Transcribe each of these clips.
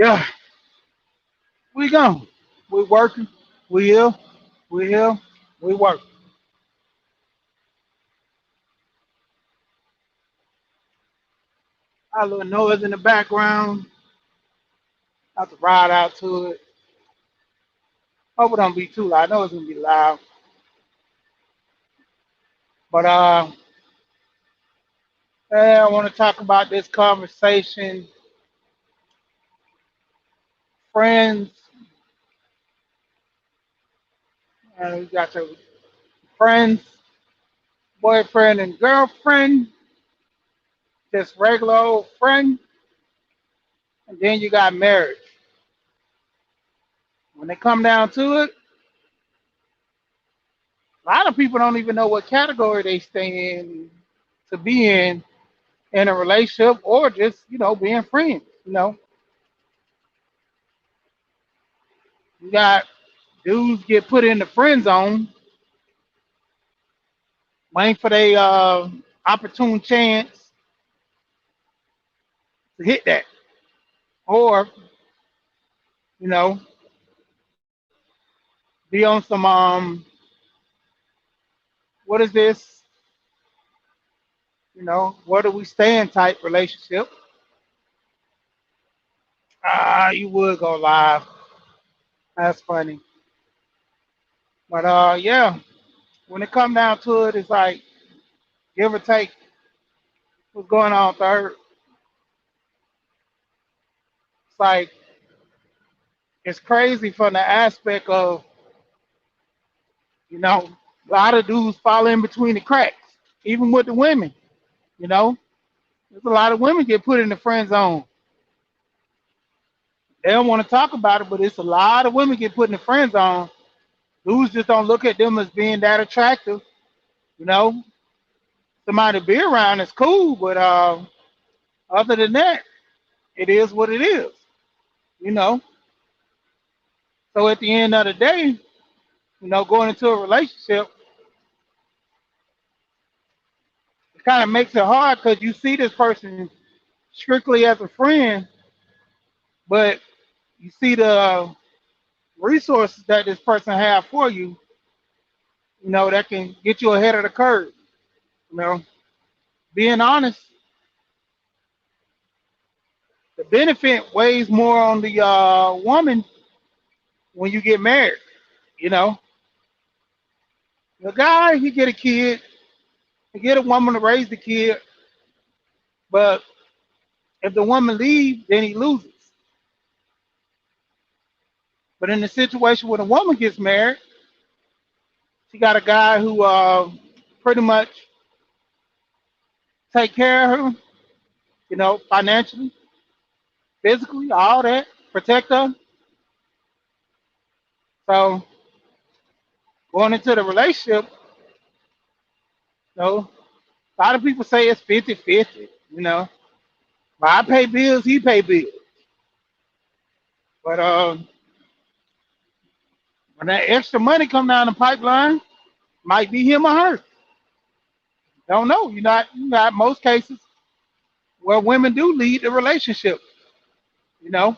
Yeah, we gone. We working. We here. We here. We work. A little noise in the background. I have to ride out to it. Hope it don't be too loud. I know it's gonna be loud, but I want to talk about this conversation. Friends, you got your friends, boyfriend and girlfriend, just regular old friend, and then you got marriage. When they come down to it, a lot of people don't even know what category they stay in to be in a relationship or just being friends. You got dudes get put in the friend zone, waiting for their opportune chance to hit that, or you know be on some what is this? Where do we stand type relationship. You would go live. That's funny. But yeah, when it come down to it, it's like give or take. What's going on, third? It's like it's crazy from the aspect of a lot of dudes fall in between the cracks, even with the women. You know, there's a lot of women get put in the friend zone. They don't want to talk about it, but it's a lot of women get put in the friend zone. Dudes just don't look at them as being that attractive. You know, somebody to be around is cool, but other than that, it is what it is. You know, so at the end of the day, going into a relationship, it kind of makes it hard because you see this person strictly as a friend, but you see the resources that this person have for you, that can get you ahead of the curve. You know, being honest, the benefit weighs more on the woman when you get married. You know, the guy he get a kid, he get a woman to raise the kid, but if the woman leaves, then he loses. But in the situation when a woman gets married, she got a guy who pretty much take care of her, financially, physically, all that, protect her. So going into the relationship, a lot of people say it's 50-50, But I pay bills, he pay bills. But when that extra money come down the pipeline, might be him or her. Don't know. You got most cases where women do lead the relationship. You know,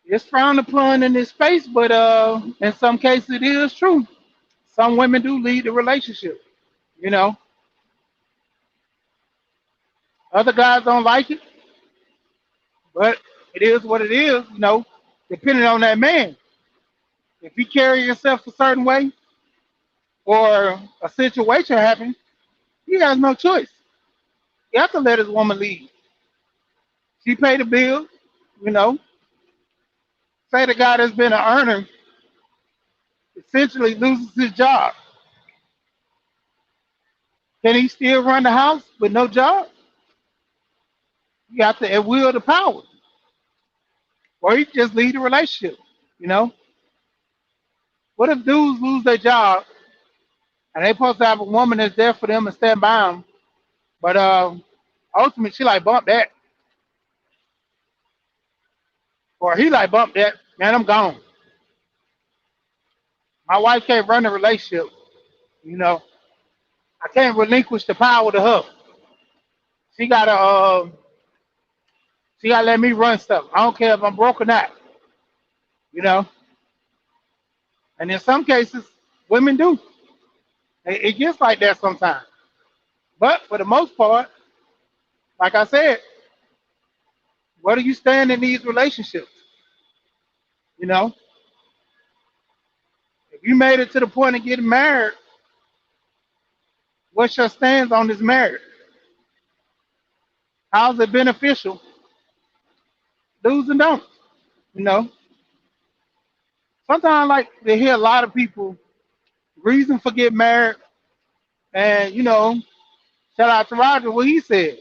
it's frowned upon in this space, but in some cases it is true. Some women do lead the relationship. You know, other guys don't like it, but it is what it is. Depending on that man. If he carry himself a certain way or a situation happens, he has no choice. He has to let his woman lead. She pay the bill. You know, say the guy that's been an earner essentially loses his job. Can he still run the house with no job? You have to will the power, or he just lead the relationship. You know, what if dudes lose their job and they supposed to have a woman that's there for them and stand by them, but ultimately she like bump that, or he like bump that. Man, I'm gone. My wife can't run the relationship. You know, I can't relinquish the power to her. She gotta She gotta let me run stuff. I don't care if I'm broke or not, you know. And in some cases, women do. It gets like that sometimes. But for the most part, like I said, where do you stand in these relationships? You know, if you made it to the point of getting married, what's your stance on this marriage? How's it beneficial? Do's and don'ts. You know, sometimes I like to hear a lot of people reason for getting married, and shout out to Roger what he said.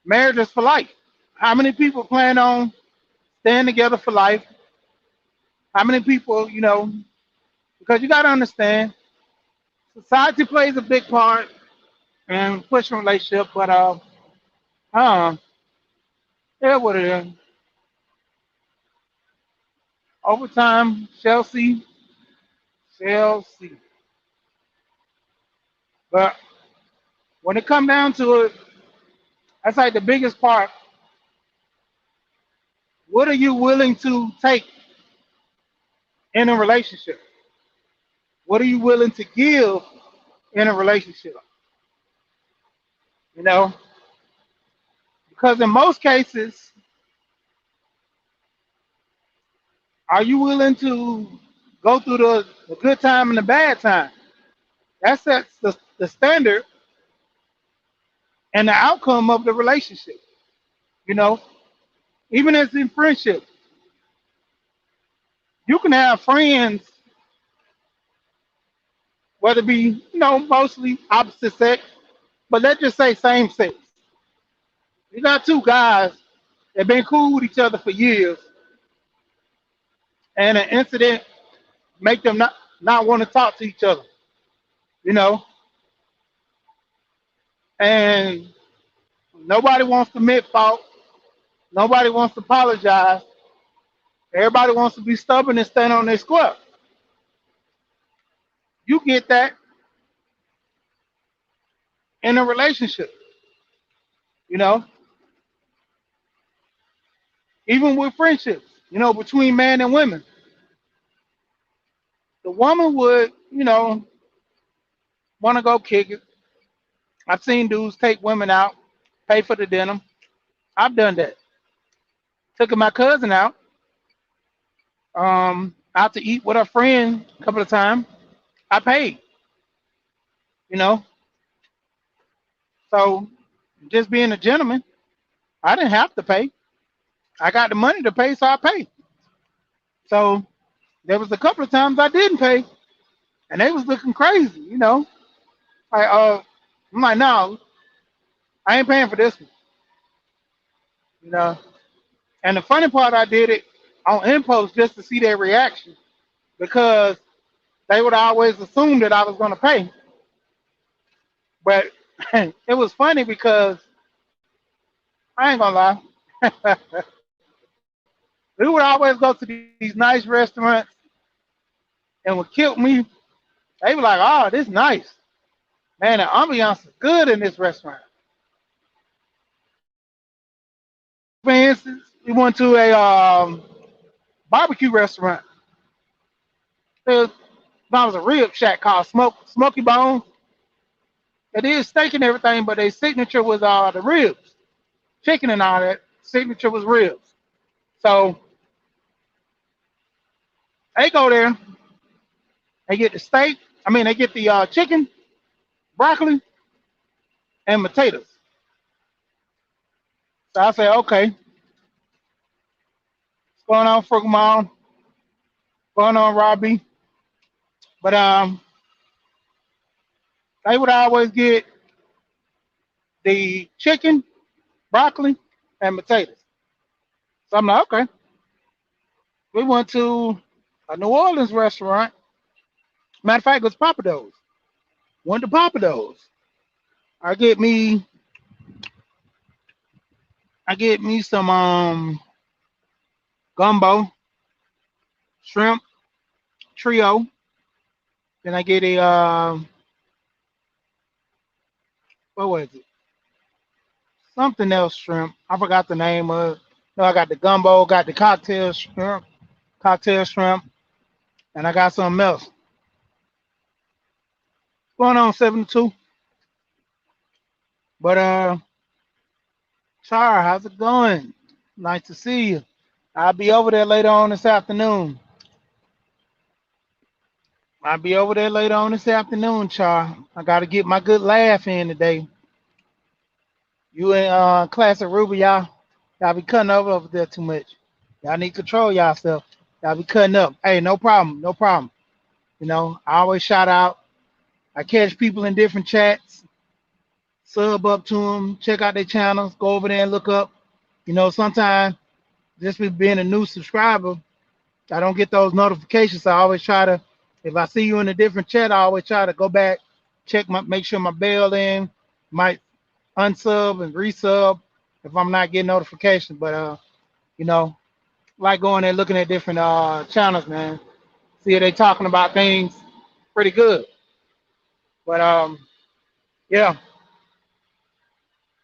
Marriage is for life. How many people plan on staying together for life? How many people, because you got to understand, society plays a big part in pushing relationship, but uh, yeah, what it is. Over time, shall see. But when it come down to it, that's like the biggest part. What are you willing to take in a relationship? What are you willing to give in a relationship? You know, because in most cases, are you willing to go through the good time and the bad time? That sets the standard and the outcome of the relationship. You know, even as in friendship, you can have friends, whether it be, mostly opposite sex, but let's just say same sex. You got two guys that been cool with each other for years, and an incident make them not want to talk to each other, you know, and nobody wants to admit fault. Nobody wants to apologize. Everybody wants to be stubborn and stand on their square. You get that in a relationship, you know, even with friendships, between men and women. The woman would, want to go kick it. I've seen dudes take women out, pay for the dinner. I've done that. Took my cousin out to eat with a friend a couple of times. I paid, you know. So just being a gentleman, I didn't have to pay. I got the money to pay, so I paid. So there was a couple of times I didn't pay, and they was looking crazy. Like, I'm like, no, I ain't paying for this one, you know. And the funny part, I did it on impulse just to see their reaction because they would always assume that I was going to pay. But it was funny because I ain't gonna lie, we would always go to these nice restaurants and would kill me. They were like, "Oh, this nice, man. The ambiance is good in this restaurant." For instance, we went to a barbecue restaurant. There was a rib shack called Smoky Bones. They did steak and everything, but their signature was the ribs, chicken and all that. Signature was ribs. So they go there, they get the steak. I mean, they get the chicken, broccoli, and potatoes. So I say, okay, what's going on, Frugal Mom? What's going on, Robbie? But they would always get the chicken, broccoli, and potatoes. So I'm like, okay. We went to a New Orleans restaurant. Matter of fact, it was Papados. Went to Papados. I get me, I get me some gumbo, shrimp trio. Then I get what was it? something else shrimp. I forgot the name of it. No, I got the gumbo, got the cocktail shrimp, and I got something else. What's going on, 72? But Char, how's it going? Nice to see you. I'll be over there later on this afternoon. I'll be over there later on this afternoon, Char. I gotta get my good laugh in today. You and Classic Ruby, y'all be cutting over there too much. Y'all need to control yourself. Y'all be cutting up. Hey, no problem, no problem. You know, I always shout out. I catch people in different chats, sub up to them, check out their channels, go over there and look up. You know, sometimes just with being a new subscriber, I don't get those notifications. So I always try to, if I see you in a different chat, I always try to go back, make sure my bell in, might unsub and resub if I'm not getting notifications. But you know, like going there looking at different channels, man. See if they talking about things pretty good. But yeah.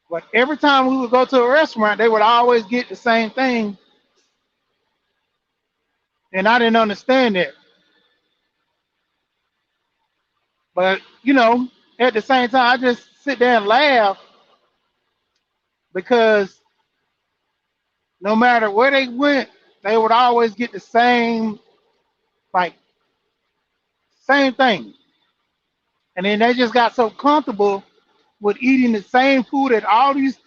But every time we would go to a restaurant, they would always get the same thing, and I didn't understand it. But you know, at the same time, I just sit there and laugh because no matter where they went, they would always get the same, like, same thing. And then they just got so comfortable with eating the same food at all these,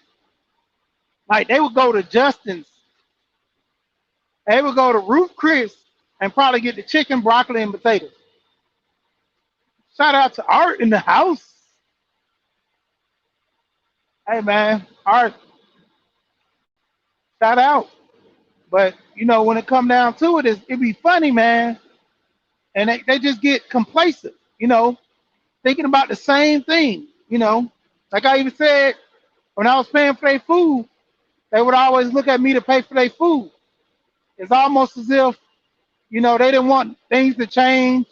like, they would go to Justin's, they would go to Ruth Chris and probably get the chicken, broccoli, and potatoes. Shout out to Art in the house. Hey, man, Art, shout out. But, you know, when it come down to it, it be funny, man. And they just get complacent, you know, thinking about the same thing, you know. Like I even said, when I was paying for their food, they would always look at me to pay for their food. It's almost as if, you know, they didn't want things to change,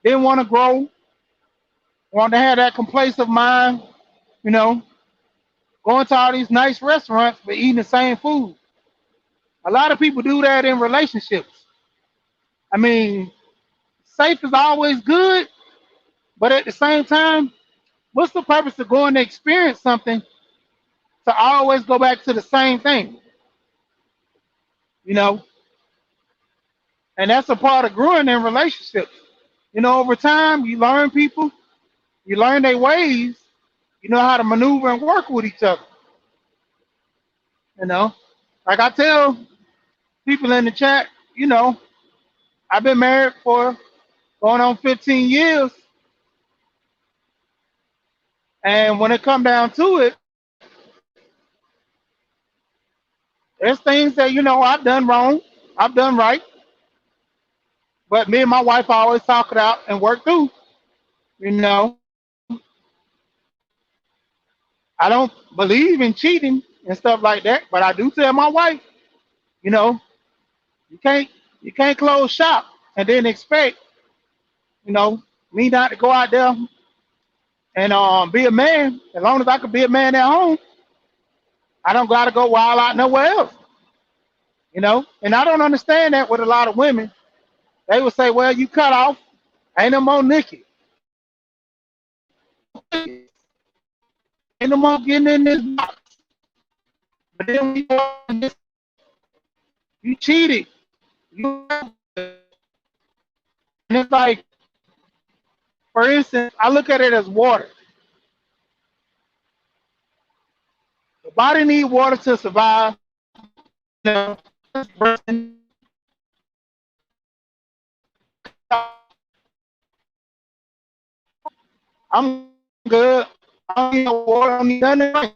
didn't want to grow, wanted to have that complacent mind, you know, going to all these nice restaurants but eating the same food. A lot of people do that in relationships. I mean, safe is always good, but at the same time, what's the purpose of going to experience something to always go back to the same thing? You know, and that's a part of growing in relationships. You know, over time, you learn people, you learn their ways, you know how to maneuver and work with each other. You know, like I tell people in the chat, you know, I've been married for going on 15 years, and when it come down to it, there's things that you know I've done wrong, I've done right, but me and my wife always talk it out and work through. You know, I don't believe in cheating and stuff like that, but I do tell my wife, you know, you can't you can't close shop and then expect, you know, me not to go out there and be a man. As long as I can be a man at home, I don't gotta go wild out nowhere else, you know. And I don't understand that with a lot of women. They would say, "Well, you cut off, ain't no more Nikki, ain't no more getting in this box." But then you cheated, you, and it's like, for instance, I look at it as water. The body needs water to survive. You know, I'm good. I don't need no water. I don't need nothing.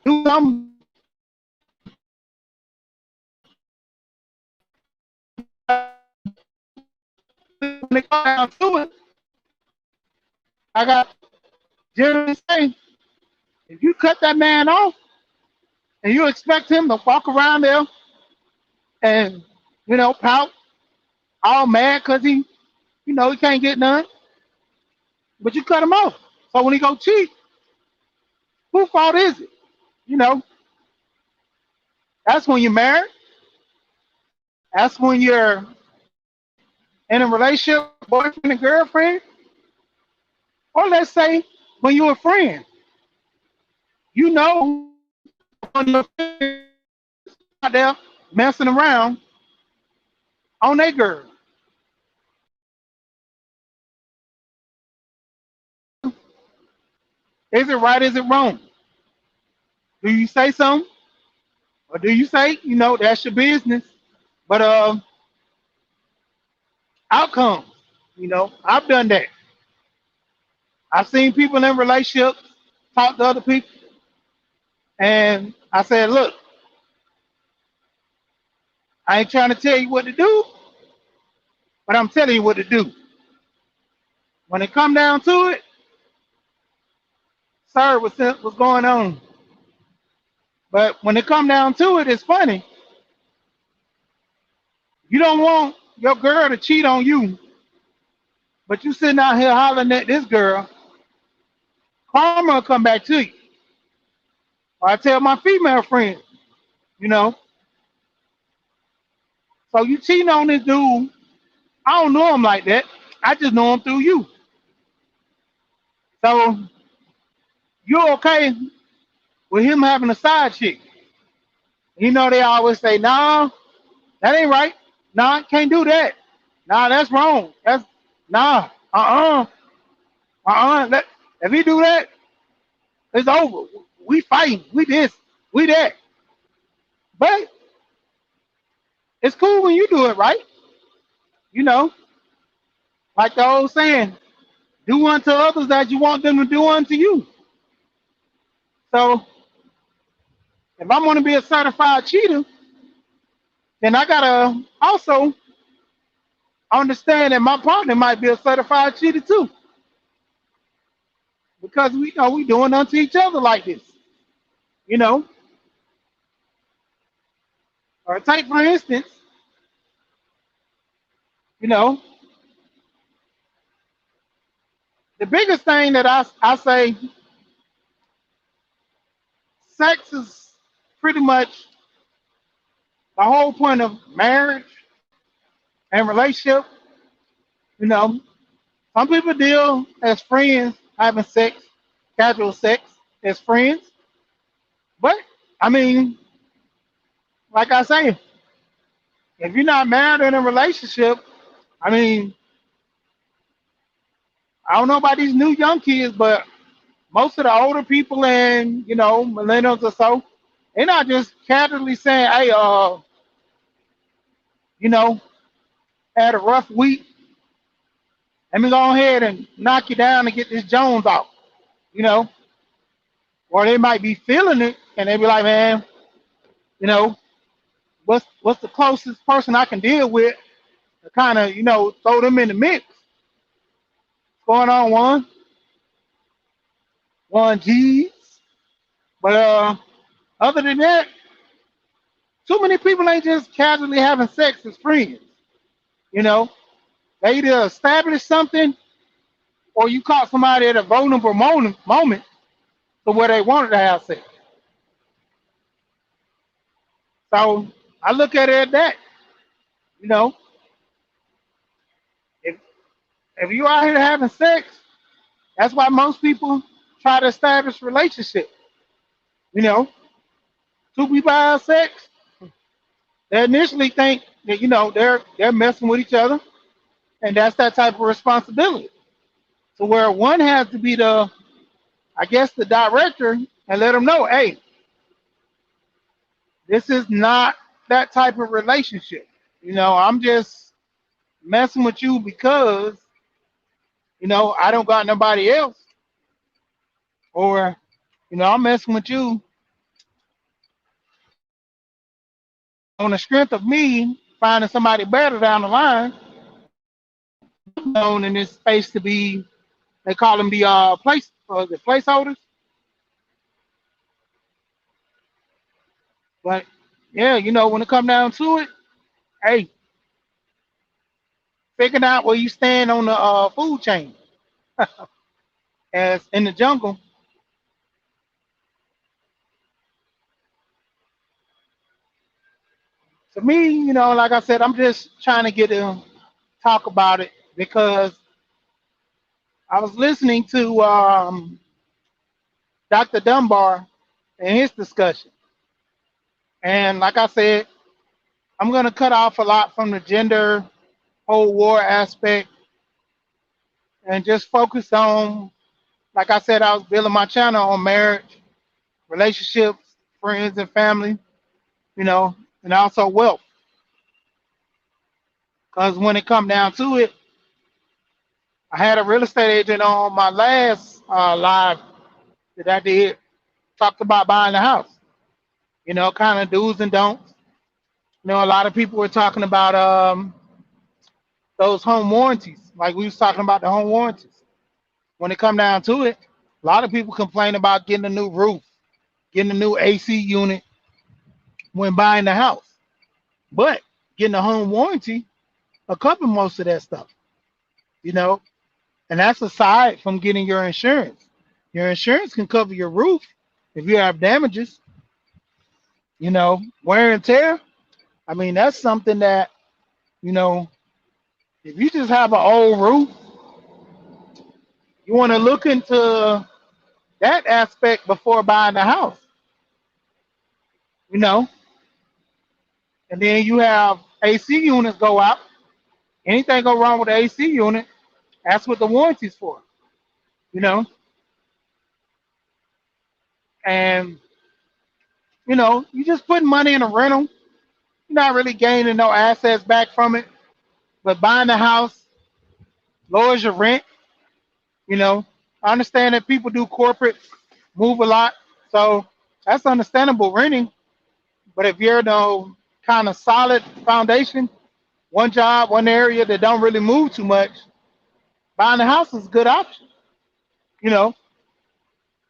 Do something. When it comes down to it, I got generally say If you cut that man off and you expect him to walk around there and, pout all mad because he can't get none, but you cut him off. So when he go cheat, whose fault is it? You know, that's when you're married. That's when you're in a relationship, boyfriend and girlfriend. Or let's say when you're a friend, you know when your friend out there messing around on that girl. Is it right? Is it wrong? Do you say something? Or do you say, that's your business? But outcomes, I've done that. I've seen people in relationships talk to other people, and I said, look, I ain't trying to tell you what to do, but I'm telling you what to do. When it come down to it, sorry what's going on. But when it come down to it, it's funny. You don't want your girl to cheat on you, but you sitting out here hollering at this girl, karma will come back to you. Or I tell my female friends, you know, so you cheating on this dude. I don't know him like that. I just know him through you. So you're okay with him having a side chick. They always say, nah, that ain't right. Nah, can't do that. Nah, that's wrong. That's nah. Let, if he do that, it's over. We fighting. We this. We that. But it's cool when you do it right. You know, like the old saying, do unto others that you want them to do unto you. So if I'm going to be a certified cheater, then I gotta also understand that my partner might be a certified cheater too, because we know we doing unto each other like this. You know, or take for instance, you know, the biggest thing that I say, sex is pretty much the whole point of marriage and relationship. You know, some people deal as friends having sex, casual sex as friends, but I mean, like I say, if you're not married in a relationship, I mean, I don't know about these new young kids, but most of the older people and millennials or so, they're not just casually saying, "Hey, you know, had a rough week. Let me go ahead and knock you down and get this Jones off." You know, or they might be feeling it and they be like, "Man, you know, what's the closest person I can deal with to kind of throw them in the mix?" What's going on, one G's. But other than that, too many people ain't just casually having sex as friends. You know, they either establish something or you caught somebody at a vulnerable moment to where they wanted to have sex. So I look at it at that. You know, if if you out here having sex, that's why most people try to establish relationship. You know, two people have sex, they initially think that they're messing with each other, and that's that type of responsibility. So where one has to be I guess, the director and let them know, hey, this is not that type of relationship. I'm just messing with you because I don't got nobody else, or I'm messing with you on the strength of me finding somebody better down the line, known in this space to be, they call them the the placeholders. But yeah, when it come down to it, hey, figuring out where you stand on the food chain as in the jungle. To me, like I said, I'm just trying to get to talk about it because I was listening to Dr. Dunbar and his discussion. And like I said, I'm going to cut off a lot from the gender whole war aspect and just focus on, like I said, I was building my channel on marriage, relationships, friends, and family, you know, and also wealth. Because when it come down to it, I had a real estate agent on my last live that I did, talked about buying a house, kind of do's and don'ts. A lot of people were talking about those home warranties, like we was talking about the home warranties. When it come down to it, a lot of people complain about getting a new roof, getting a new AC unit when buying the house. But getting a home warranty will cover most of that stuff, you know, and that's aside from getting your insurance. Your insurance can cover your roof if you have damages, wear and tear. I mean, that's something that, you know, if you just have an old roof, you want to look into that aspect before buying the house, you know, and then you have AC units go out. Anything go wrong with the AC unit, that's what the warranty's for, you know, and you just putting money in a rental. You're not really gaining no assets back from it, but buying the house lowers your rent. You know, I understand that people do corporate move a lot, so that's understandable renting. But if you're no kind of solid foundation, one job, one area that don't really move too much, buying a house is a good option. You know,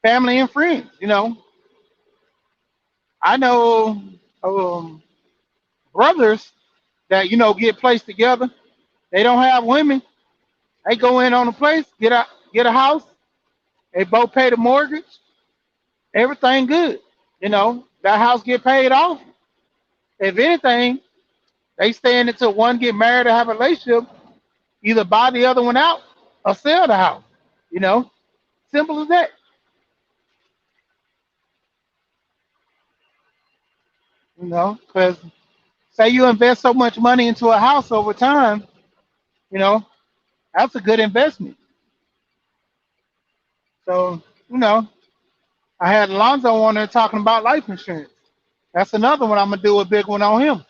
family and friends. I know um, brothers that get placed together. They don't have women. They go in on a place, get a house. They both pay the mortgage. Everything good. That house get paid off. If anything, they stand until one get married or have a relationship, either buy the other one out or sell the house. You know, simple as that. Because say you invest so much money into a house over time, you know, that's a good investment. So, you know, I had Alonzo on there talking about life insurance. That's another one. I'm gonna do a big one on him.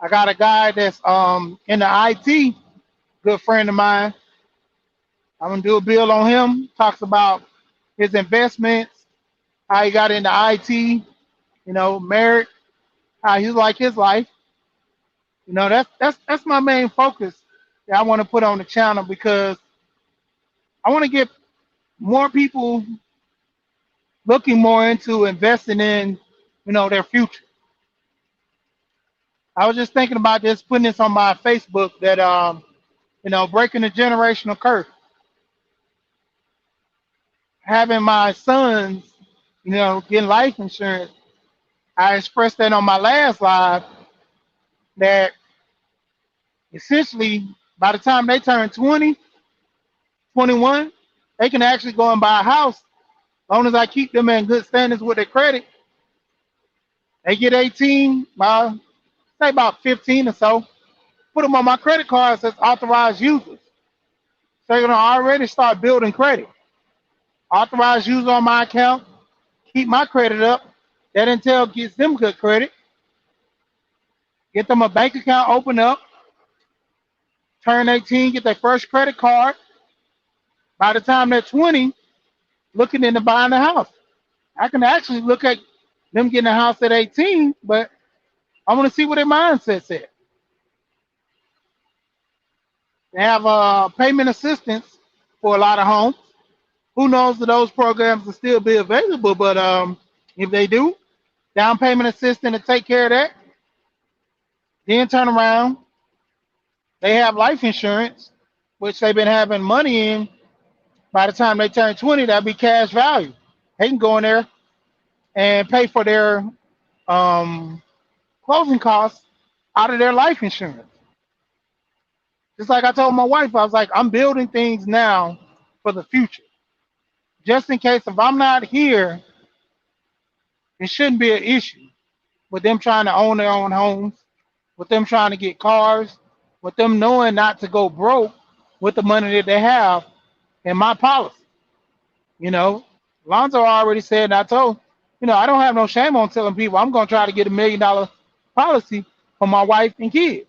I got a guy that's in the IT, good friend of mine. I'm gonna do a bill on him. Talks about his investments, how he got into IT, married, how he like his life. That's my main focus that I want to put on the channel because I want to get more people looking more into investing in, their future. I was just thinking about this, putting this on my Facebook that breaking the generational curse. Having my sons, getting life insurance. I expressed that on my last live that essentially by the time they turn 20, 21, they can actually go and buy a house. As long as I keep them in good standings with their credit, they get 18, by say about 15 or so. Put them on my credit cards as authorized users. So they're gonna already start building credit. Authorized user on my account, keep my credit up. That intel gets them good credit. Get them a bank account open up. Turn 18, get their first credit card. By the time they're 20, looking into buying a house. I can actually look at them getting a house at 18, but I want to see what their mindset's at. They have payment assistance for a lot of homes. Who knows if those programs will still be available? But if they do, down payment assistance to take care of that. Then turn around, they have life insurance, which they've been having money in. By the time they turn 20, that'll be cash value. They can go in there and pay for their um, closing costs out of their life insurance. Just like I told my wife, I was like, I'm building things now for the future. Just in case if I'm not here, it shouldn't be an issue with them trying to own their own homes, with them trying to get cars, with them knowing not to go broke with the money that they have in my policy. You know, Lonzo already said, and I told, I don't have no shame on telling people I'm going to try to get $1 million policy for my wife and kids.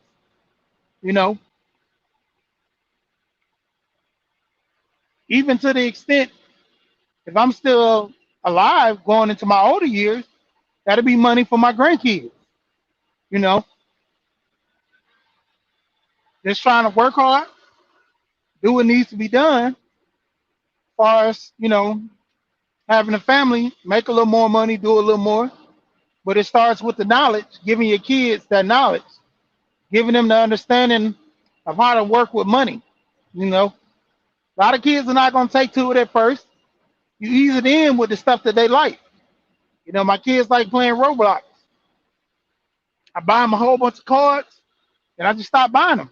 You know, even to the extent if I'm still alive going into my older years, that'll be money for my grandkids. You know, just trying to work hard, do what needs to be done, as far as having a family, make a little more money, do a little more. But it starts with the knowledge, giving your kids that knowledge, giving them the understanding of how to work with money. You know, a lot of kids are not going to take to it at first. You ease it in with the stuff that they like. My kids like playing Roblox. I buy them a whole bunch of cards, and I just stop buying them.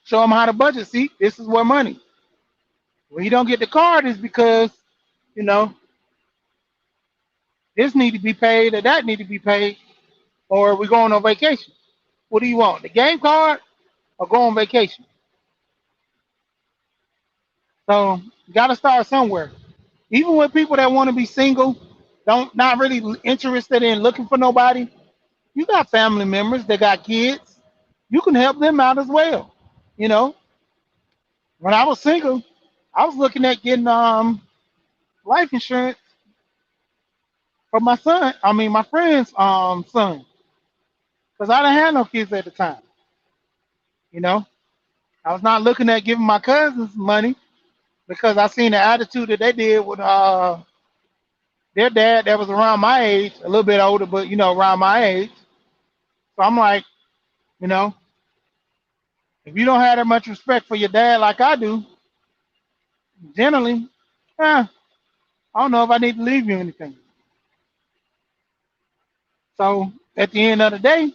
Show them how to budget. See, this is where money. When you don't get the card, is because you know this need to be paid or that need to be paid, or we're going on vacation. What do you want? The game card or go on vacation? So you got to start somewhere. Even with people that want to be single, don't not really interested in looking for nobody. You got family members that got kids. You can help them out as well. You know, when I was single, I was looking at getting life insurance for my son. I mean, my friend's son, because I didn't have no kids at the time. You know, I was not looking at giving my cousins money because I seen the attitude that they did with their dad that was around my age, a little bit older, but around my age. So I'm like, you know, if you don't have that much respect for your dad like I do, generally, I don't know if I need to leave you anything. So at the end of the day,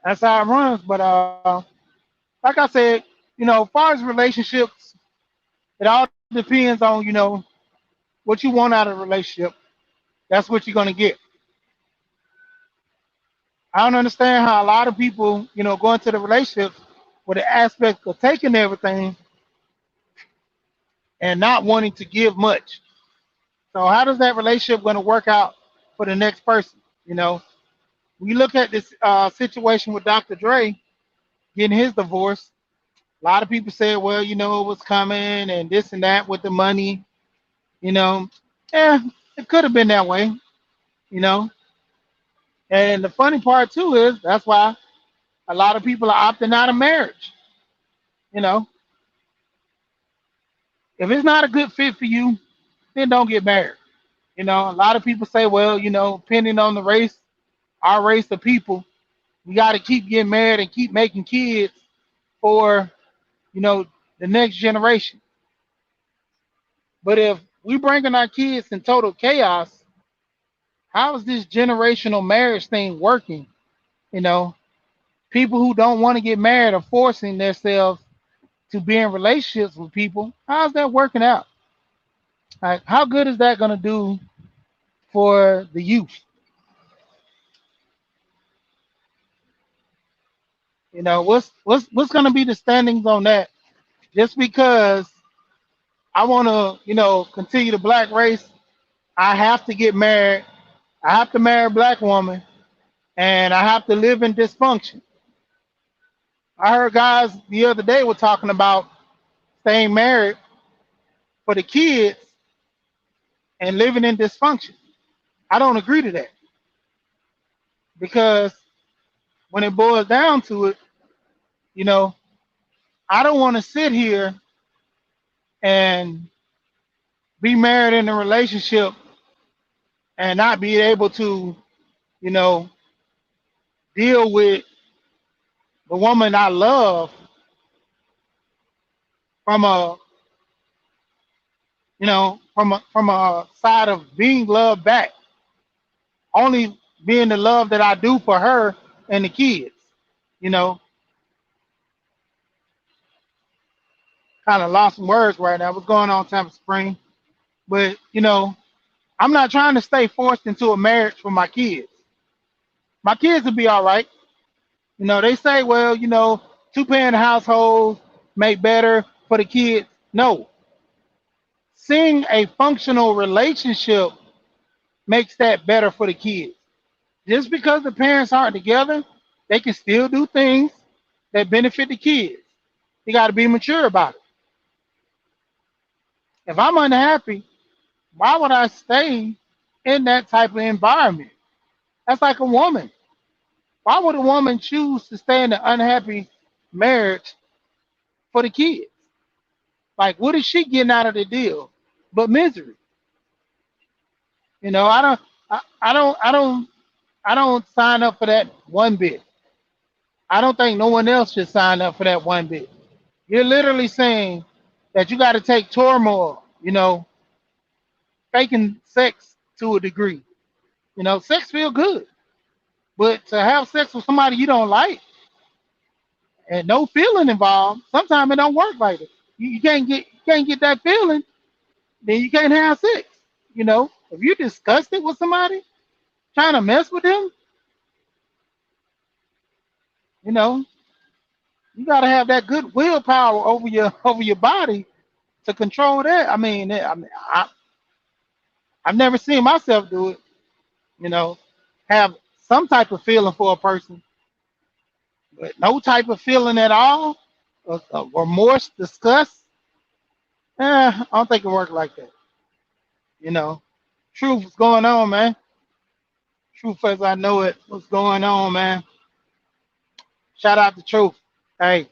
that's how it runs. But like I said, as far as relationships, it all depends on what you want out of a relationship. That's what you're gonna get. I don't understand how a lot of people, go into the relationship with the aspect of taking everything and not wanting to give much. So how does that relationship going to work out for the next person? You know, we look at this situation with Dr. Dre getting his divorce. A lot of people say, well, it was coming and this and that with the money. You know, yeah, it could have been that way. You know, and the funny part too is that's why a lot of people are opting out of marriage. You know, if it's not a good fit for you, then don't get married. A lot of people say, well, depending on the race, our race of people, we got to keep getting married and keep making kids for, you know, the next generation. But if we bringing our kids in total chaos, how is this generational marriage thing working? You know, people who don't want to get married are forcing themselves to be in relationships with people. How's that working out? Like, how good is that going to do for the youth? What's going to be the standings on that? Just because I want to, continue the black race, I have to get married. I have to marry a black woman, and I have to live in dysfunction. I heard guys the other day were talking about staying married for the kids and living in dysfunction. I don't agree to that because when it boils down to it, you know, I don't want to sit here and be married in a relationship and not be able to, you know, deal with the woman I love from a, from a side of being loved back, only being the love that I do for her and the kids. You know, kind of lost some words right now. What's going on, Tampa Spring? But I'm not trying to stay forced into a marriage for my kids. My kids will be all right. They say, well, two-parent households make better for the kids. No, seeing a functional relationship makes that better for the kids. Just because the parents aren't together, they can still do things that benefit the kids. You got to be mature about it. If I'm unhappy, why would I stay in that type of environment? That's like a woman. Why would a woman choose to stay in an unhappy marriage for the kids? Like, what is she getting out of the deal? But misery. I don't, I don't sign up for that one bit. I don't think no one else should sign up for that one bit. You're literally saying that you got to take turmoil, faking sex to a degree. Sex feel good, but to have sex with somebody you don't like and no feeling involved, sometimes it don't work like that. You can't get that feeling, then you can't have sex. If you're disgusted with somebody trying to mess with them, you know, you got to have that good willpower over your over your body to control that. I've never seen myself do it. You know, have some type of feeling for a person, but no type of feeling at all, or remorse, disgust. I don't think it worked like that. You know, truth, what's going on, man? Truth as I know it. What's going on, man? Shout out to Truth. Hey,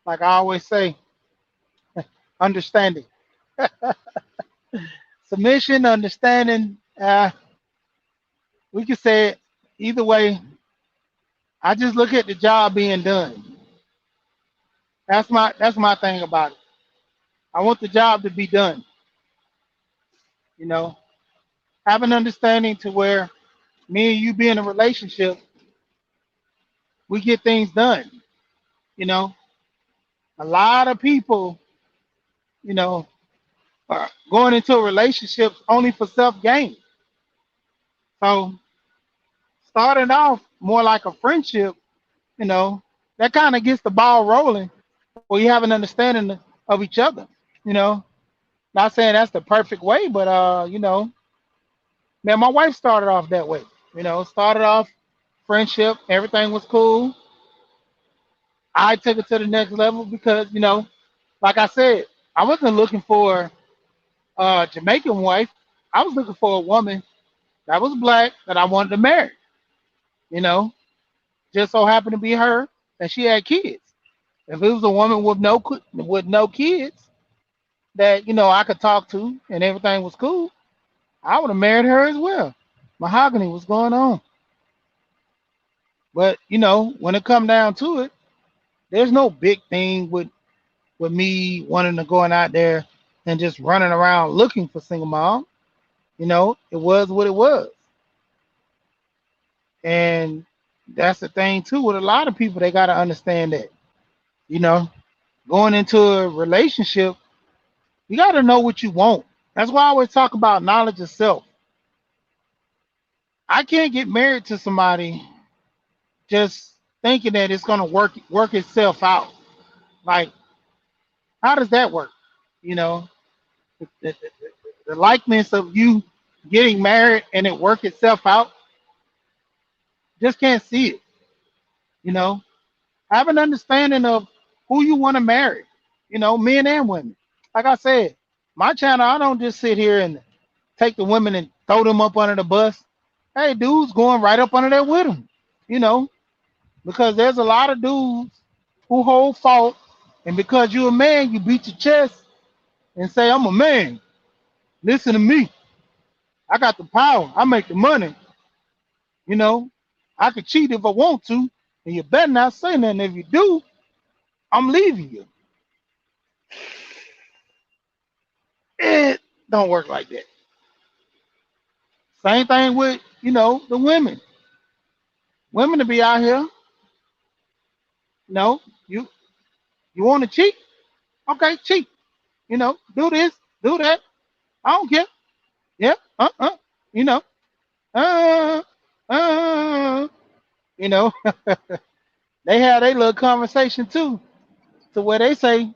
like I always say, understanding, submission, understanding. We can say it either way. I just look at the job being done. That's my thing about it. I want the job to be done. You know, have an understanding to where me and you be in a relationship, we get things done. You know, a lot of people, you know, are going into relationships only for self gain. So starting off more like a friendship, you know, that kind of gets the ball rolling where you have an understanding of each other. You know, not saying that's the perfect way, but man, my wife started off that way. Started off friendship, everything was cool. I took it to the next level because, like I said, I wasn't looking for a Jamaican wife. I was looking for a woman that was black that I wanted to marry. You know, just so happened to be her, and she had kids. If it was a woman with no kids that I could talk to and everything was cool, I would have married her as well. Mahogany, what's going on? But when it come down to it, there's no big thing with me wanting to going out there and just running around looking for single mom. It was what it was. And that's the thing too with a lot of people, they gotta understand that, you know, going into a relationship, you gotta know what you want. That's why I always talk about knowledge of self. I can't get married to somebody just thinking that it's gonna work itself out. Like, how does that work? You know, the, the, the, the likeness of you getting married and it work itself out, just can't see it. You know, have an understanding of who you want to marry. Men and women. Like I said, my channel, I don't just sit here and take the women and throw them up under the bus. Hey, dudes going right up under there with them. You know, because there's a lot of dudes who hold fault, and because you're a man, you beat your chest and say, "I'm a man. Listen to me." I got the power. I make the money. You know, I could cheat if I want to, and you better not say nothing. If you do, I'm leaving you. It don't work like that. Same thing with, the women. Women to be out here, no, you want to cheat? Okay, cheat. Do this, do that. I don't care. Yeah, you know, uh, uh, you know, they have their little conversation too, to where they say,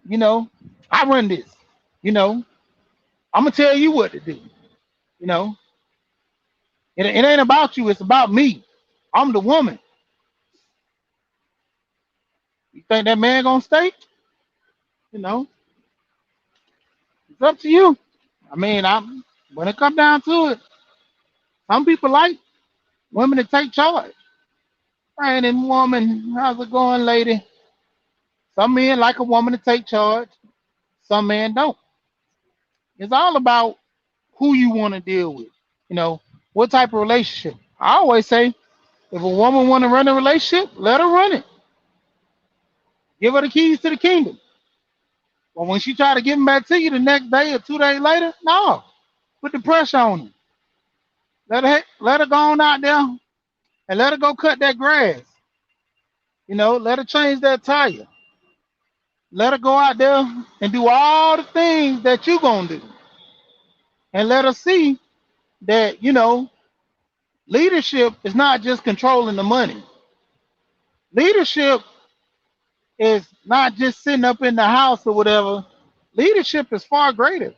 I run this. You know, I'm gonna tell you what to do. You know, it ain't about you. It's about me. I'm the woman. You think that man gonna stay? You know, it's up to you. I mean, when it comes down to it, some people like women to take charge. Right, and woman, how's it going, lady? Some men like a woman to take charge. Some men don't. It's all about who you want to deal with. What type of relationship. I always say, if a woman want to run a relationship, let her run it. Give her the keys to the kingdom. But when she try to give them back to you the next day or 2 days later, no, put the pressure on her. Let her go on out there and let her go cut that grass. Let her change that tire. Let her go out there and do all the things that you gonna do, and let her see that leadership is not just controlling the money. Leadership is not just sitting up in the house or whatever. Leadership is far greater.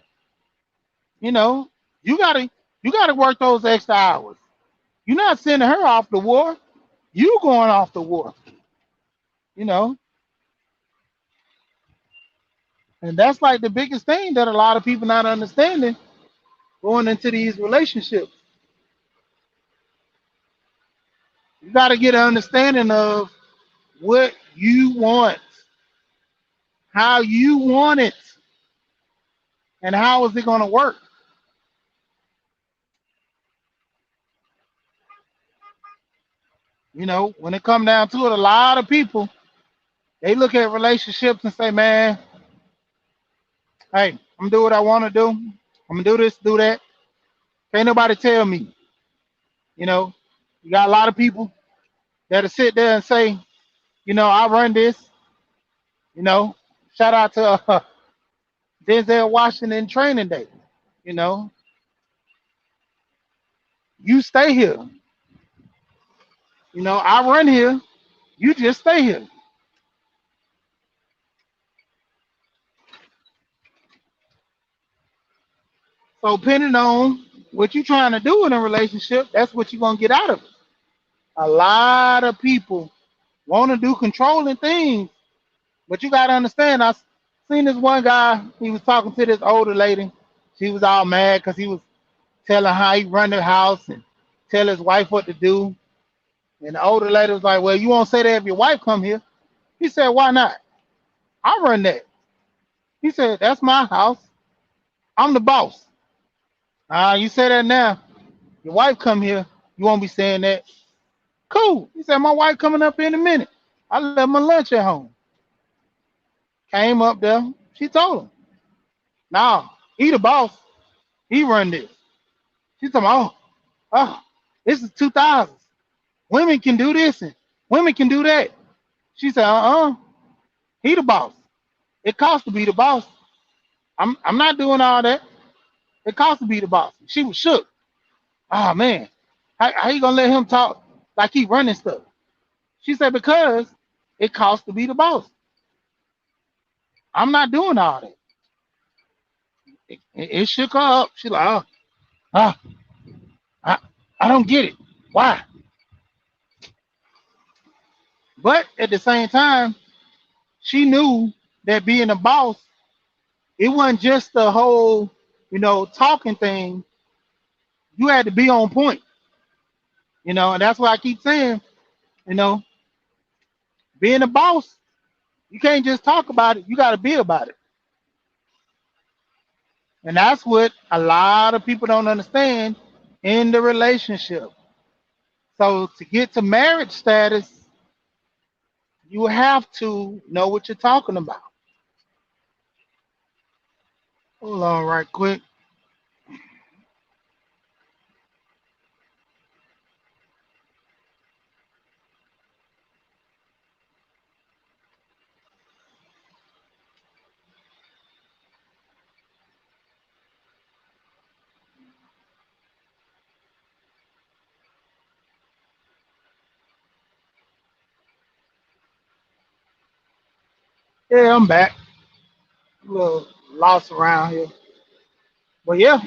You know, you gotta work those extra hours. You're not sending her off the war. You going off the war. You know, and that's like the biggest thing that a lot of people not understanding going into these relationships. You got to get an understanding of what you want, how you want it, and how is it going to work. When it come down to it, a lot of people they look at relationships and say, "Man, hey, I'm gonna do what I want to do. I'm gonna do this, do that. Can't nobody tell me." You know, you got a lot of people that'll sit there and say, "I run this." You know, shout out to Denzel Washington Training Day. You know, you stay here. I run here. You just stay here. So depending on what you're trying to do in a relationship, that's what you're gonna get out of it. A lot of people want to do controlling things, but you gotta understand. I seen this one guy. He was talking to this older lady. She was all mad because he was telling how he run the house and tell his wife what to do. And the older lady was like, "Well, you won't say that if your wife come here." He said, "Why not? I run that." He said, "That's my house. I'm the boss." You say that now. Your wife come here. You won't be saying that. Cool. He said, "My wife coming up in a minute. I left my lunch at home." Came up there. She told him, "Nah, he the boss. He run this." She told me, "Oh, this is 2000s. Women can do this and women can do that." She said, he the boss. It costs to be the boss. I'm not doing all that. It costs to be the boss." She was shook. Oh man, how you gonna let him talk like he running stuff? She said, "Because it costs to be the boss. I'm not doing all that." It shook her up. She like, oh, I, I don't get it. Why? But at the same time, she knew that being a boss, it wasn't just the whole, talking thing. You had to be on point, and that's why I keep saying, you know, being a boss, you can't just talk about it. You got to be about it. And that's what a lot of people don't understand. in the relationship. So to get to marriage status, you have to know what you're talking about. Hold on right quick. Yeah, I'm back. A little lost around here. But yeah,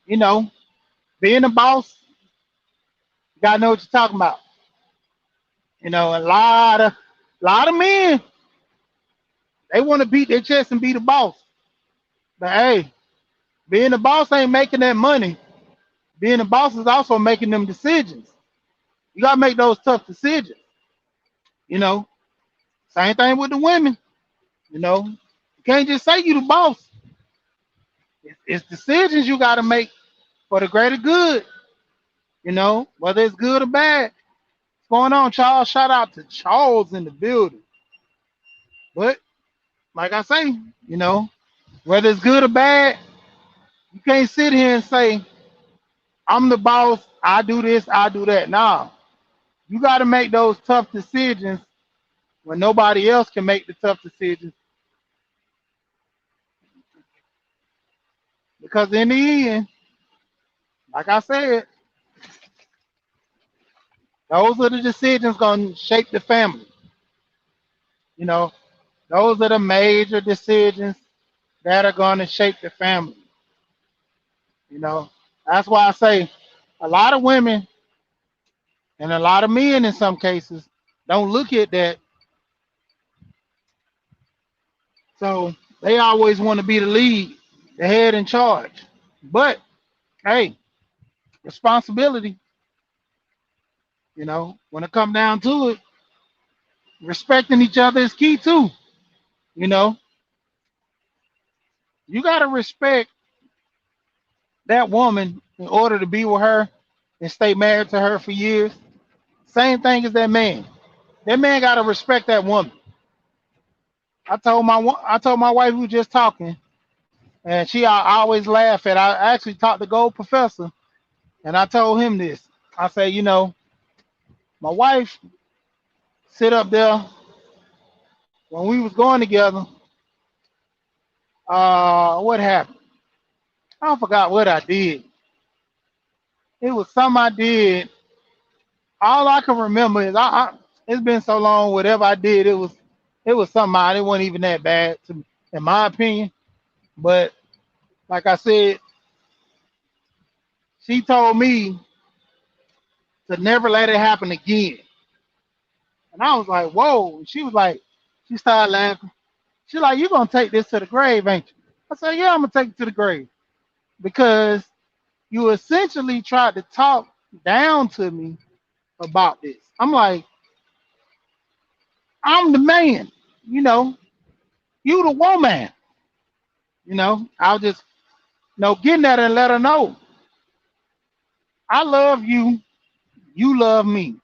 you know, being a boss, you gotta know what you're talking about. A lot of men, they want to beat their chest and be the boss. But hey, being the boss ain't making that money. Being the boss is also making them decisions. You gotta make those tough decisions. You know, same thing with the women. You can't just say you the boss. It's decisions you gotta make for the greater good. Whether it's good or bad. What's going on, Charles? Shout out to Charles in the building. But like I say, you know, whether it's good or bad, you can't sit here and say, I'm the boss, I do this, I do that. Nah. You gotta make those tough decisions when nobody else can make the tough decisions. Because in the end, like I said, those are the decisions gonna shape the family. You know, those are the major decisions that are gonna shape the family. You know, that's why I say a lot of women and a lot of men in some cases don't look at that. So they always want to be the lead, the head in charge. But hey, responsibility, when it comes down to it, respecting each other is key too. You know, you gotta respect that woman in order to be with her and stay married to her for years. Same thing as that man. That man gotta respect that woman. I told my wife we were just talking, and I always laugh at. I actually talked to Gold Professor, and I told him this. I say, my wife sit up there when we was going together. What happened? I forgot what I did. It was something I did. All I can remember is it's been so long. Whatever I did, it was something it wasn't even that bad in my opinion. But like I said, she told me to never let it happen again. And I was like, whoa. And she started laughing. She like, you gonna take this to the grave, ain't you? I said, yeah, I'm gonna take it to the grave because you essentially tried to talk down to me about this. I'm like, I'm the man, you know, you the woman, I'll just, getting at her and let her know I love you, you love me.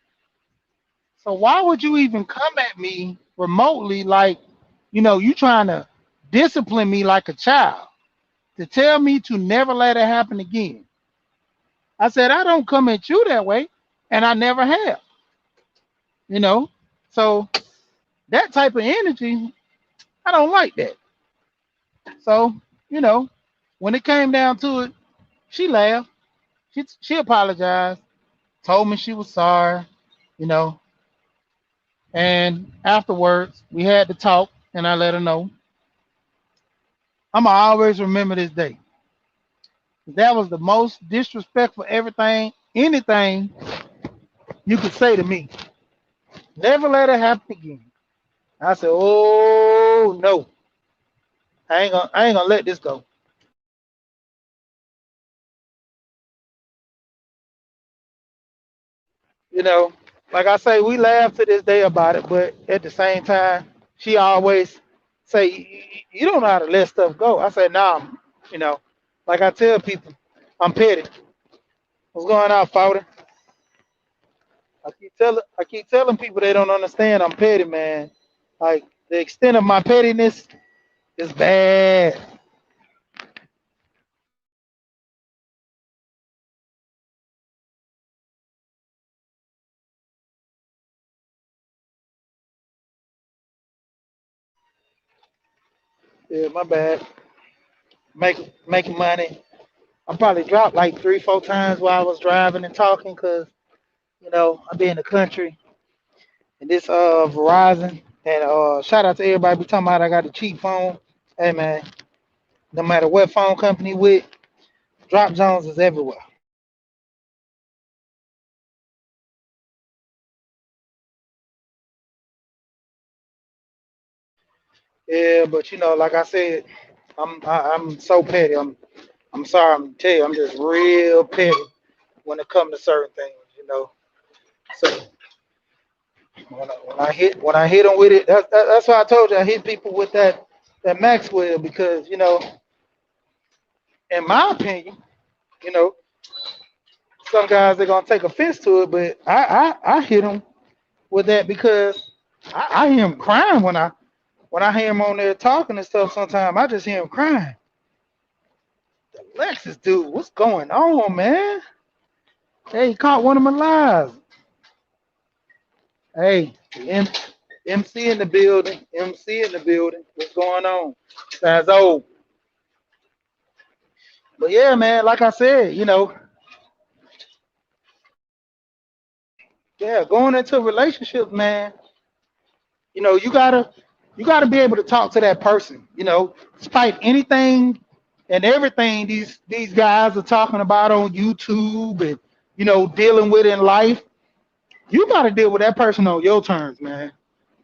So why would you even come at me remotely like, you trying to discipline me like a child to tell me to never let it happen again? I said, I don't come at you that way, and I never have, you know. So that type of energy, I don't like that. So, you know, when it came down to it, she laughed. She apologized, told me she was sorry, you know, and afterwards we had to talk, and I let her know I'm gonna always remember this day. That was the most disrespectful anything you could say to me. Never let it happen again. I said, oh no, I ain't gonna let this go. You know, like I say, we laugh to this day about it, but at the same time, she always say, "You don't know how to let stuff go." I said, "Nah, you know, like I tell people, I'm petty. What's going on, Powder? I keep telling people they don't understand I'm petty, man. Like the extent of my pettiness is bad. Yeah, my bad. Making money. I probably dropped like 3, 4 times while I was driving and talking, cause I be in the country and this Verizon and shout out to everybody be talking about I got a cheap phone. Hey man, no matter what phone company with, drop zones is everywhere. Yeah, but like I said, I'm so petty. I'm sorry. I'm tell you, I'm just real petty when it comes to certain things. So when I hit them with it, that's why I told you I hit people with that Maxwell because in my opinion, you know, some guys they're gonna take offense to it, but I hit them with that because I hear him crying when I hear him on there talking and stuff. Sometimes I just hear him crying. The Lexus dude, what's going on, man? Hey, he caught one of my lies. Hey, MC in the building. MC in the building. What's going on? That's old. But yeah, man, like I said, yeah, going into relationships, man, you gotta be able to talk to that person, despite anything and everything these guys are talking about on YouTube and dealing with in life. You gotta deal with that person on your terms, man.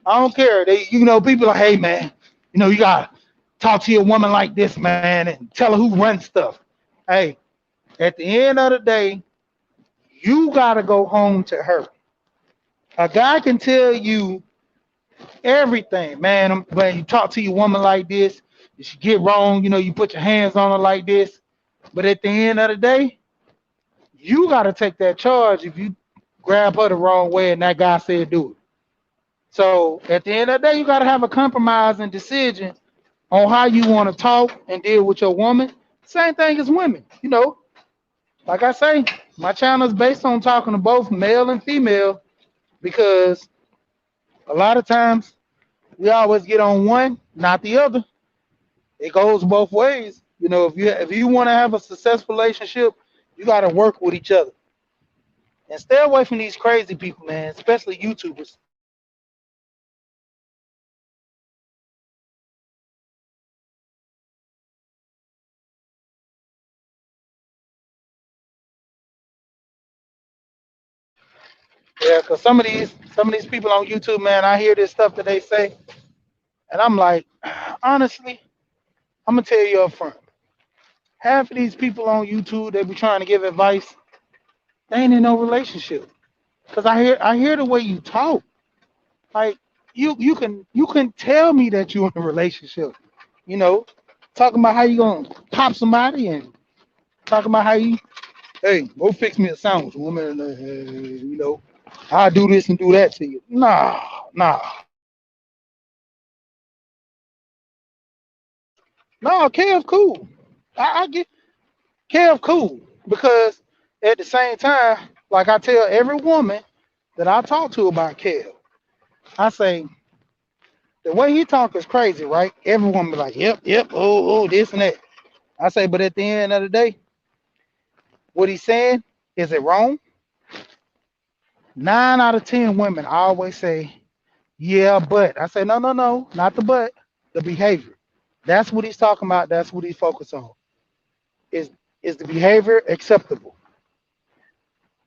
I don't care. People are, hey man, you gotta talk to your woman like this, man, and tell her who runs stuff. Hey, at the end of the day, you gotta go home to her. A guy can tell you everything, man. When you talk to your woman like this, if she get wrong, you put your hands on her like this. But at the end of the day, you gotta take that charge if you grab her the wrong way and that guy said do it. So at the end of the day, you gotta have a compromise and decision on how you want to talk and deal with your woman. Same thing as women. Like I say, my channel is based on talking to both male and female because a lot of times we always get on one, not the other. It goes both ways. If you want to have a successful relationship, you got to work with each other and stay away from these crazy people, man, especially YouTubers. Yeah, because some of these people on YouTube, man, I hear this stuff that they say, and I'm like, honestly, I'm gonna tell you up front. Half of these people on YouTube, they be trying to give advice. They ain't in no relationship. Cause I hear the way you talk. Like you can tell me that you in a relationship. You know, talking about how you gonna pop somebody and talking about how you, hey, go fix me a sandwich, woman. I'll do this and do that to you. Nah, nah, nah. Kev cool. I get Kev cool because at the same time, like I tell every woman that I talk to about Kev, I say the way he talk is crazy, right? Everyone be like, yep, yep, oh, this and that. I say, but at the end of the day, what he's saying, is it wrong? 9 out of 10 women always say, yeah, but. I say, no, no, no, not the but, the behavior. That's what he's talking about. That's what he's focused on. Is is the behavior acceptable?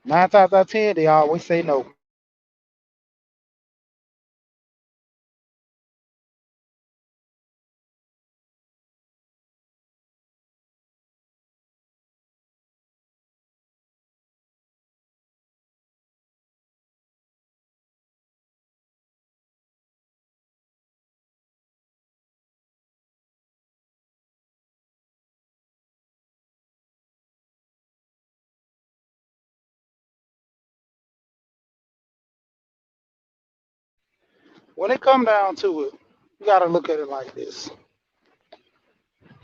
9 times out of 10, they always say no. when it come down to it, you got to look at it like this.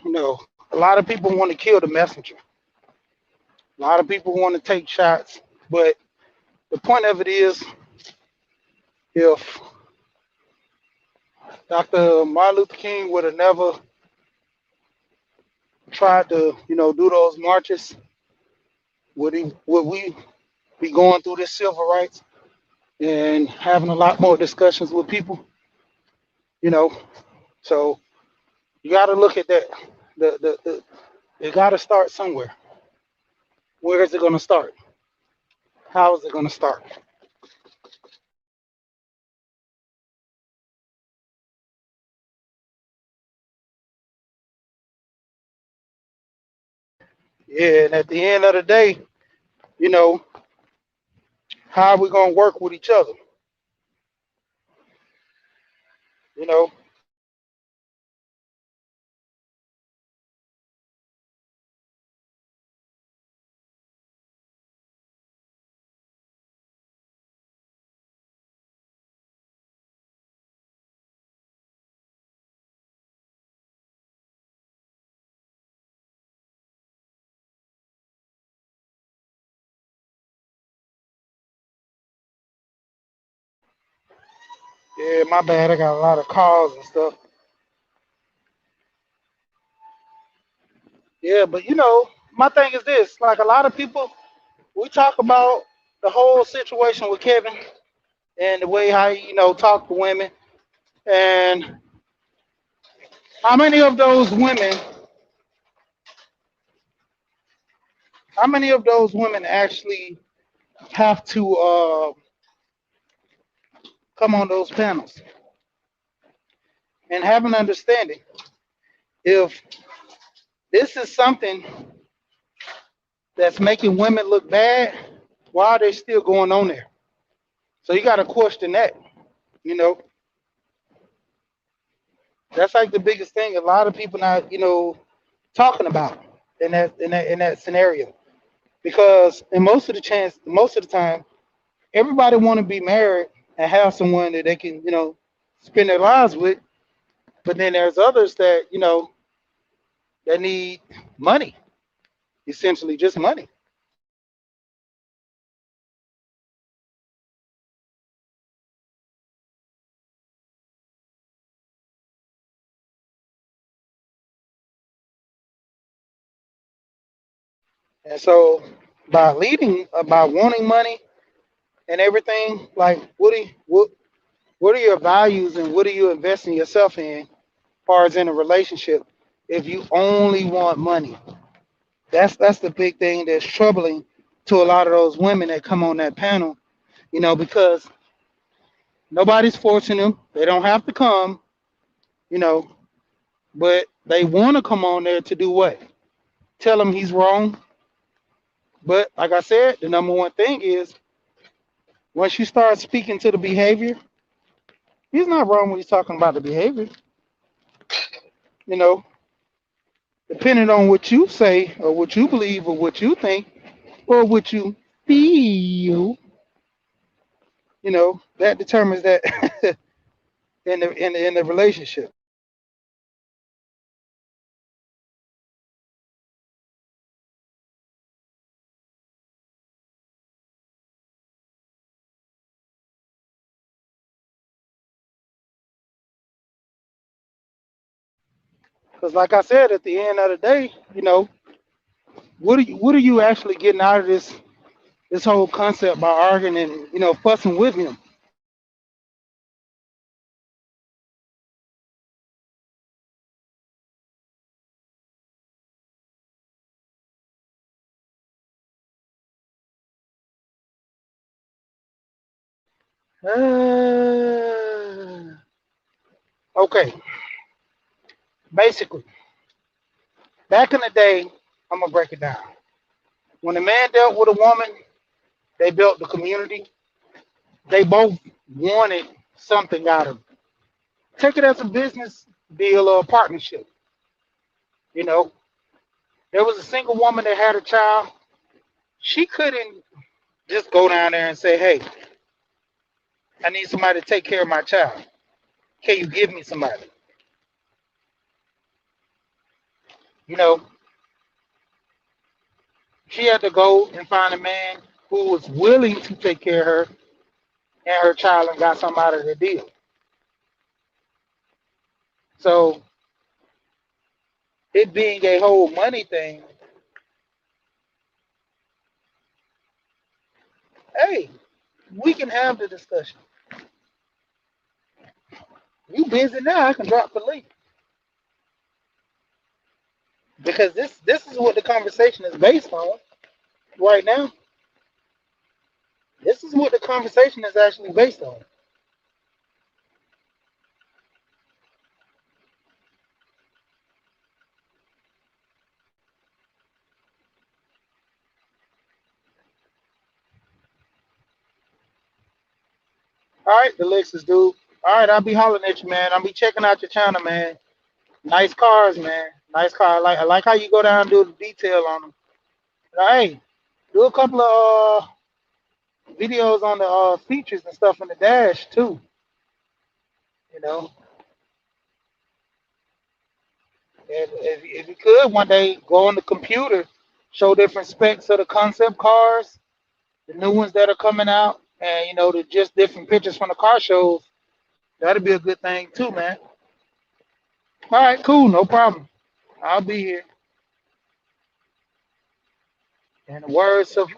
You know, a lot of people want to kill the messenger. A lot of people want to take shots, but the point of it is, if Dr. Martin Luther King would have never tried to, do those marches, would we be going through this civil rights and having a lot more discussions with people? You know, so you got to look at that. The it got to start somewhere. Where is it going to start? How is it going to start? Yeah, and at the end of the day, you know, how are we going to work with each other? You know, yeah, my bad. I got a lot of calls and stuff. Yeah, but my thing is this: like a lot of people, we talk about the whole situation with Kevin and the way how he, talk to women, and how many of those women, how many of those women actually have to come on those panels and have an understanding if this is something that's making women look bad, why are they still going on there? So you got to question that. You know, that's like the biggest thing. A lot of people not, talking about in that scenario, because in most of the time, everybody want to be married and have someone that they can, spend their lives with. But then there's others that, that need money, essentially just money. And so by wanting money and everything, like what are your values and what are you investing yourself in, as far as in a relationship, if you only want money? That's the big thing that's troubling to a lot of those women that come on that panel, because nobody's forcing them. They don't have to come, you know, but they want to come on there to do what? Tell him he's wrong. But like I said, the number one thing is once you start speaking to the behavior, he's not wrong when he's talking about the behavior. You know, depending on what you say or what you believe or what you think or what you feel, that determines that in the relationship. Because like I said, at the end of the day, what are you actually getting out of this whole concept by arguing and fussing with him? Uh, okay, basically, back in the day, I'm gonna break it down. When a man dealt with a woman, they built the community. They both wanted something out of it. Take it as a business deal or a partnership. You know, there was a single woman that had a child. She couldn't just go down there and say, "Hey, I need somebody to take care of my child." Can you give me somebody? You know, she had to go and find a man who was willing to take care of her and her child and got something out of the deal. So it being a whole money thing, hey, we can have the discussion. You busy now? I can drop the link because this is what the conversation is based on right now. This is what the conversation is actually based on. All right, the Lexus dude. All right, I'll be hollering at you, man. I'll be checking out your channel, man. Nice cars, man. Nice car. I like how you go down and do the detail on them. Hey, do a couple of videos on the features and stuff in the dash too. You know, if you could one day go on the computer, show different specs of the concept cars, the new ones that are coming out, and the just different pictures from the car shows. That'd be a good thing too, man. All right, cool, no problem. I'll be here. In the words of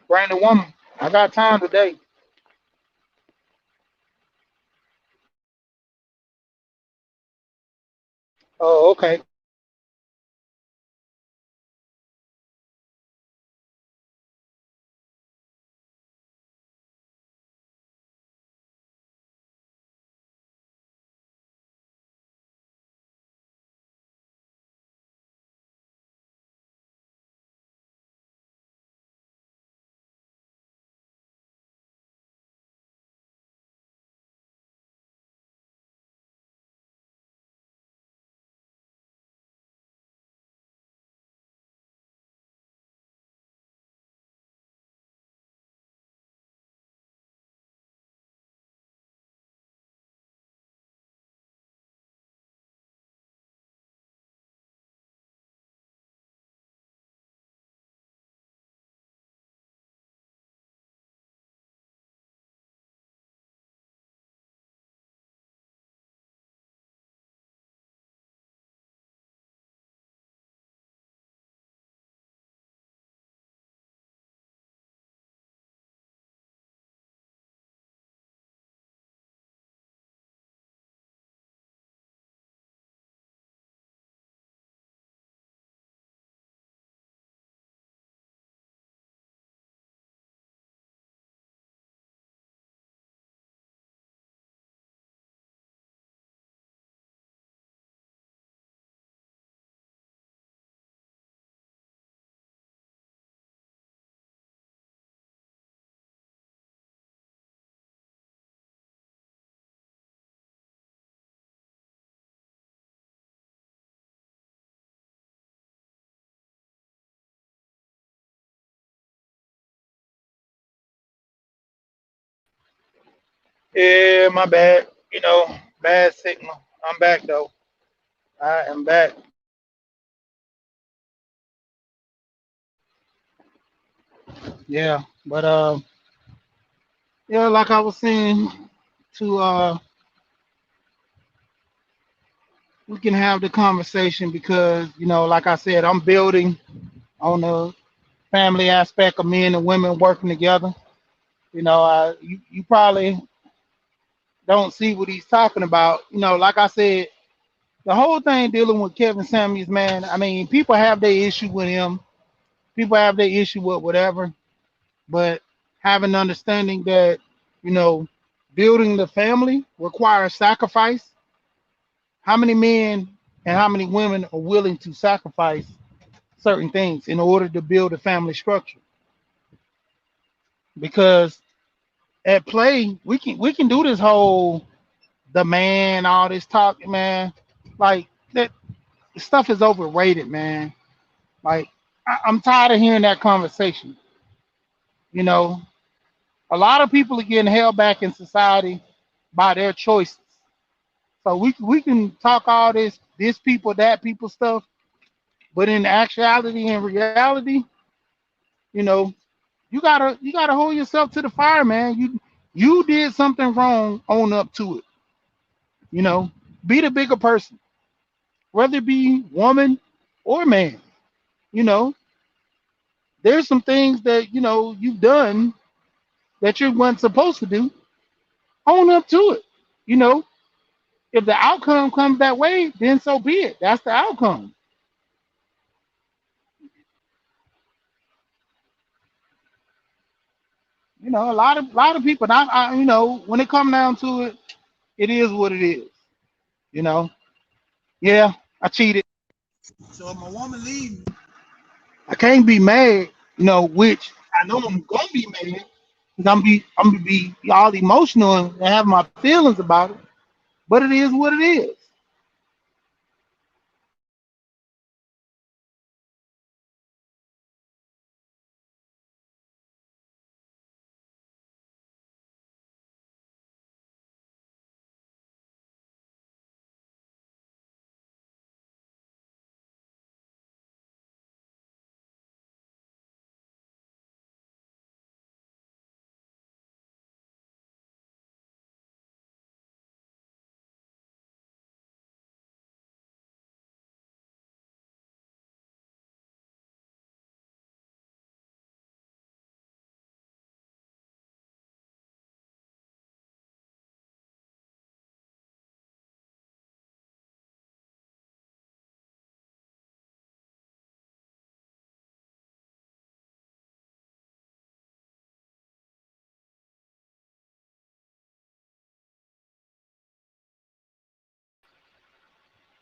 Brandon Woman, I got time today. Oh, okay. Yeah, my bad. Bad signal. I'm back though. I am back. Yeah, but yeah, like I was saying, to we can have the conversation because like I said, I'm building on the family aspect of men and women working together. You probably don't see what he's talking about. Like I said, the whole thing dealing with Kevin Samuels, man. I mean, people have their issue with him. People have their issue with whatever, but having understanding that you know building the family requires sacrifice. How many men and how many women are willing to sacrifice certain things in order to build a family structure? Because at play, we can do this whole the man, all this talk, man. Like that stuff is overrated, man. Like I'm tired of hearing that conversation. You know, a lot of people are getting held back in society by their choices. So we can talk all this people, that people stuff, but in actuality and reality, you know, you gotta hold yourself to the fire, man. You did something wrong, own up to it. You know, be the bigger person, whether it be woman or man. You know, there's some things that you've done that you weren't supposed to do. Own up to it. You know, if the outcome comes that way, then so be it. That's the outcome. You know, a lot of people. When it comes down to it, it is what it is. You know, yeah, I cheated. So if my woman leaves me, I can't be mad. Which I know I'm gonna be mad because I'm gonna be all emotional and have my feelings about it. But it is what it is.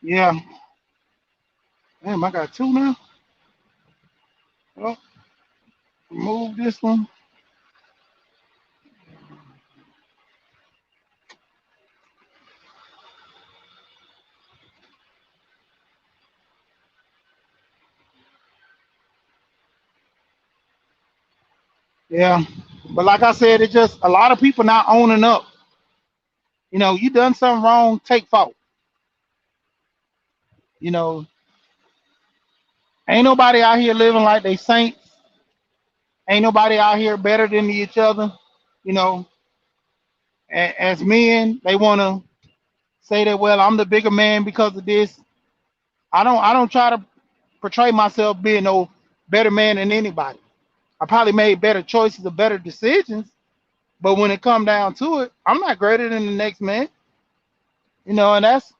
Yeah. Damn, I got two now. Well, remove this one. Yeah. But like I said, it's just a lot of people not owning up. You done something wrong, take fault. You know, ain't nobody out here living like they saints. Ain't nobody out here better than each other. You know, as men, they want to say that, well, I'm the bigger man because of this. I don't try to portray myself being no better man than anybody. I probably made better choices or better decisions, but when it come down to it, I'm not greater than the next man. And that's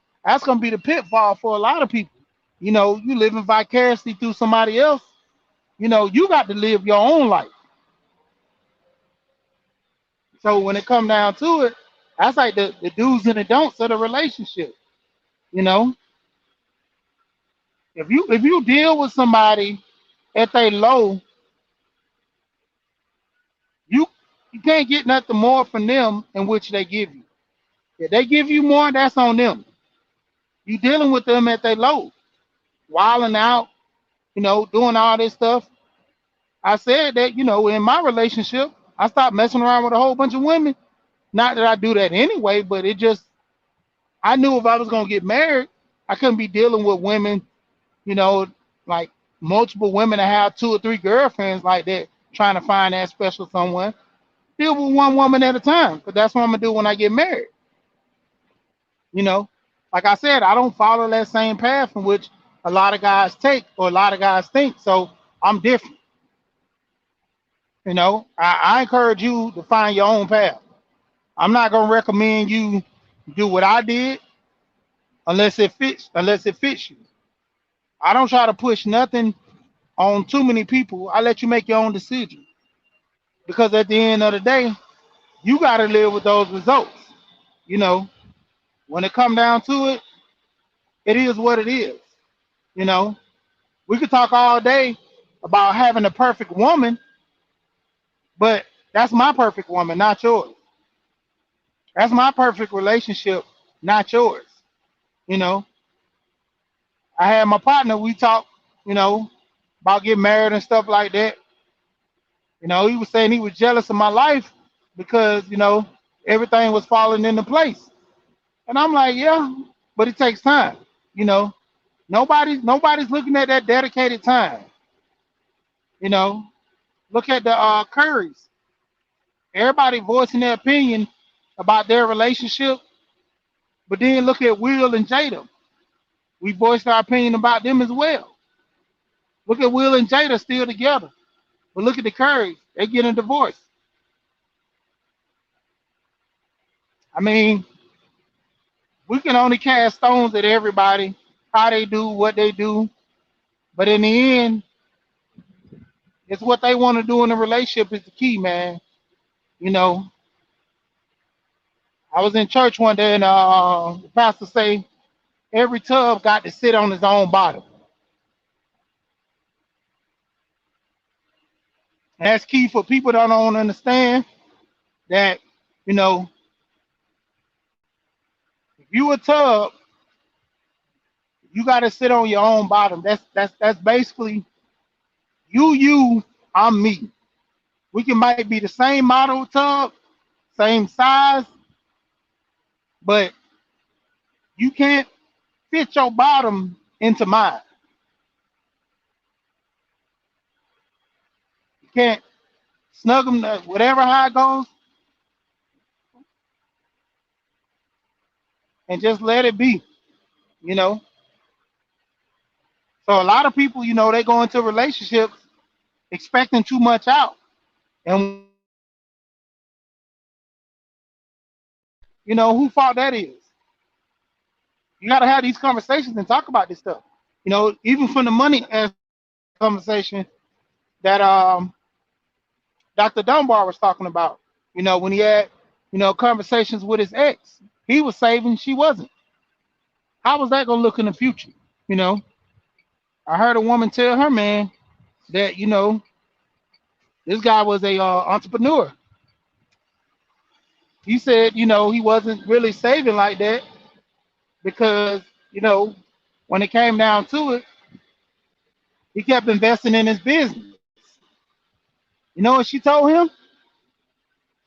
gonna be the pitfall for a lot of people. You living vicariously through somebody else. You got to live your own life. So when it come down to it, that's like the do's and the don'ts of the relationship. You know, if you deal with somebody at they low, you you can't get nothing more from them in which they give you. If they give you more, that's on them. You dealing with them at they low, wilding out, doing all this stuff. I said that, in my relationship, I stopped messing around with a whole bunch of women. Not that I do that anyway, but it just I knew if I was gonna get married, I couldn't be dealing with women, you know, like multiple women that have two or three girlfriends like that, trying to find that special someone. Deal with one woman at a time, because that's what I'm gonna do when I get married. You know, like I said, I don't follow that same path in which a lot of guys take or a lot of guys think. So I'm different. I encourage you to find your own path. I'm not gonna recommend you do what I did unless it fits you. I don't try to push nothing on too many people. I let you make your own decision because at the end of the day, you got to live with those results. You know, when it come down to it, it is what it is. You know, we could talk all day about having a perfect woman, but that's my perfect woman, not yours. That's my perfect relationship, not yours. You know, I had my partner. We talked, you know, about getting married and stuff like that. He was saying he was jealous of my life because everything was falling into place. And I'm like, yeah, but it takes time. You know, nobody's looking at that dedicated time. You know, look at the Currys. Everybody voicing their opinion about their relationship, but then look at Will and Jada. We voiced our opinion about them as well. Look at Will and Jada still together, but look at the Currys. They getting a divorce. I mean, we can only cast stones at everybody, how they do, what they do, but in the end, it's what they want to do in a relationship is the key, man. You know, I was in church one day and the pastor say every tub got to sit on his own bottom. And that's key for people that don't understand that, you know, if you a tub, you got to sit on your own bottom. That's basically you, I'm me. We can might be the same model tub, same size, but you can't fit your bottom into mine. You can't snug them, whatever how it goes, and just let it be. You know. So a lot of people, they go into relationships expecting too much out, and who fault that is. You got to have these conversations and talk about this stuff. Even from the money conversation that Dr. Dunbar was talking about. When he had conversations with his ex, he was saving, she wasn't. How was that gonna look in the future? You know, I heard a woman tell her man that this guy was a entrepreneur. He said he wasn't really saving like that because you know when it came down to it, he kept investing in his business. You know what she told him?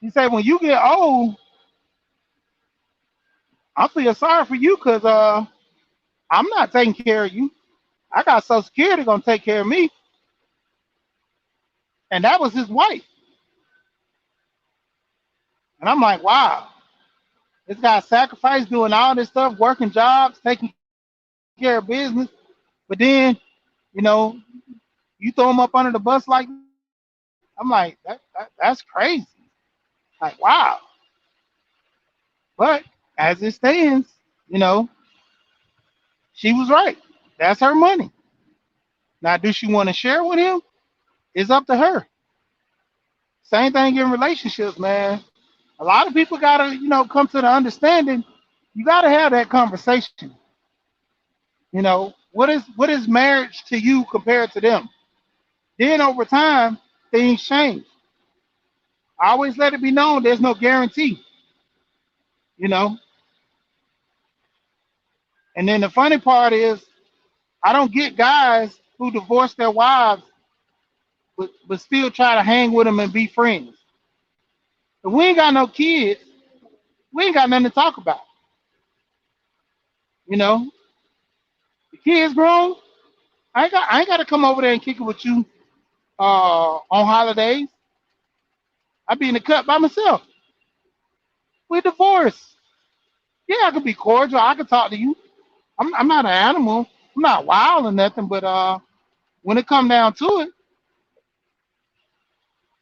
She said, "When you get old, I feel sorry for you because I'm not taking care of you. I got Social Security gonna take care of me." And that was his wife. And I'm like, wow, this guy sacrificed doing all this stuff, working jobs, taking care of business, but then you know you throw him up under the bus like that? I'm like, that's crazy. Like, wow. But as it stands, you know, she was right. That's her money. Now, do she want to share with him? It's up to her. Same thing in relationships, man. A lot of people gotta, come to the understanding. You gotta have that conversation. What is marriage to you compared to them? Then over time, things change. I always let it be known there's no guarantee, you know. And then the funny part is I don't get guys who divorce their wives but still try to hang with them and be friends. If we ain't got no kids, we ain't got nothing to talk about. You know, the kids grown. I ain't got to come over there and kick it with you on holidays. I be in the cut by myself. We divorced. Yeah, I could be cordial. I could talk to you. I'm not an animal. I'm not wild or nothing. But when it come down to it,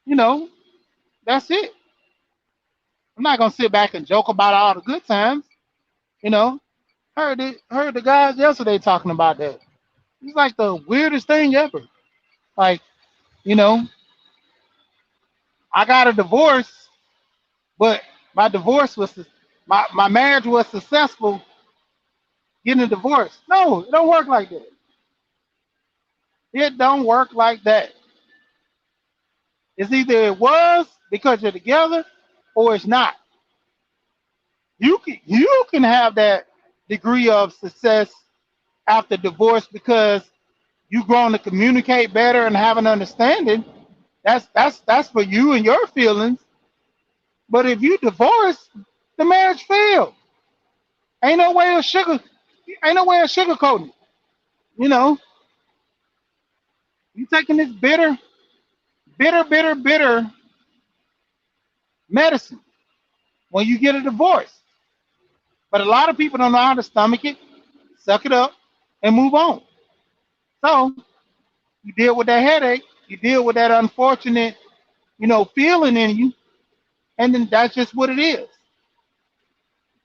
you know, that's it. I'm not gonna sit back and joke about all the good times. You know, heard the guys yesterday talking about that. It's like the weirdest thing ever. Like, you know, I got a divorce, but my divorce was my marriage was successful getting a divorce. No, it don't work like that. It don't work like that. It's either it was because you're together or it's not. You can have that degree of success after divorce because you grown to communicate better and have an understanding. That's for you and your feelings. But if you divorce, the marriage failed. Ain't no way of ain't no way of sugarcoating it. You know, you taking this bitter medicine when you get a divorce. But a lot of people don't know how to stomach it, suck it up, and move on. So you deal with that headache, you deal with that unfortunate, feeling in you, and then that's just what it is.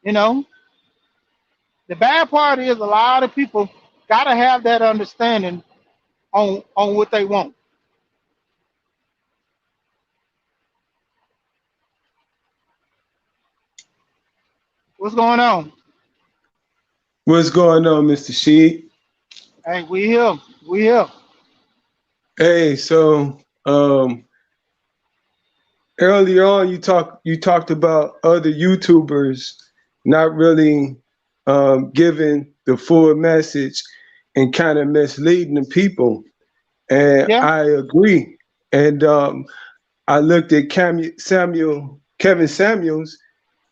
You know, the bad part is a lot of people gotta have that understanding on what they want. What's going on? What's going on, Mr. Sheik? Hey, we here. We here. Hey, so earlier on you talked about other YouTubers not really giving the full message and kind of misleading the people. And Yeah. I agree. And I looked at Kevin Samuels,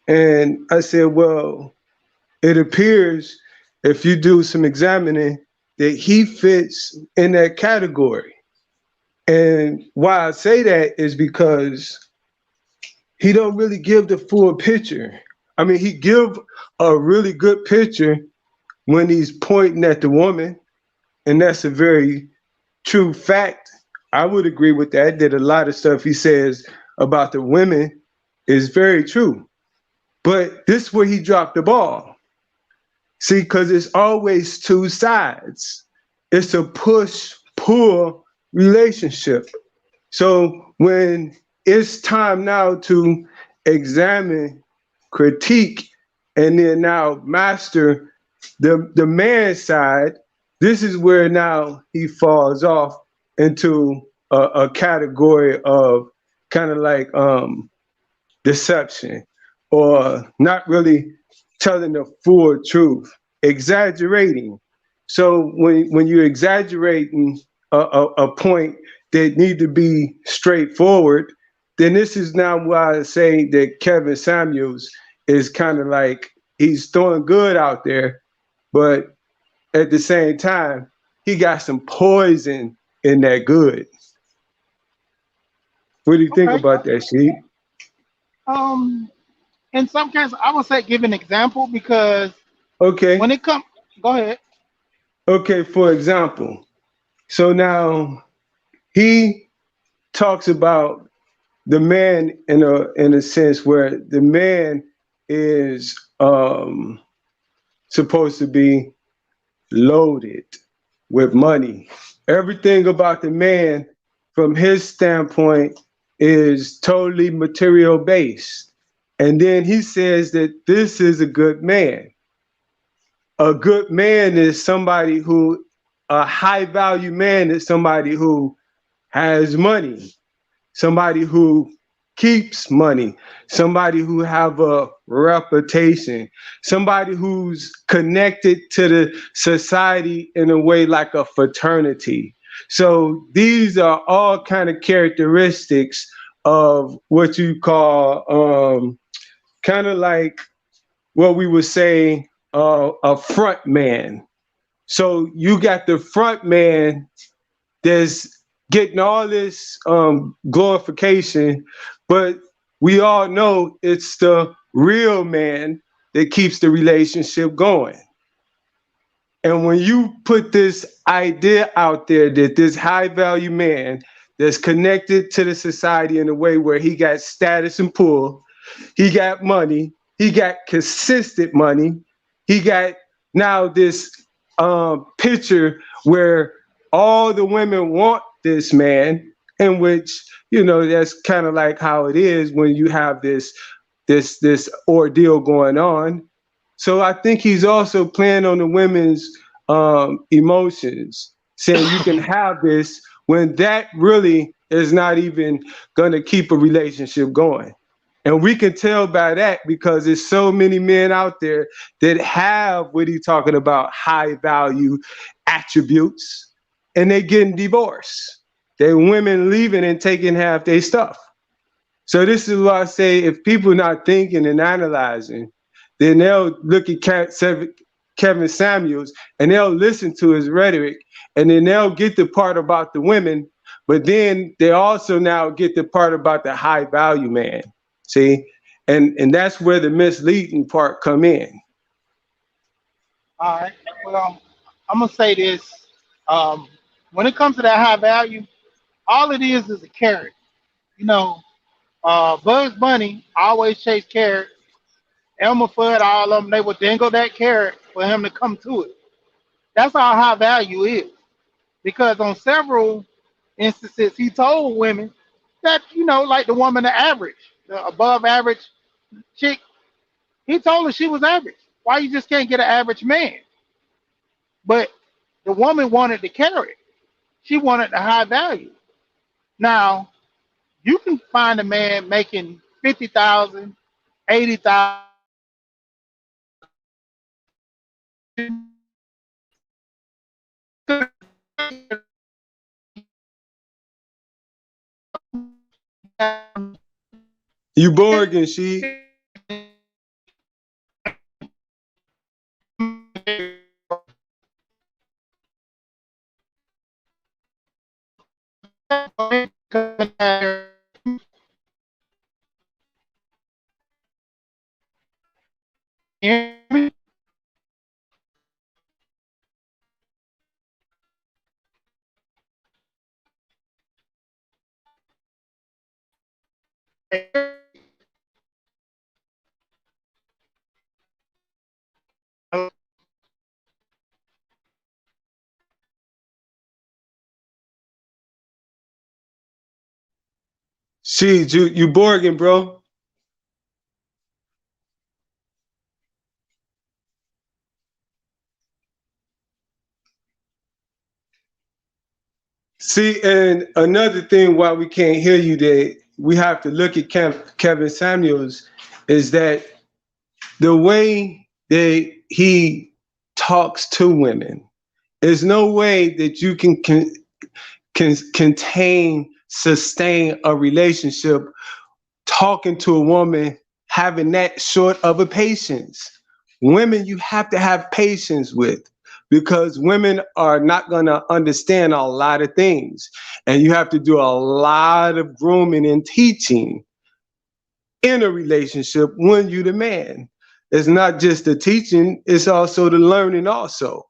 and I said, well, it appears if you do some examining that he fits in that category. And why I say that is because he don't really give the full picture. I mean, he give a really good picture when he's pointing at the woman, and that's a very true fact. I would agree with that, that a lot of stuff he says about the women is very true. But this is where he dropped the ball. See, because it's always two sides. It's a push-pull relationship. So when it's time now to examine, critique, and then now master the man's side, this is where now he falls off into a category of kind of like deception or not really telling the full truth, exaggerating. So when you're exaggerating a point that need to be straightforward, then this is now why I say that Kevin Samuels is kind of like he's throwing good out there, but at the same time, he got some poison in that good. What do you think Okay. about that, Sheep? Um, in some cases, I would say give an example because when Okay, it comes, go ahead. okay, for example, so now he talks about the man in a sense where the man is supposed to be loaded with money. Everything about the man from his standpoint is totally material based. And then he says that this is a good man. A good man is somebody who, a high value man is somebody who has money, somebody who keeps money, somebody who have a reputation, somebody who's connected to the society in a way like a fraternity. So these are all kind of characteristics of what you call kind of like what we would say a front man. So you got the front man that's getting all this glorification, but we all know it's the real man that keeps the relationship going. And when you put this idea out there that this high value man that's connected to the society in a way where he got status and pull, he got money, he got consistent money, he got now this picture where all the women want this man, in which that's kind of like how it is when you have this ordeal going on. So I think he's also playing on the women's emotions, saying you can have this when that really is not even going to keep a relationship going. And we can tell by that because there's so many men out there that have what he's talking about, high value attributes, and they getting divorced. They women leaving and taking half their stuff. So this is why I say if people not thinking and analyzing, then they'll look at Kevin Samuels and they'll listen to his rhetoric, and then they'll get the part about the women, but then they also now get the part about the high value man. See, and that's where the misleading part come in. All right. Well, I'm gonna say this. Um, when it comes to that high value, all it is a carrot. You know, Bugs Bunny always chased carrots. Elmer Fudd, all of them, they would dangle that carrot for him to come to it. That's all high value is. Because on several instances, he told women that, like the woman, the average, the above average chick, he told her she was average. Why you just can't get an average man? But the woman wanted the carrot. She wanted the high value. Now, you can find a man making 50,000, 80,000. You Borg she. She, you Borgin, bro. See, and another thing why we can't hear you that we have to look at Kevin Samuels is that the way that he talks to women, there's no way that you can contain, sustain a relationship talking to a woman having that short of a patience. Women you have to have patience with, because women are not going to understand a lot of things, and you have to do a lot of grooming and teaching in a relationship when you the man. It's not just the teaching, it's also the learning also.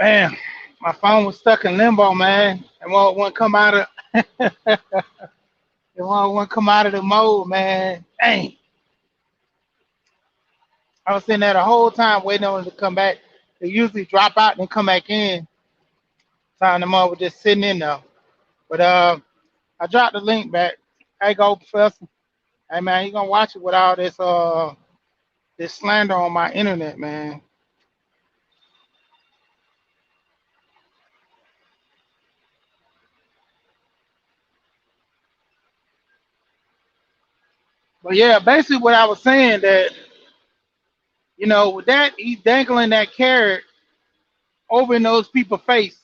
Man, my phone was stuck in limbo, man. And won't come out of it won't come out of the mode, man. Dang. I was sitting there the whole time waiting on it to come back. They usually drop out and come back in. Time the mother was just sitting in there. But I dropped the link back. Hey go, Professor. Hey man, you gonna watch it with all this slander on my internet, man. But yeah, basically what I was saying that, with that he's dangling that carrot over in those people's face.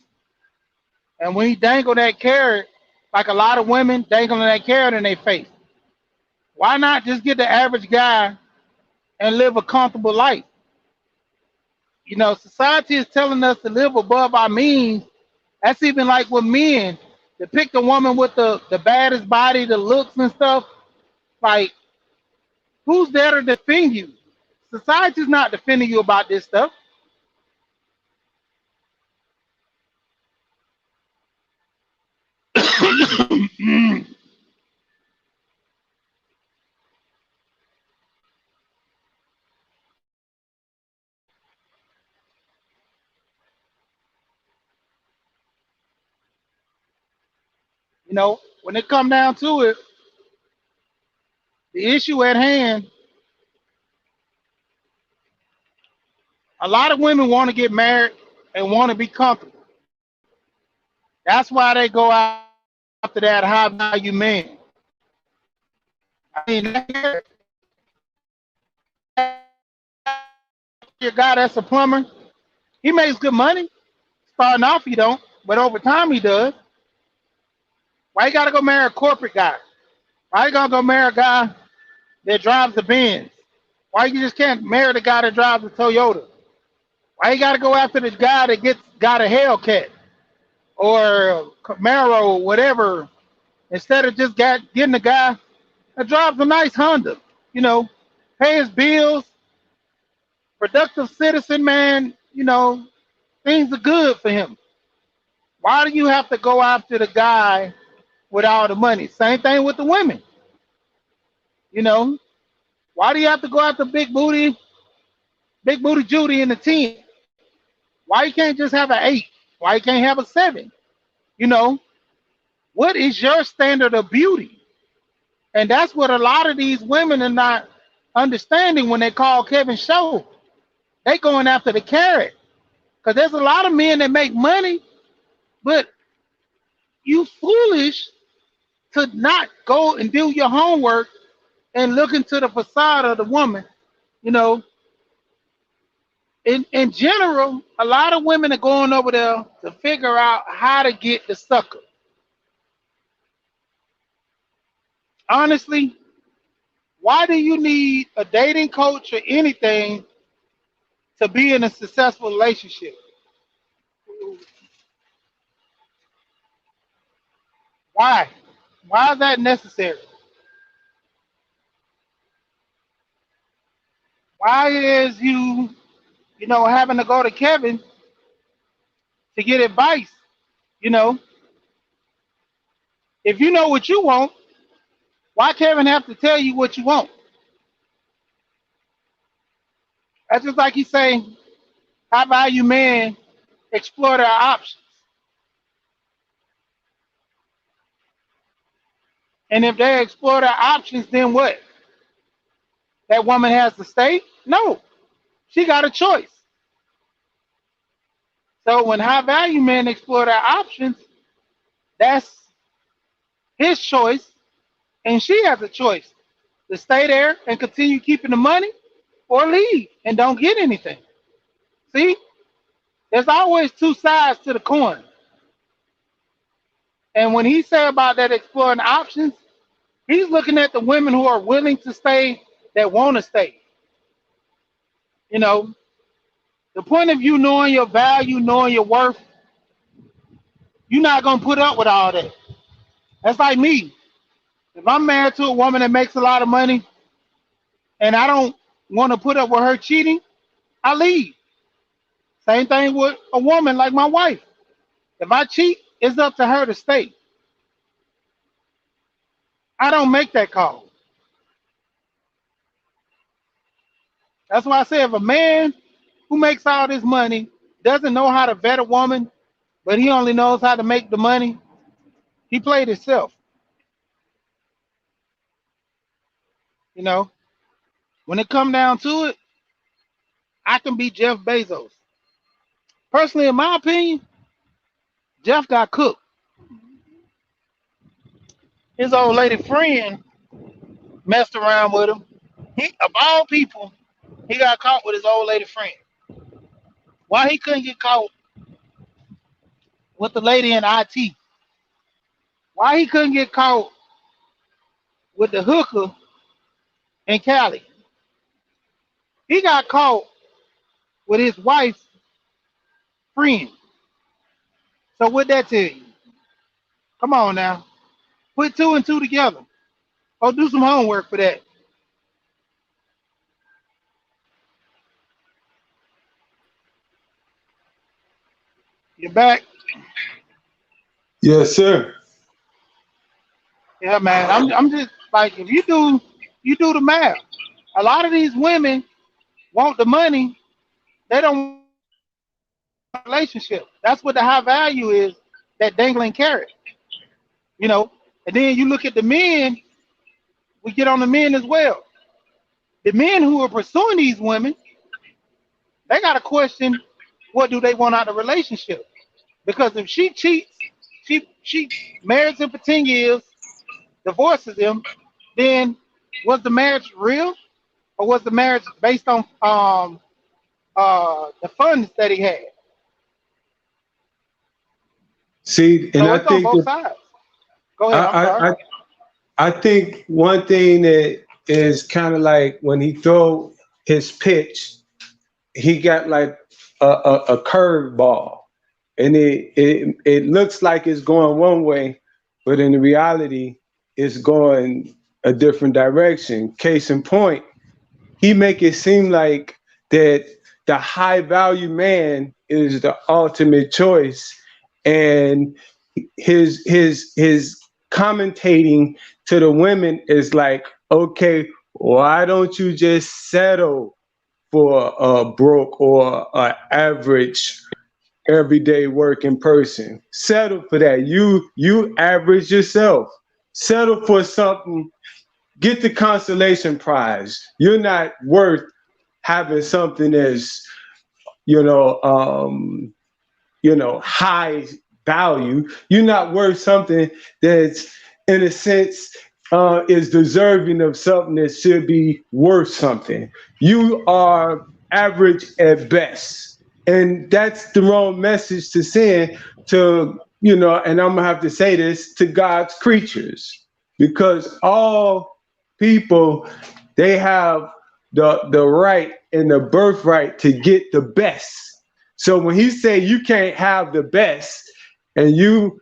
And when he dangle that carrot, like a lot of women dangling that carrot in their face, why not just get the average guy and live a comfortable life? Society is telling us to live above our means. That's even like with men, to pick the woman with the baddest body, the looks and stuff. Like, who's there to defend you? Society's not defending you about this stuff. When it come down to it, the issue at hand, a lot of women want to get married and want to be comfortable. That's why they go after that high value man. I mean, your guy that's a plumber, he makes good money. Starting off, he don't, but over time, he does. Why you gotta go marry a corporate guy? Why you gonna go marry a guy that drives the Benz? Why you just can't marry the guy that drives the Toyota? Why you gotta go after the guy that got a Hellcat or Camaro, whatever, instead of just getting the guy that drives a nice Honda? Pay his bills, productive citizen, man. Things are good for him. Why do you have to go after the guy with all the money? Same thing with the women. You know, why do you have to go after big booty Judy in the 10? Why you can't just have an 8? Why you can't have a 7? You know, what is your standard of beauty? And that's what a lot of these women are not understanding when they call Kevin show. They going after the carrot. Because there's a lot of men that make money, but you foolish to not go and do your homework and look into the facade of the woman. You know, in general, a lot of women are going over there to figure out how to get the sucker. Honestly, why do you need a dating coach or anything to be in a successful relationship? Why? Why is that necessary? Why is you having to go to Kevin to get advice? You know, if you know what you want, why Kevin have to tell you what you want? That's just like he's saying, high value men explore their options. And if they explore their options, then what? That woman has to stay? No, she got a choice. So when high value men explore their options, that's his choice, and she has a choice to stay there and continue keeping the money or leave and don't get anything. See, there's always two sides to the coin. And when he said about that exploring options, he's looking at the women who are willing to stay, that want to stay. You know, the point of you knowing your value, knowing your worth, you're not gonna put up with all that. That's like me. If I'm married to a woman that makes a lot of money and I don't want to put up with her cheating, I leave. Same thing with a woman like my wife. If I cheat, it's up to her to stay. I don't make that call. That's why I say if a man who makes all this money doesn't know how to vet a woman, but he only knows how to make the money, he played himself. You know, when it come down to it, I can be Jeff Bezos. Personally, in my opinion, Jeff got cooked. His old lady friend messed around with him. He, of all people, he got caught with his old lady friend. Why he couldn't get caught with the lady in IT? Why he couldn't get caught with the hooker in Cali? He got caught with his wife's friend. So what that tell you? Come on now. Put two and two together. Or do some homework for that. You're back. Yes, sir. Yeah, man. I'm just like if you do the math. A lot of these women want the money. They don't want a relationship. That's what the high value is, that dangling carrot. You know. And then you look at the men, we get on the men as well. The men who are pursuing these women, they got to question what do they want out of the relationship. Because if she cheats, she marries him for 10 years, divorces him, then was the marriage real or was the marriage based on the funds that he had? See, and So I it's on think both that sides. Go ahead. I'm I, sorry. I, I I think one thing that is kind of like when he throw his pitch, he got like a curve ball, and it looks like it's going one way, but in reality, it's going a different direction. Case in point, he make it seem like that the high value man is the ultimate choice, and his commentating to the women is like, okay, why don't you just settle for a broke or a average everyday working person? Settle for that. You average yourself. Settle for something. Get the consolation prize. You're not worth having something that's you know um, high value. You're not worth something that's in a sense is deserving of something that should be worth something. You are average at best, and that's the wrong message to send to and I'm gonna have to say this to God's creatures, because all people, they have the right and the birthright to get the best. So when he say you can't have the best, and you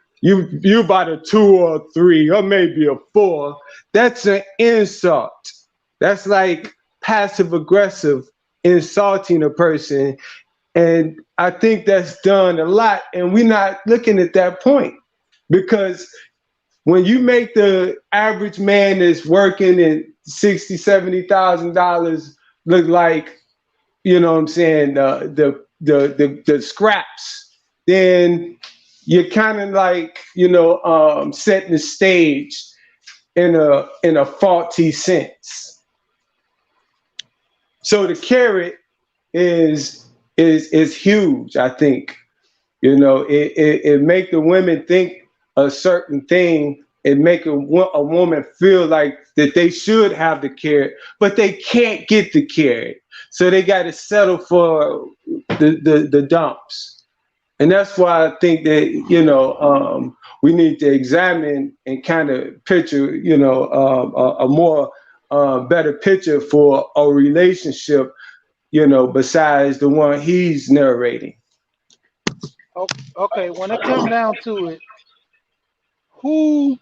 about a 2 or a 3 or maybe a 4, that's an insult. That's like passive aggressive insulting a person, and I think that's done a lot, and we're not looking at that point, because when you make the average man that's working in $60,000, $70,000 look like, you know what I'm saying, the scraps, then you're kind of like, setting the stage in a faulty sense. So the carrot is huge. I think it make the women think a certain thing. It make a woman feel like that they should have the carrot, but they can't get the carrot, so they got to settle for the dumps. And that's why I think that we need to examine and kind of picture a more better picture for a relationship, besides the one he's narrating. Okay, when it comes down to it, who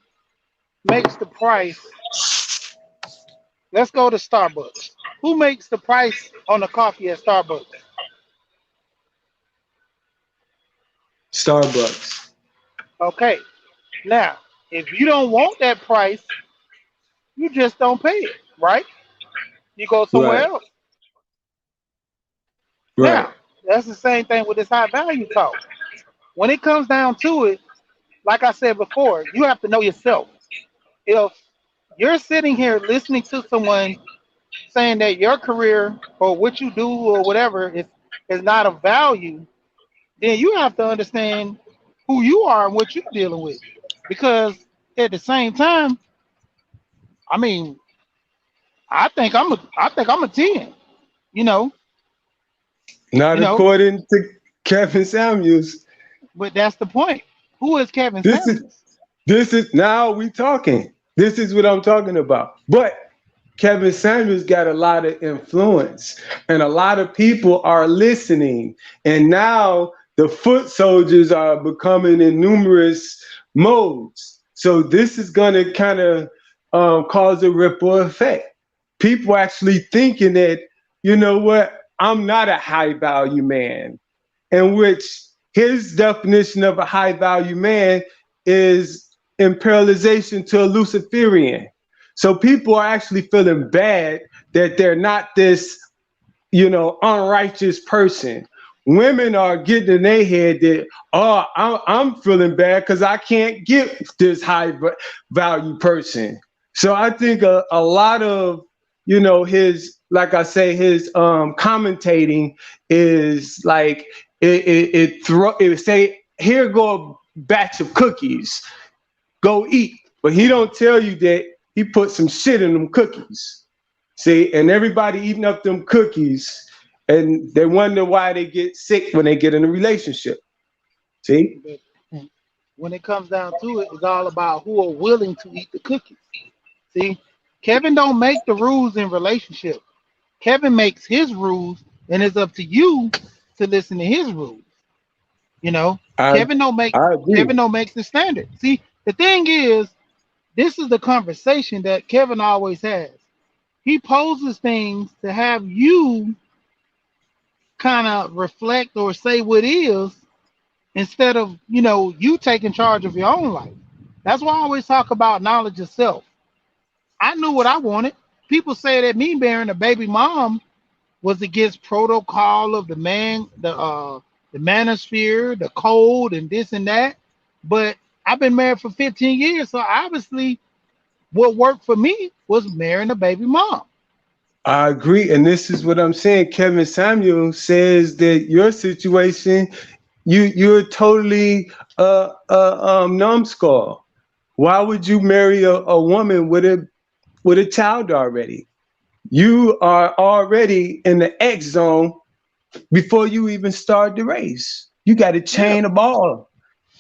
makes the price? Let's go to Starbucks. Who makes the price on the coffee at Starbucks? Starbucks. Okay. Now, if you don't want that price, you just don't pay it, right? You go somewhere Right, else. right. Now, that's the same thing with this high value talk. When it comes down to it, like I said before, you have to know yourself. If you're sitting here listening to someone saying that your career or what you do or whatever is not of value, then you have to understand who you are and what you're dealing with. Because at the same time, I mean, I think I'm a 10, you know, Not you know, according to Kevin Samuels. but that's the point. Who is Kevin This is Samuels? this is now we talking. This is what I'm talking about. But Kevin Samuels got a lot of influence, and a lot of people are listening. And now the foot soldiers are becoming in numerous modes. So this is going to kind of cause a ripple effect. People actually thinking that, you know what, I'm not a high value man, in which his definition of a high value man is imperialization to a Luciferian. So people are actually feeling bad that they're not this, unrighteous person. Women are getting in their head that, oh, I'm feeling bad because I can't get this high value person. So I think a lot of, his, like I say, his commentating is like, it say, here go a batch of cookies, go eat. But he don't tell you that he put some shit in them cookies. See, and everybody eating up them cookies, and they wonder why they get sick when they get in a relationship. See? But when it comes down to it, it's all about who are willing to eat the cookies. See, Kevin don't make the rules in relationship. Kevin makes his rules, and it's up to you to listen to his rules. You know, I Kevin don't make I agree. Kevin don't make the standard. See, the thing is, this is the conversation that Kevin always has. He poses things to have you kind of reflect or say what is instead of you taking charge of your own life. That's why I always talk about knowledge of self. I knew what I wanted. People say that me bearing a baby mom was against protocol of the manosphere, the code, and this and that. But I've been married for 15 years, so obviously what worked for me was marrying a baby mom. I agree. And this is what I'm saying. Kevin Samuel says that your situation, you're totally numbskull. Why would you marry a woman with a child already? You are already in the X zone before you even start the race. You got a Yeah, chain of ball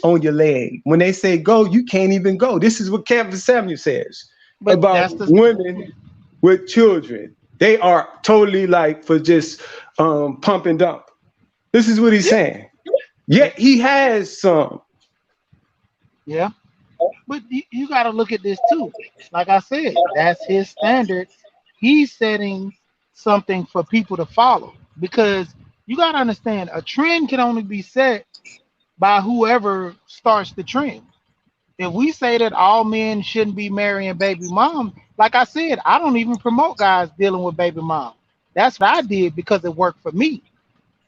on your leg. When they say go, you can't even go. This is what Kevin Samuel says but about that's the women with children. They are totally like for just pump and dump. This is what he's yeah, saying. yeah, Yet he has some. yeah. But you got to look at this too. Like I said, that's his standard. He's setting something for people to follow because you got to understand a trend can only be set by whoever starts the trend. If we say that all men shouldn't be marrying baby moms, like I said, I don't even promote guys dealing with baby moms. That's what I did because it worked for me.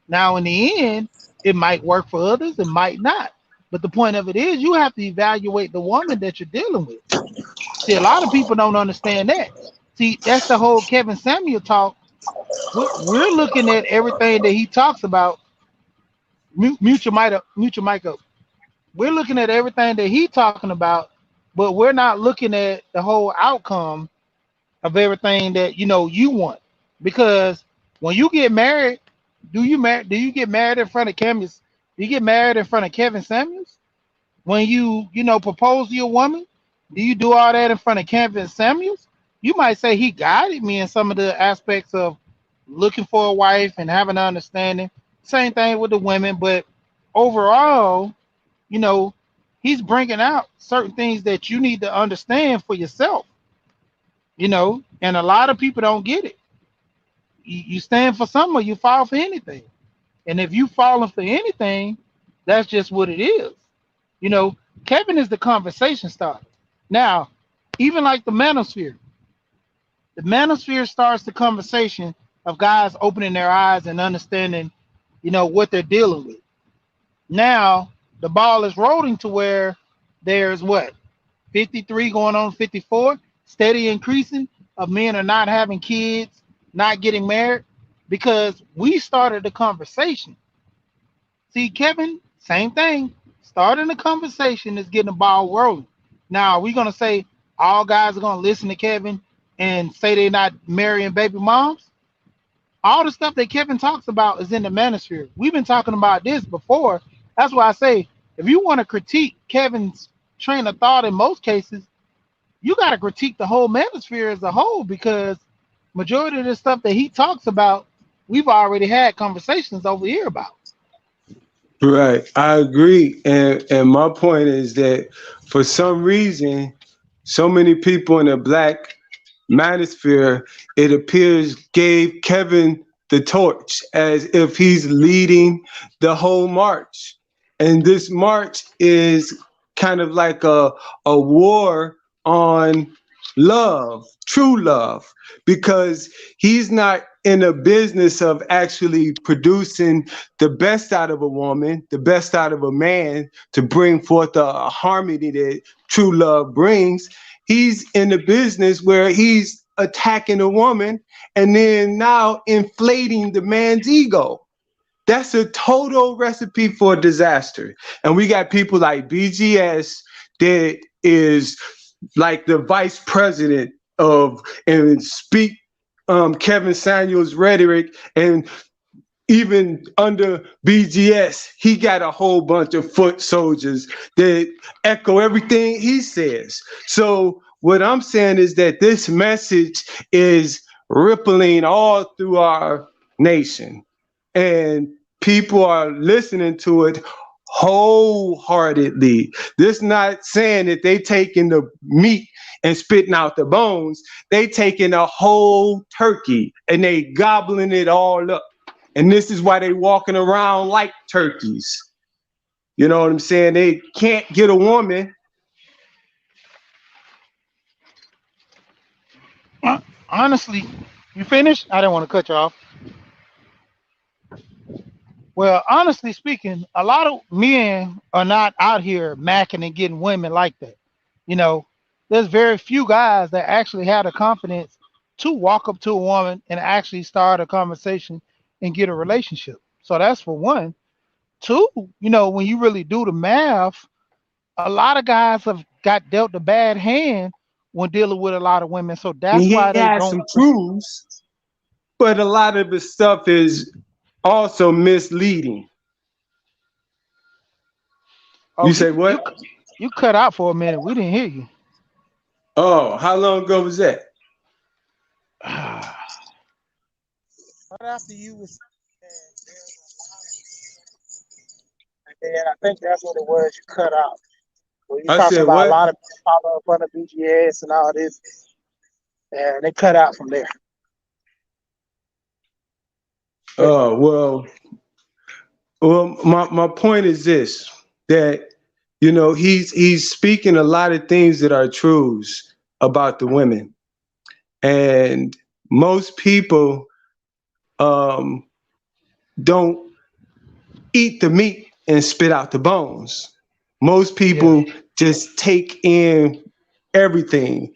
Now, in the end, it might work for others, it might not. But the point of it is, you have to evaluate the woman that you're dealing with. See, a lot of people don't understand that. See, that's the whole Kevin Samuel talk. We're looking at everything that he talks about. Mutual mic up. We're looking at everything that he's talking about, but we're not looking at the whole outcome of everything that you want. Because when you get married, do you get married in front of Camus? Do you get married in front of Kevin Samuels? When you propose to your woman, do you do all that in front of Kevin Samuels? You might say he guided me in some of the aspects of looking for a wife and having an understanding. Same thing with the women, but overall, you know, he's bringing out certain things that you need to understand for yourself, and a lot of people don't get it. You stand for something or you fall for anything. And if you falling for anything, That's just what it is. You know, Kevin is the conversation starter. Now, even like the manosphere starts the conversation of guys opening their eyes and understanding, what they're dealing with. Now, the ball is rolling to where there's what, 53 going on 54, steady increasing of men are not having kids, not getting married, because we started the conversation. See, Kevin, same thing. Starting the conversation is getting the ball rolling. Now, are we going to say all guys are going to listen to Kevin and say they're not marrying baby moms? All the stuff that Kevin talks about is in the manosphere. We've been talking about this before. That's why I say, if you want to critique Kevin's train of thought in most cases, you got to critique the whole manosphere as a whole, because majority of the stuff that he talks about, we've already had conversations over here about. Right, I agree, and my point is that for some reason, so many people in the black manosphere, it appears, gave Kevin the torch as if he's leading the whole march, and this march is kind of like a war on love, true love, because he's not in a business of actually producing the best out of a woman, the best out of a man to bring forth the harmony that true love brings. He's in the business where he's attacking a woman and then now inflating the man's ego. That's a total recipe for disaster. And we got people like BGS that is like the vice president of and speak Kevin Samuels rhetoric, and even under BGS, he got a whole bunch of foot soldiers that echo everything he says. So what I'm saying is that this message is rippling all through our nation, and people are listening to it wholeheartedly. This not saying that they taking the meat and spitting out the bones. They taking a whole turkey and they gobbling it all up. And this is why they walking around like turkeys. You know what I'm saying? They can't get a woman. Honestly, you finished? I didn't want to cut you off. Well, honestly speaking, a lot of men are not out here macking and getting women like that. You know, there's very few guys that actually have the confidence to walk up to a woman and actually start a conversation and get a relationship. So that's for one. Two, when you really do the math, a lot of guys have got dealt a bad hand when dealing with a lot of women. So that's He why they has don't. some truths, but a lot of the stuff is also misleading. Oh, You you say you what? you cut out for a minute. We didn't hear you. Oh, how long ago was that? Right after you was, and I think that's what it was. You cut out. When you I talking said about a what? lot of people follow up on the BGS and all this, and they cut out from there. But Oh, well, my point is this, that he's speaking a lot of things that are truths about the women, and most people um, don't eat the meat and spit out the bones. Most yeah, people just take in everything,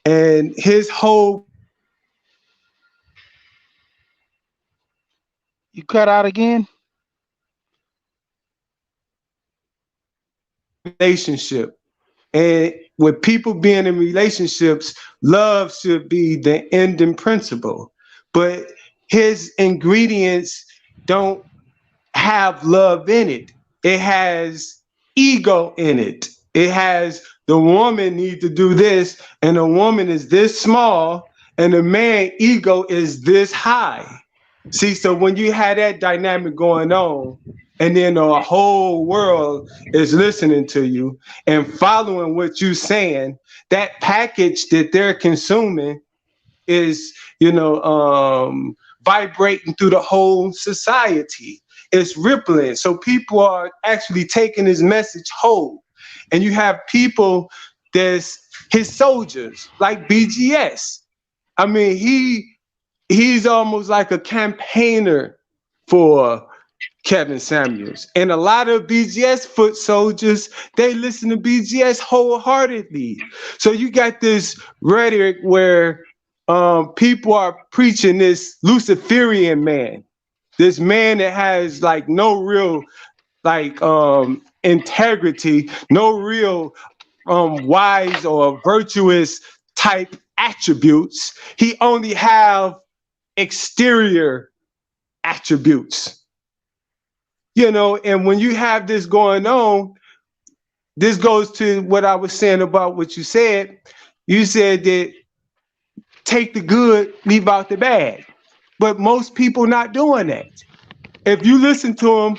and his whole you cut out again. relationship. And with people being in relationships, love should be the ending principle. But his ingredients don't have love in it. It has ego in it. It has the woman need to do this, and the woman is this small, and the man ego is this high. See, so when you had that dynamic going on, and then the whole world is listening to you and following what you're saying, that package that they're consuming is, vibrating through the whole society. it's rippling. So people are actually taking his message whole. And you have people that's his soldiers, like BGS. I mean, he's almost like a campaigner for Kevin Samuels. And a lot of BGS foot soldiers, they listen to BGS wholeheartedly. So you got this rhetoric where people are preaching this Luciferian man, this man that has like no real like integrity, no real wise or virtuous type attributes. He only have exterior attributes. You know, and when you have this going on, this goes to what I was saying about what you said. You said that take the good, leave out the bad. But most people not doing that. If you listen to him,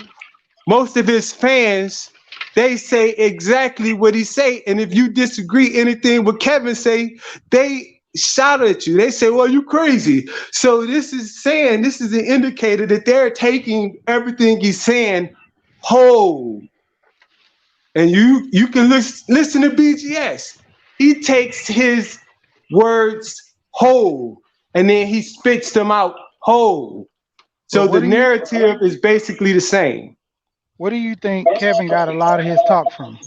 most of his fans, they say exactly what he say. And if you disagree anything what Kevin say, they shout at you. They say, well, you crazy. So this is an indicator that they're taking everything he's saying whole. And you can listen to BGS. He takes his words whole, and then he spits them out whole. So the narrative is basically the same. What do you think Kevin got a lot of his talk from?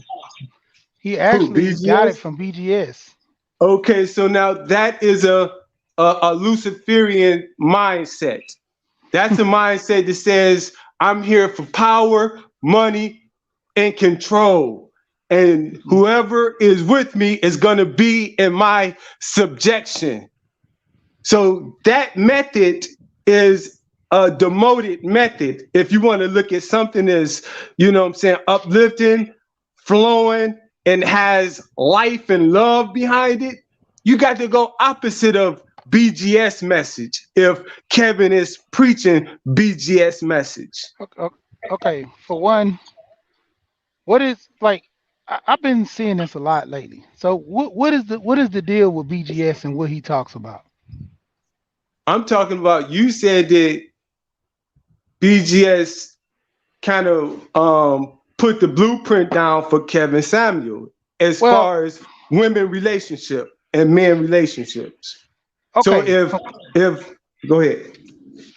He actually got it from BGS. Okay, so now that is a Luciferian mindset. That's a mindset that says, I'm here for power, money, and control. And whoever is with me is going to be in my subjection. So that method is a demoted method. If you want to look at something as, you know what I'm saying, uplifting, flowing, and has life and love behind it, you got to go opposite of BGS message if Kevin is preaching BGS message. Okay, for one, what is like I've been seeing this a lot lately. So what is the deal with BGS and what he talks about? I'm talking about, you said that BGS kind of put the blueprint down for Kevin Samuel as far as women relationship and men relationships. Okay. So if go ahead.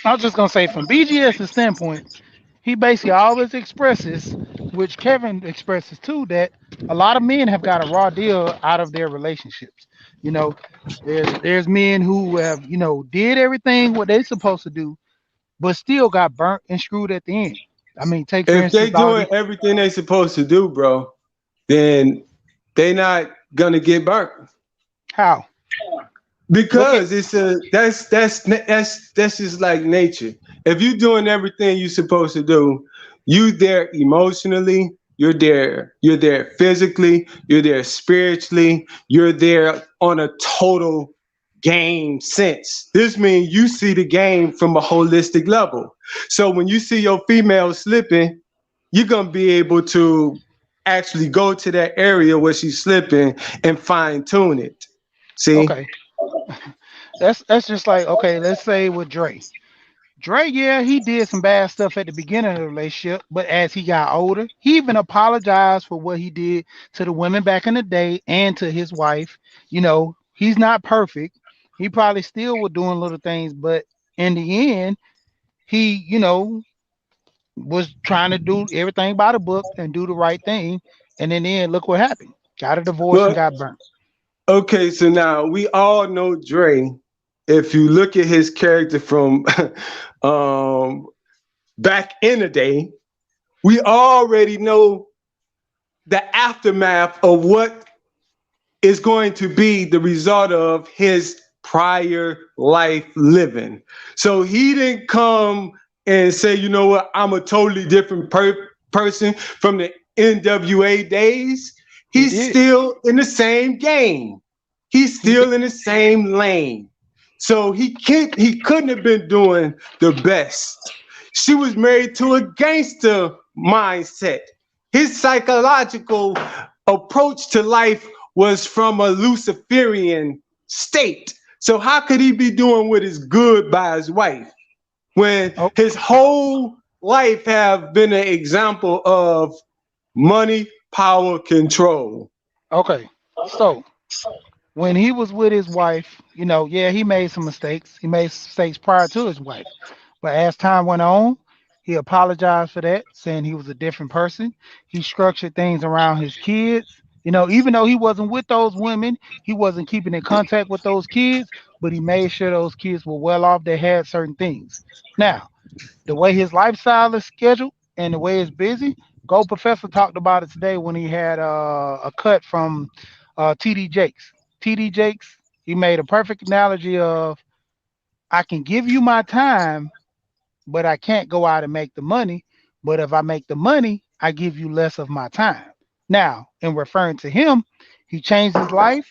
I was just gonna say from BGS's standpoint, he basically always expresses, which Kevin expresses too, that a lot of men have got a raw deal out of their relationships. You know, there's men who have, did everything what they're supposed to do, but still got burnt and screwed at the end. I mean, take for If they instance, doing everything they supposed to do, bro, then they not gonna get burnt. How? Because that's just like nature. If you're doing everything you're supposed to do, you there emotionally, you're there physically, you're there spiritually, you're there on a total game sense. This means you see the game from a holistic level. So when you see your female slipping, you're gonna be able to actually go to that area where she's slipping and fine tune it. See? Okay. That's just like, okay, let's say with Dre. Dre, yeah, he did some bad stuff at the beginning of the relationship, but as he got older, he even apologized for what he did to the women back in the day and to his wife. He's not perfect. He probably still was doing little things, but in the end, he, was trying to do everything by the book and do the right thing. And in the end, look what happened. Got a divorce and got burnt. Okay, so now we all know Dre. If you look at his character from back in the day, we already know the aftermath of what is going to be the result of his prior life living. So he didn't come and say, you know what, I'm a totally different person from the NWA days. He's still in the same game. He's still in the same lane. So he couldn't have been doing the best. She was married to a gangster mindset. His psychological approach to life was from a Luciferian state. So how could he be doing what is good by his wife when his whole wife have been an example of money, power, control? Okay, so when he was with his wife, yeah, he made some mistakes. He made mistakes prior to his wife. But as time went on, he apologized for that, saying he was a different person. He structured things around his kids. Even though he wasn't with those women, he wasn't keeping in contact with those kids, but he made sure those kids were well off. They had certain things. Now, the way his lifestyle is scheduled and the way it's busy, Go Professor talked about it today when he had a cut from TD Jakes. TD Jakes, he made a perfect analogy of I can give you my time, but I can't go out and make the money. But if I make the money, I give you less of my time. Now, in referring to him, he changed his life.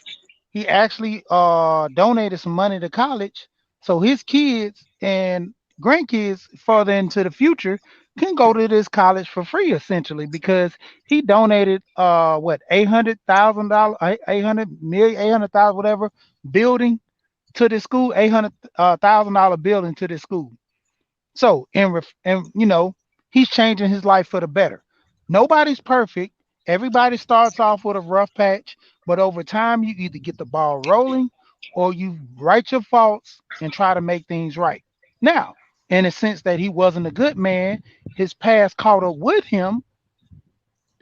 He actually donated some money to college so his kids and grandkids further into the future can go to this college for free essentially because he donated what $800,000, 800 million, 800,000, whatever building to the school, $800,000 building to the school. So, and he's changing his life for the better. Nobody's perfect. Everybody starts off with a rough patch, but over time, you either get the ball rolling or you right your faults and try to make things right. Now, in a sense that he wasn't a good man, his past caught up with him.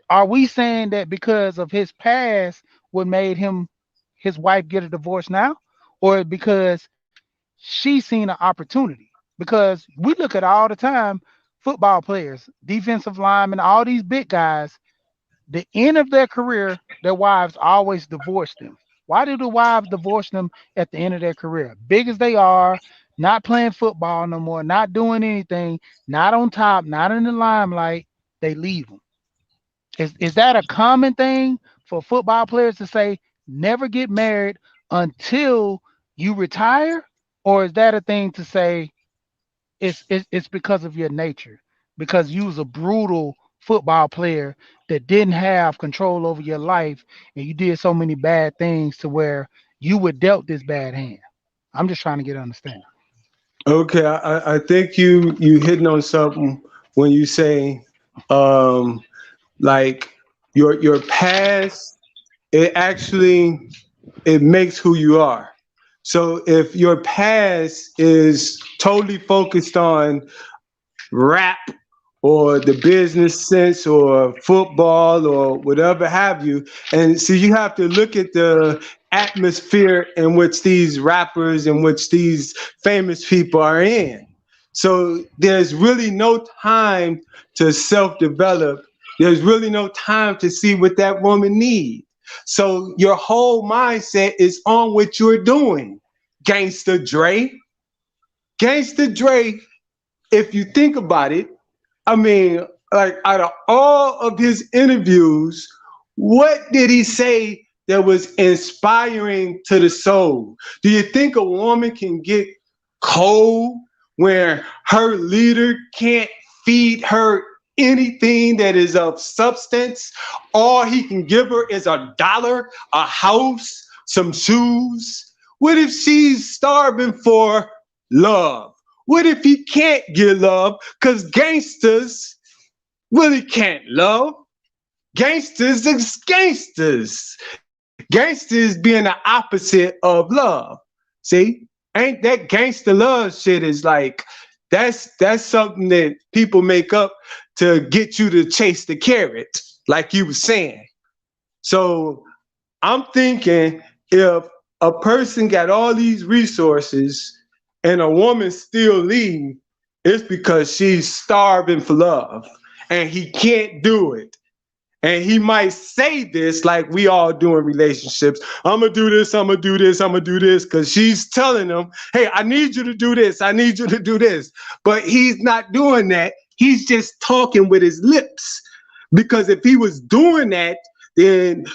Are we saying that because of his past, what made his wife get a divorce now, or because she seen an opportunity? Because we look at all the time football players, defensive linemen, all these big guys, the end of their career, their wives always divorce them. Why do the wives divorce them at the end of their career? Big as they are, not playing football no more, not doing anything, not on top, not in the limelight, they leave them. Is that a common thing for football players to say never get married until you retire? Or is that a thing to say it's because of your nature, because you was a brutal football player that didn't have control over your life, and you did so many bad things to where you were dealt this bad hand? I'm just trying to get an understanding. Okay, I think you hitting on something when you say um like your past, it actually it makes who you are. So if your past is totally focused on rap or the business sense or football or whatever have you. And so you have to look at the atmosphere in which these rappers in which these famous people are in. So there's really no time to self-develop. There's really no time to see what that woman needs. So your whole mindset is on what you're doing. Gangsta Dre. Gangsta Dre, if you think about it, I mean, like out of all of his interviews, what did he say that was inspiring to the soul? Do you think a woman can get cold where her leader can't feed her anything that is of substance? All he can give her is $1, a house, some shoes. What if she's starving for love? What if he can't get love? Because gangsters really can't love. Gangsters is gangsters. Gangsters being the opposite of love. See? Ain't that gangster love shit is like that's something that people make up to get you to chase the carrot, like you were saying. So I'm thinking if a person got all these resources and a woman still leave, it's because she's starving for love and he can't do it. And he might say this like we all do in relationships. I'm gonna do this, I'm gonna do this, I'm gonna do this, because she's telling him, hey, I need you to do this, I need you to do this. But he's not doing that. He's just talking with his lips. Because if he was doing that, then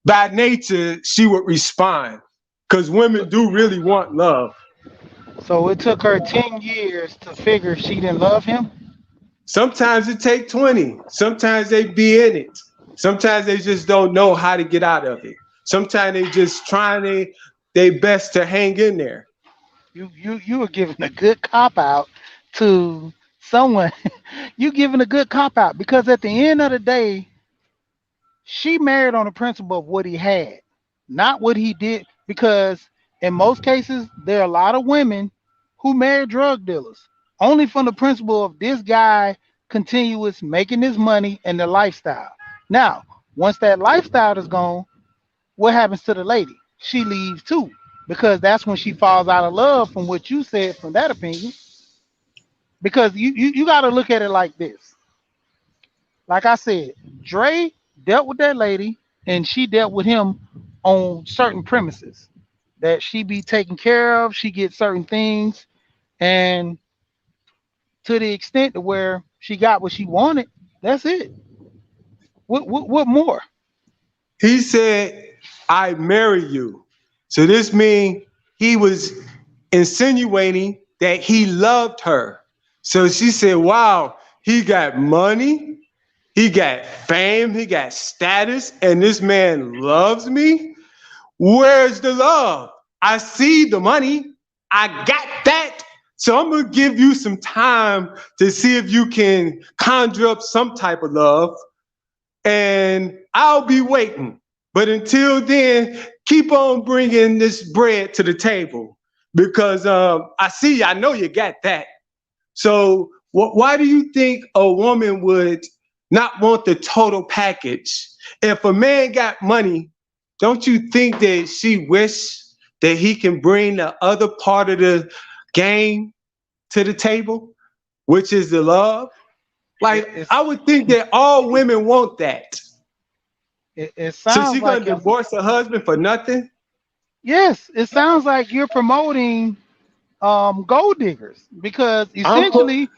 by nature, she would respond. Because women do really want love. So it took her 10 years to figure she didn't love him. Sometimes it take 20. Sometimes they be in it. Sometimes they just don't know how to get out of it. Sometimes they just trying they best to hang in there. You were giving a good cop out to someone, you giving a good cop out because at the end of the day, she married on the principle of what he had, not what he did. Because in most cases, there are a lot of women who marry drug dealers only from the principle of this guy continuous making his money and the lifestyle. Now, once that lifestyle is gone, what happens to the lady? She leaves too, because that's when she falls out of love. From what you said, from that opinion, because you got to look at it like this. Like I said, Dre dealt with that lady and she dealt with him on certain premises that she be taken care of. She gets certain things, and to the extent to where she got what she wanted, that's it. What more? He said, I marry you. So this means he was insinuating that he loved her. So she said, wow, he got money, he got fame, he got status, and this man loves me. Where's the love? I see the money. I got that. So I'm going to give you some time to see if you can conjure up some type of love, and I'll be waiting. But until then, keep on bringing this bread to the table because I know you got that. So why do you think a woman would not want the total package? If a man got money, don't you think that she wish that he can bring the other part of the game to the table, which is the love? Like, I would think that all women want that. It So she sounds gonna like it's, divorce her husband for nothing? yes, it sounds like you're promoting gold diggers because I'm put, essentially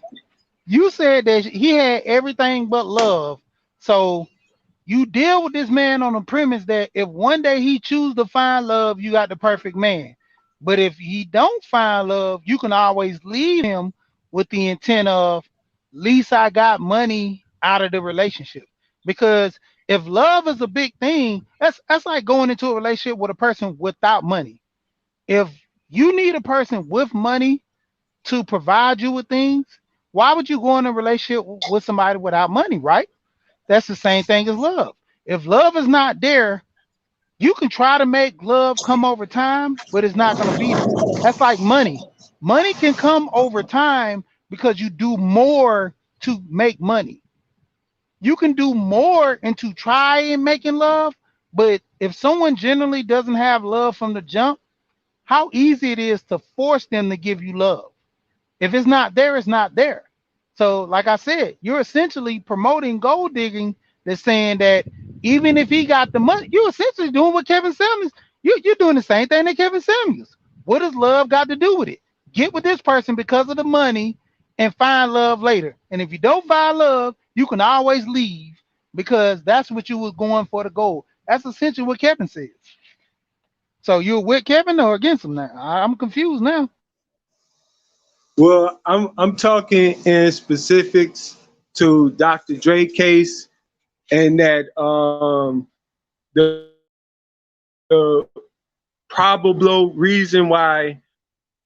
you said that he had everything but love. So you deal with this man on the premise that if one day he choose to find love, you got the perfect man. But if he don't find love, you can always leave him with the intent of least I got money out of the relationship. Because if love is a big thing, that's like going into a relationship with a person without money. If you need a person with money to provide you with things, why would you go in a relationship with somebody without money, right? That's the same thing as love. If love is not there, you can try to make love come over time, but it's not going to be there. That's like money. Money can come over time because you do more to make money. You can do into try and making love, but if someone generally doesn't have love from the jump, how easy it is to force them to give you love. If it's not there, it's not there. So, like I said, you're essentially promoting gold digging. That's saying that even if he got the money, you're essentially doing what Kevin Samuels. You're doing the same thing that Kevin Samuels. What does love got to do with it? Get with this person because of the money, and find love later. And if you don't find love, you can always leave because that's what you was going for the gold. That's essentially what Kevin says. So you're with Kevin or against him now? I'm confused now. well, I'm talking in specifics to Dr. Dre case, and that the, the probable reason why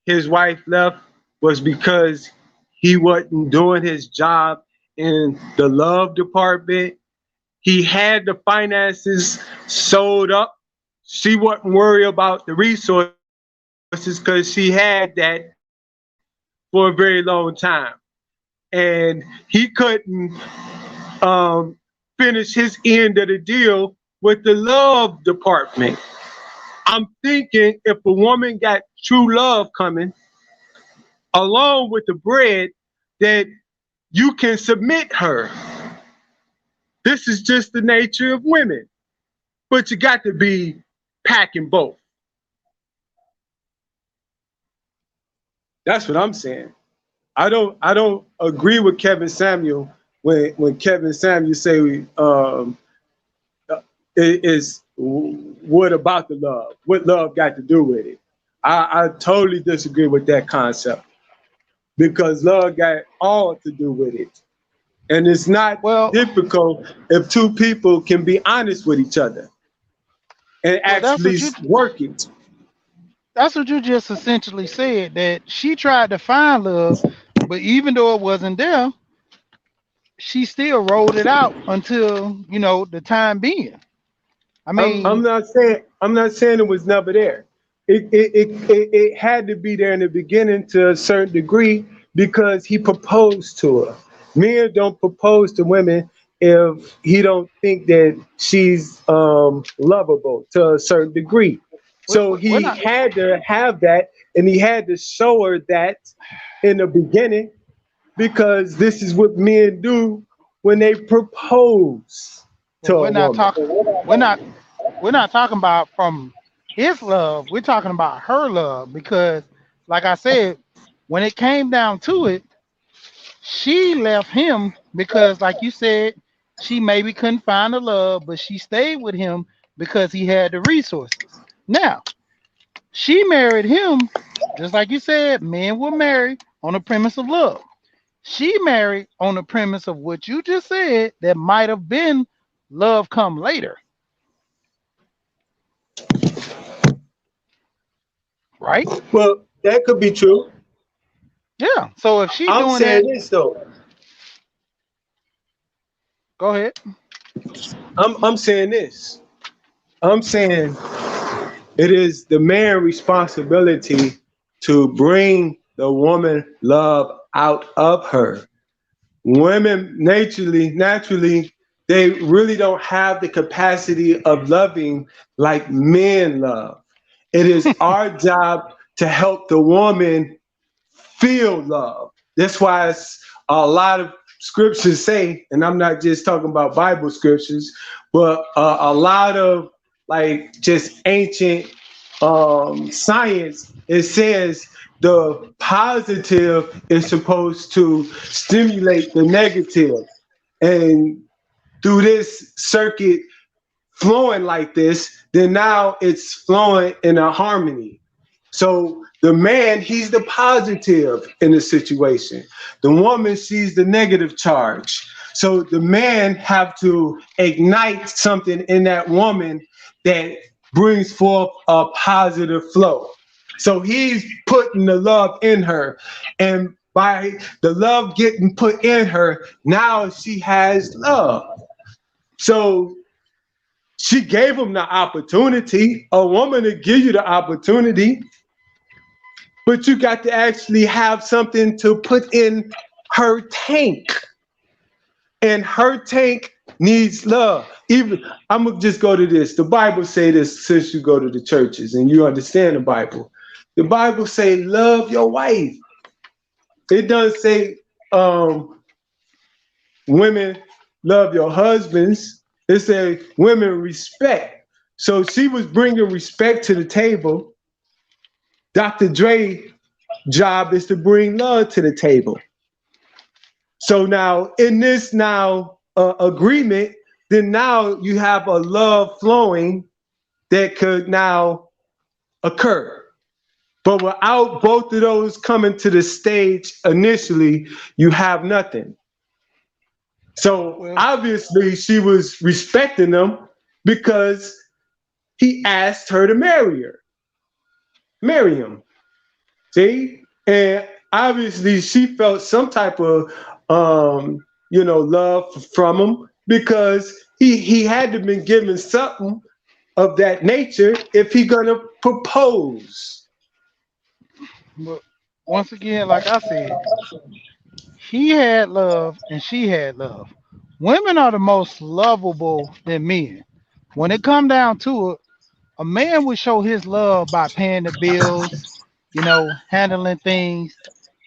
his wife left was because he wasn't doing his job in the love department. He had the finances sold up. She wasn't worried about the resources because she had that for a very long time. And he couldn't finish his end of the deal with the love department. I'm thinking if a woman got true love coming along with the bread, that you can submit her. This is just the nature of women. But you got to be packing both. That's what I'm saying. I don't agree with Kevin Samuel when Kevin Samuel say it is what about the love? What love got to do with it? I totally disagree with that concept because love got all to do with it. And it's not Well, difficult if two people can be honest with each other and well, actually work it. that's what you just essentially said, that she tried to find love. But even though it wasn't there, she still rolled it out until, the time being. I I'm mean, not saying it was never there. It had to be there in the beginning to a certain degree because he proposed to her. Men don't propose to women if he don't think that she's lovable to a certain degree. So we're he not. had to have that, and he had to show her that in the beginning because this is what men do when they propose to Well, a we're not woman. talking. We're not. We're not talking about from his love. We're talking about her love because, like I said, when it came down to it, she left him because, like you said, she maybe couldn't find the love, but she stayed with him because he had the resources. Now, she married him, just like you said, men will marry on the premise of love. She married on the premise of what you just said that might have been love come later, right? Well, that could be true. Yeah. So if she I'm doing that, saying this though. go ahead. I'm saying this. I'm saying it is the man's responsibility to bring the woman love out of her. Women naturally, they really don't have the capacity of loving like men love. It is our job to help the woman feel love. That's why it's a lot of scriptures say, and I'm not just talking about Bible scriptures, but a lot of like just ancient science. It says the positive is supposed to stimulate the negative, and through this circuit flowing like this, then now it's flowing in a harmony. So the man, he's the positive in the situation. The woman sees the negative charge. So the man have to ignite something in that woman that brings forth a positive flow. So he's putting the love in her. And by the love getting put in her, now she has love. So she gave him the opportunity. A woman to give you the opportunity, but you got to actually have something to put in her tank. And her tank needs love. Even I'm gonna just go to this. The Bible say this since you go to the churches and you understand the Bible. The Bible say love your wife. It doesn't say women love your husbands. It says women respect. So she was bringing respect to the table. Dr. Dre job is to bring love to the table. So now in this agreement, then now you have a love flowing that could now occur. But without both of those coming to the stage initially, you have nothing. So Well, obviously she was respecting him because he asked her to marry him. See? And obviously she felt some type of love from him because he had to been given something of that nature if he gonna propose. but once again, like I said, he had love and she had love. Women are the most lovable than men. When it come down to it, a man would show his love by paying the bills, handling things.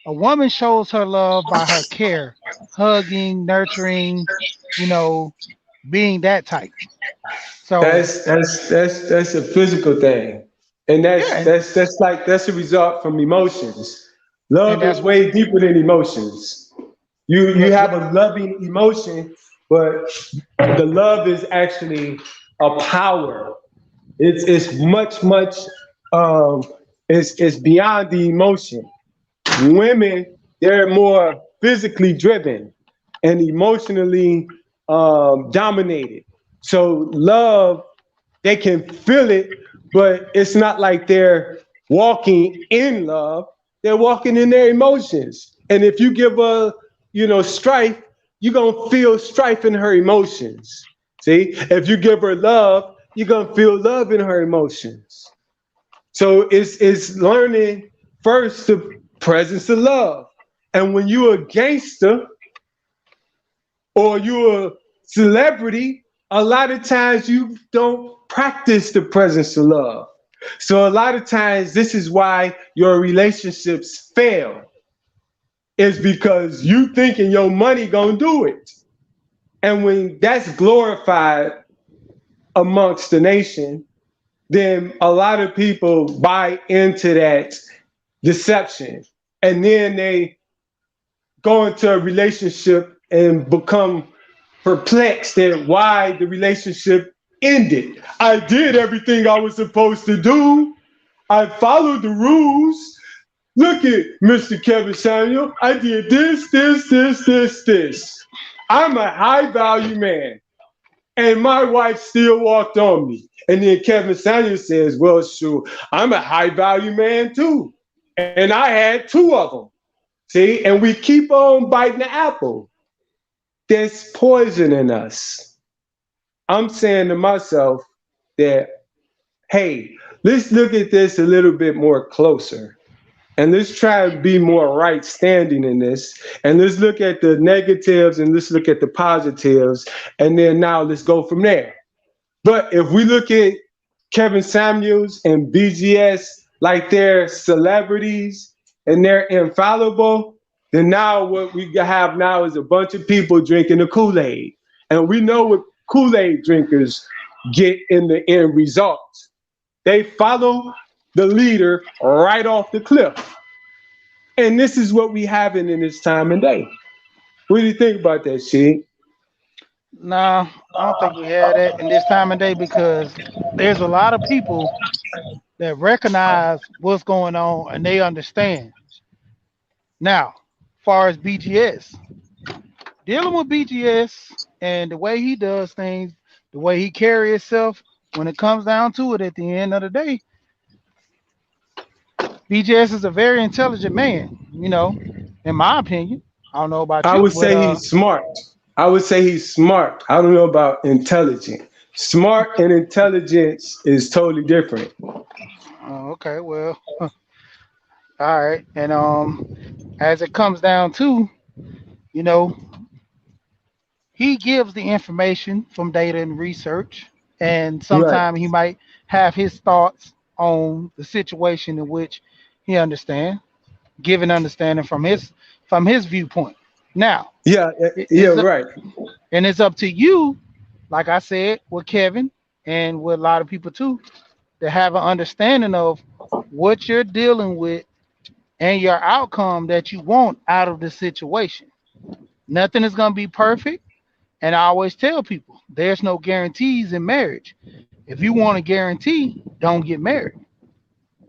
A woman shows her love by her care, hugging, nurturing, you know, being that type. So That's a physical thing. And yeah, that's a result from emotions. and Love that's is what. way deeper than emotions. You But have a loving emotion, but the love is actually a power. It's much um it's beyond the emotion. Women, they're more physically driven and emotionally dominated. So love, they can feel it, but it's not like they're walking in love. They're walking in their emotions. And if you give her, strife, you're gonna feel strife in her emotions. See, if you give her love, you're gonna feel love in her emotions. So it's learning first the presence of love. And when you're a gangster or you're a celebrity, a lot of times you don't practice the presence of love. So a lot of times this is why your relationships fail. Is because you thinking your money gonna do it. And when that's glorified amongst the nation, then a lot of people buy into that deception. And then they go into a relationship and become perplexed at why the relationship ended. I did everything I was supposed to do. I followed the rules. Look at Mr. Kevin Samuel. I did this. I'm a high value man. And my wife still walked on me. And then Kevin Samuel says, well, sure, I'm a high value man too. And I had two of them. See, and we keep on biting the apple. There's poison in us. I'm saying to myself that, hey, let's look at this a little bit more closer. And let's try to be more right standing in this. And let's look at the negatives and let's look at the positives. And then now let's go from there. But if we look at Kevin Samuels and BGS like they're celebrities and they're infallible, then now what we have now is a bunch of people drinking the Kool-Aid. And we know what Kool-Aid drinkers get in the end result. They follow the leader right off the cliff. And this is what we have in this time and day. What do you think about that, Sheik? Nah, I don't think we had that in this time of day because there's a lot of people that recognize what's going on and they understand. Now, far as BGS, dealing with BGS and the way he does things, the way he carries himself, when it comes down to it at the end of the day, BGS is a very intelligent man, in my opinion. I don't know about I you, would but say he's smart. I would say he's smart. I don't know about intelligent. Smart and intelligence is totally different. okay, well, all right. And as it comes down to, you know, he gives the information from data and research, and Right. sometimes he might have his thoughts on the situation in which he understand, giving understanding from his viewpoint. Now, Yeah, yeah, it's right. and it's up to you, like I said, with Kevin and with a lot of people too, to have an understanding of what you're dealing with and your outcome that you want out of the situation. Nothing is going to be perfect. And I always tell people there's no guarantees in marriage. If you want a guarantee, don't get married.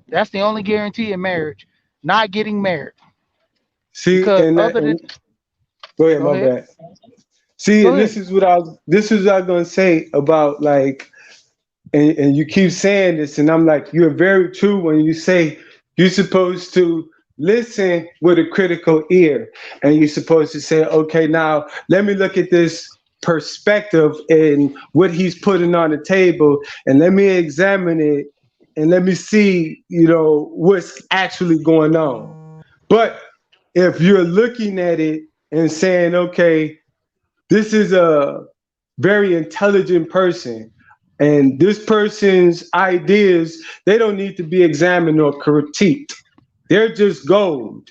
That's the only guarantee in marriage, not getting married. See, Because and, other than, go ahead, go my ahead, bad. See, go and ahead. this is what I was gonna say about like, and you keep saying this, and I'm like, you're very true when you say you're supposed to listen with a critical ear, and you're supposed to say, okay, now let me look at this perspective and what he's putting on the table, and let me examine it, and let me see, what's actually going on. But if you're looking at it and saying, okay, this is a very intelligent person, and this person's ideas, they don't need to be examined or critiqued. They're just gold.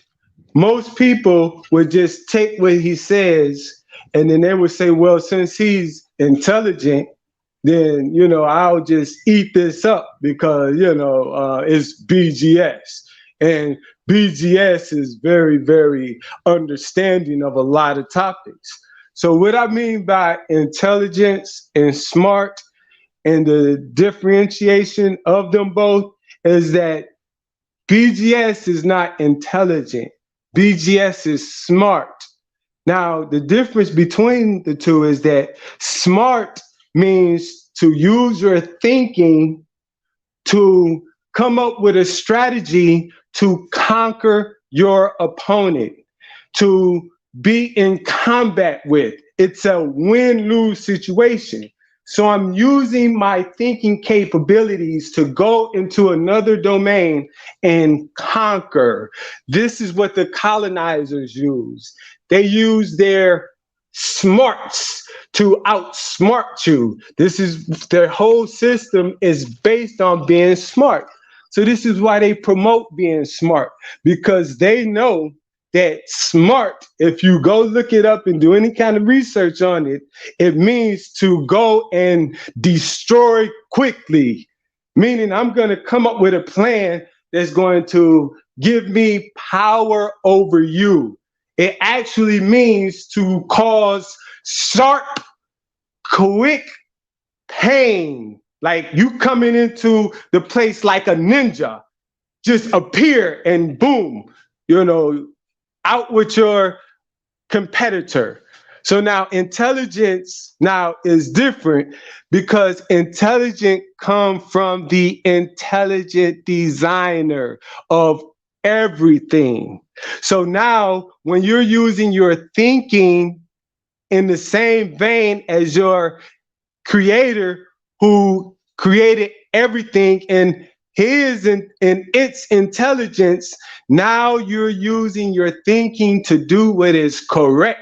Most people would just take what he says and then they would say, well, since he's intelligent, then, I'll just eat this up because, it's BGS. And BGS is very, very understanding of a lot of topics. So what I mean by intelligence and smart and the differentiation of them both is that BGS is not intelligent. BGS is smart. Now, the difference between the two is that smart means to use your thinking to come up with a strategy to conquer your opponent. to be in combat with. It's a win-lose situation. So I'm using my thinking capabilities to go into another domain and conquer. This is what the colonizers use. They use their smarts to outsmart you. This is their whole system is based on being smart. So this is why they promote being smart, because they know that smart, if you go look it up and do any kind of research on it, it means to go and destroy quickly. Meaning I'm going to come up with a plan that's going to give me power over you. It actually means to cause sharp, quick pain. Like you coming into the place like a ninja, just appear and boom, out with your competitor. So now intelligence now is different, because intelligent come from the intelligent designer of everything. So now when you're using your thinking in the same vein as your creator who created everything in its intelligence, now you're using your thinking to do what is correct.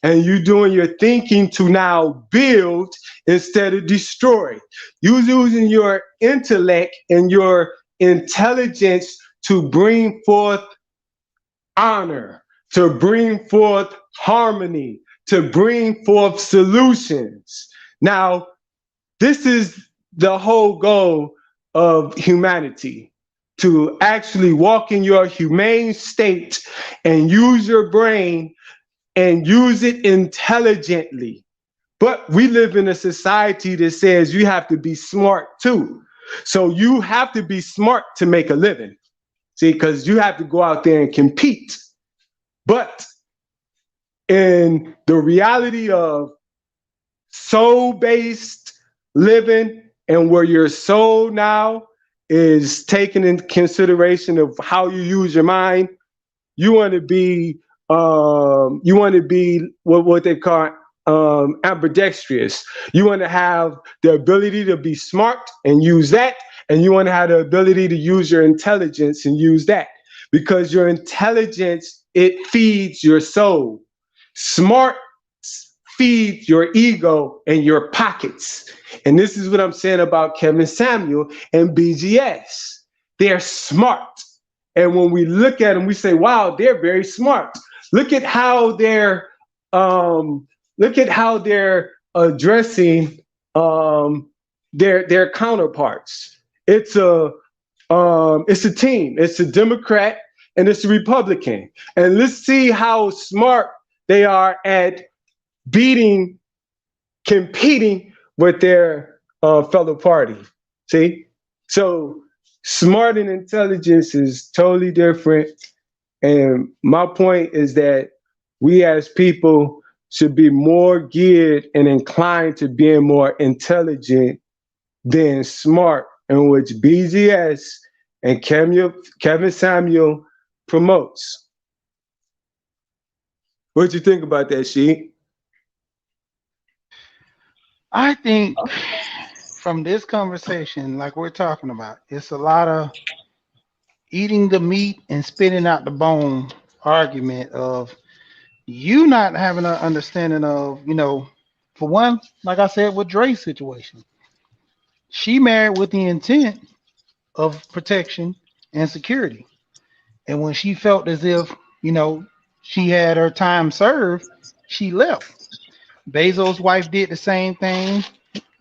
And you're doing your thinking to now build instead of destroy. You're using your intellect and your intelligence to bring forth honor, to bring forth harmony, to bring forth solutions. Now, this is the whole goal of humanity, to actually walk in your humane state and use your brain and use it intelligently. But we live in a society that says you have to be smart too. So you have to be smart to make a living. See, because you have to go out there and compete. But in the reality of soul-based living, and where your soul now is taken into consideration of how you use your mind, you want to be what they call ambidextrous. You want to have the ability to be smart and use that, and you want to have the ability to use your intelligence and use that, because your intelligence, it feeds your soul. Smart feeds your ego and your pockets. And this is what I'm saying about Kevin Samuel and BGS. They're smart. And when we look at them, we say, wow, they're very smart. Look at how they're addressing their counterparts. It's a team. It's a Democrat and it's a Republican. And let's see how smart they are at competing with their fellow party. See? So smart and intelligence is totally different. And my point is that we as people should be more geared and inclined to being more intelligent than smart, in which BGS and Kevin Samuel promotes. What you think about that, Sheik? I think from this conversation, like we're talking about, it's a lot of eating the meat and spitting out the bone argument of you not having an understanding of, for one, like I said with Dre's situation, she married with the intent of protection and security. And when she felt as if, she had her time served, she left. Bezos' wife did the same thing.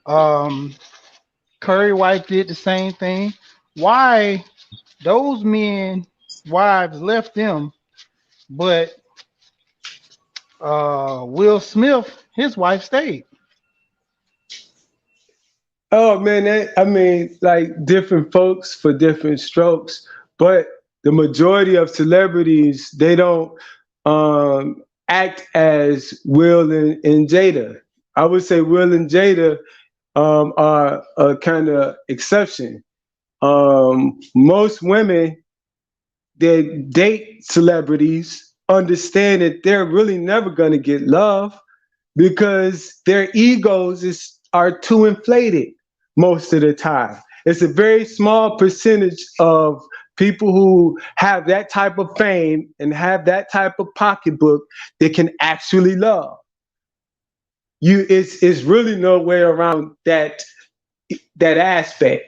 Curry wife did the same thing. Why those men wives left them, but Will Smith, his wife stayed? Oh man, like different folks for different strokes, but the majority of celebrities, they don't act as Will and Jada. I would say Will and Jada are a kind of exception. Most women, they date celebrities understand that they're really never going to get love because their are too inflated most of the time. It's a very small percentage of people who have that type of fame and have that type of pocketbook that can actually love. It's really no way around that aspect.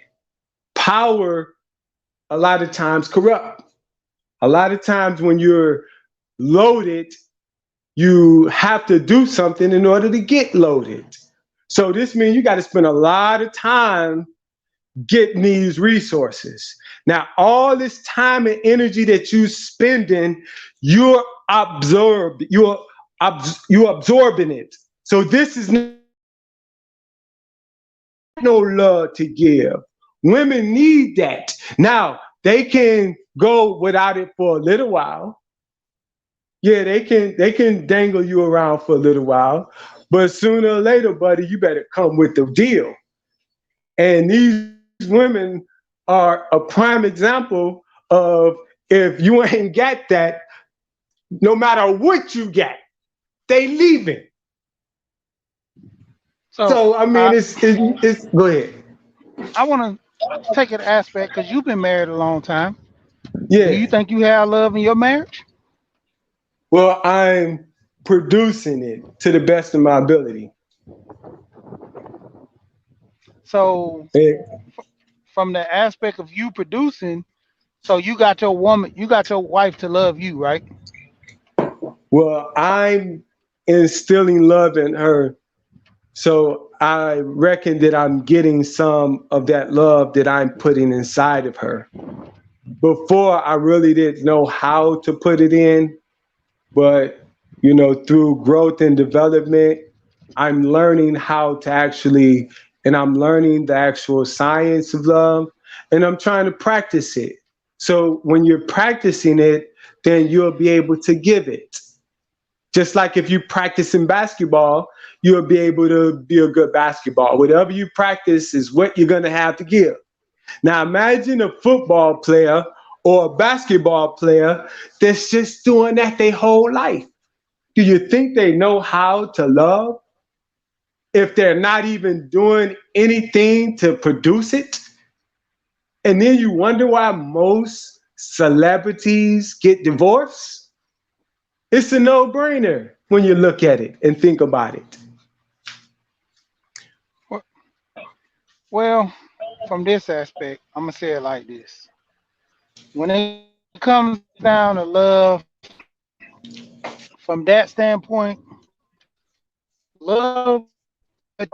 Power a lot of times corrupt. A lot of times when you're loaded, you have to do something in order to get loaded. So this means you got to spend a lot of time getting these resources. Now, all this time and energy that you spending, you're you're absorbing it. So this is no love to give. Women need that. Now, they can go without it for a little while. Yeah, they can dangle you around for a little while, but sooner or later, buddy, you better come with the deal. And these women are a prime example of if you ain't got that, no matter what you got, they leaving. So So I mean, I it's go ahead. I want to take an aspect because you've been married a long time. Do Yeah. you think you have love in your marriage? Well, I'm producing it to the best of my ability. So And, from the aspect of you producing, so you got your wife to love you, right? well, I'm instilling love in her. So I reckon that I'm getting some of that love that I'm putting inside of her. Before, I really didn't know how to put it in, but through growth and development, I'm learning how to actually, and I'm learning the actual science of love, and I'm trying to practice it. So when you're practicing it, then you'll be able to give it. Just like if you practice in basketball, you'll be able to be a good basketball. Whatever you practice is what you're going to have to give. Now imagine a football player or a basketball player that's just doing that their whole life. Do you think they know how to love if they're not even doing anything to produce it? And then you wonder why most celebrities get divorced? It's a no-brainer when you look at it and think about it. Well, from this aspect, I'm gonna say it like this: when it comes down to love, from that standpoint, love what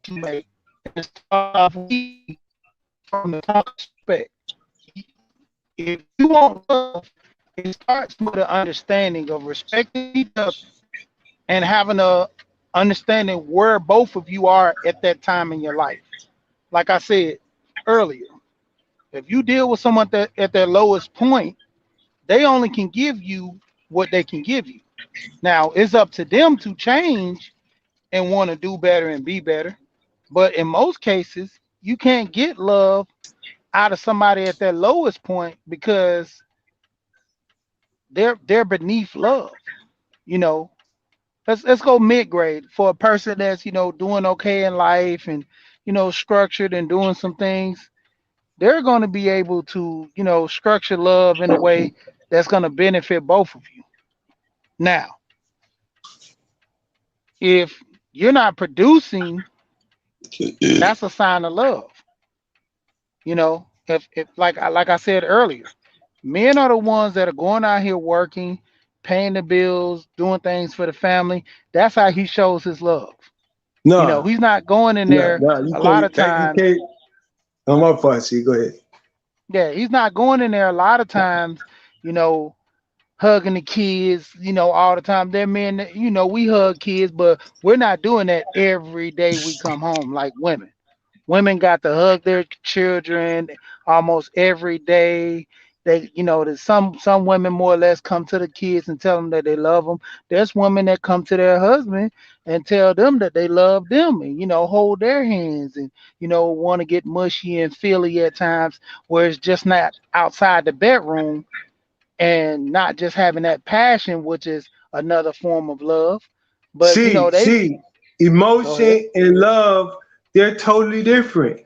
you make, and it starts off we from the top aspect. If you want love, it starts with an understanding of respecting each other and having a understanding where both of you are at that time in your life. Like I said earlier, if you deal with someone that at their lowest point, they only can give you what they can give you. Now it's up to them to change and want to do better and be better. But in most cases, you can't get love out of somebody at their lowest point because they're beneath love. You know, let's go mid grade for a person that's doing okay in life and structured and doing some things. They're going to be able to structure love in a way that's going to benefit both of you. Now, if you're not producing, that's a sign of love. If like I said earlier, men are the ones that are going out here working, paying the bills, doing things for the family. That's how he shows his love. No, He's not going in no, there no, you a lot can't. of You times. can't. I'm up for it. Go ahead. Yeah, he's not going in there a lot of times, you know, hugging the kids, all the time. They're men that, we hug kids, but we're not doing that every day we come home like women. Women got to hug their children almost every day. There's some women more or less come to the kids and tell them that they love them. There's women that come to their husband and tell them that they love them and hold their hands and want to get mushy and feely at times where it's just not outside the bedroom. and not just having that passion, which is another form of love. But See, they see, go ahead. emotion and love, they're totally different.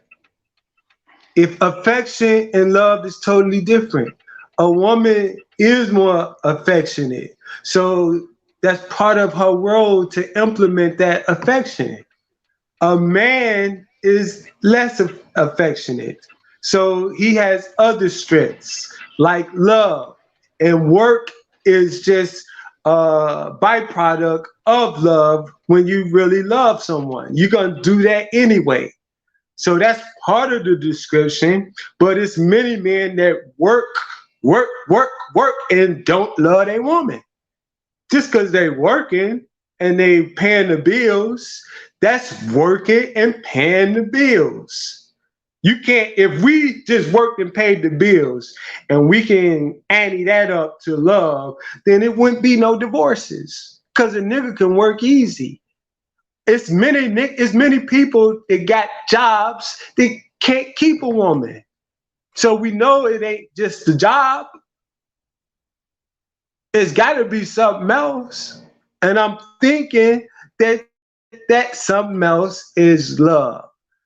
If affection and love is totally different, a woman is more affectionate. So that's part of her role to implement that affection. A man is less affectionate. So he has other strengths like love. And work is just a byproduct of love when you really love someone. You're going to do that anyway. So that's part of the description, but it's many men that work, and don't love their woman. Just because they working and they paying the bills, that's working and paying the bills. You can't, if we just worked and paid the bills and we can ante that up to love, then it wouldn't be no divorces. Because a nigga can work easy. It's many people that got jobs that can't keep a woman. So we know it ain't just the job. It's got to be something else. And I'm thinking that something else is love.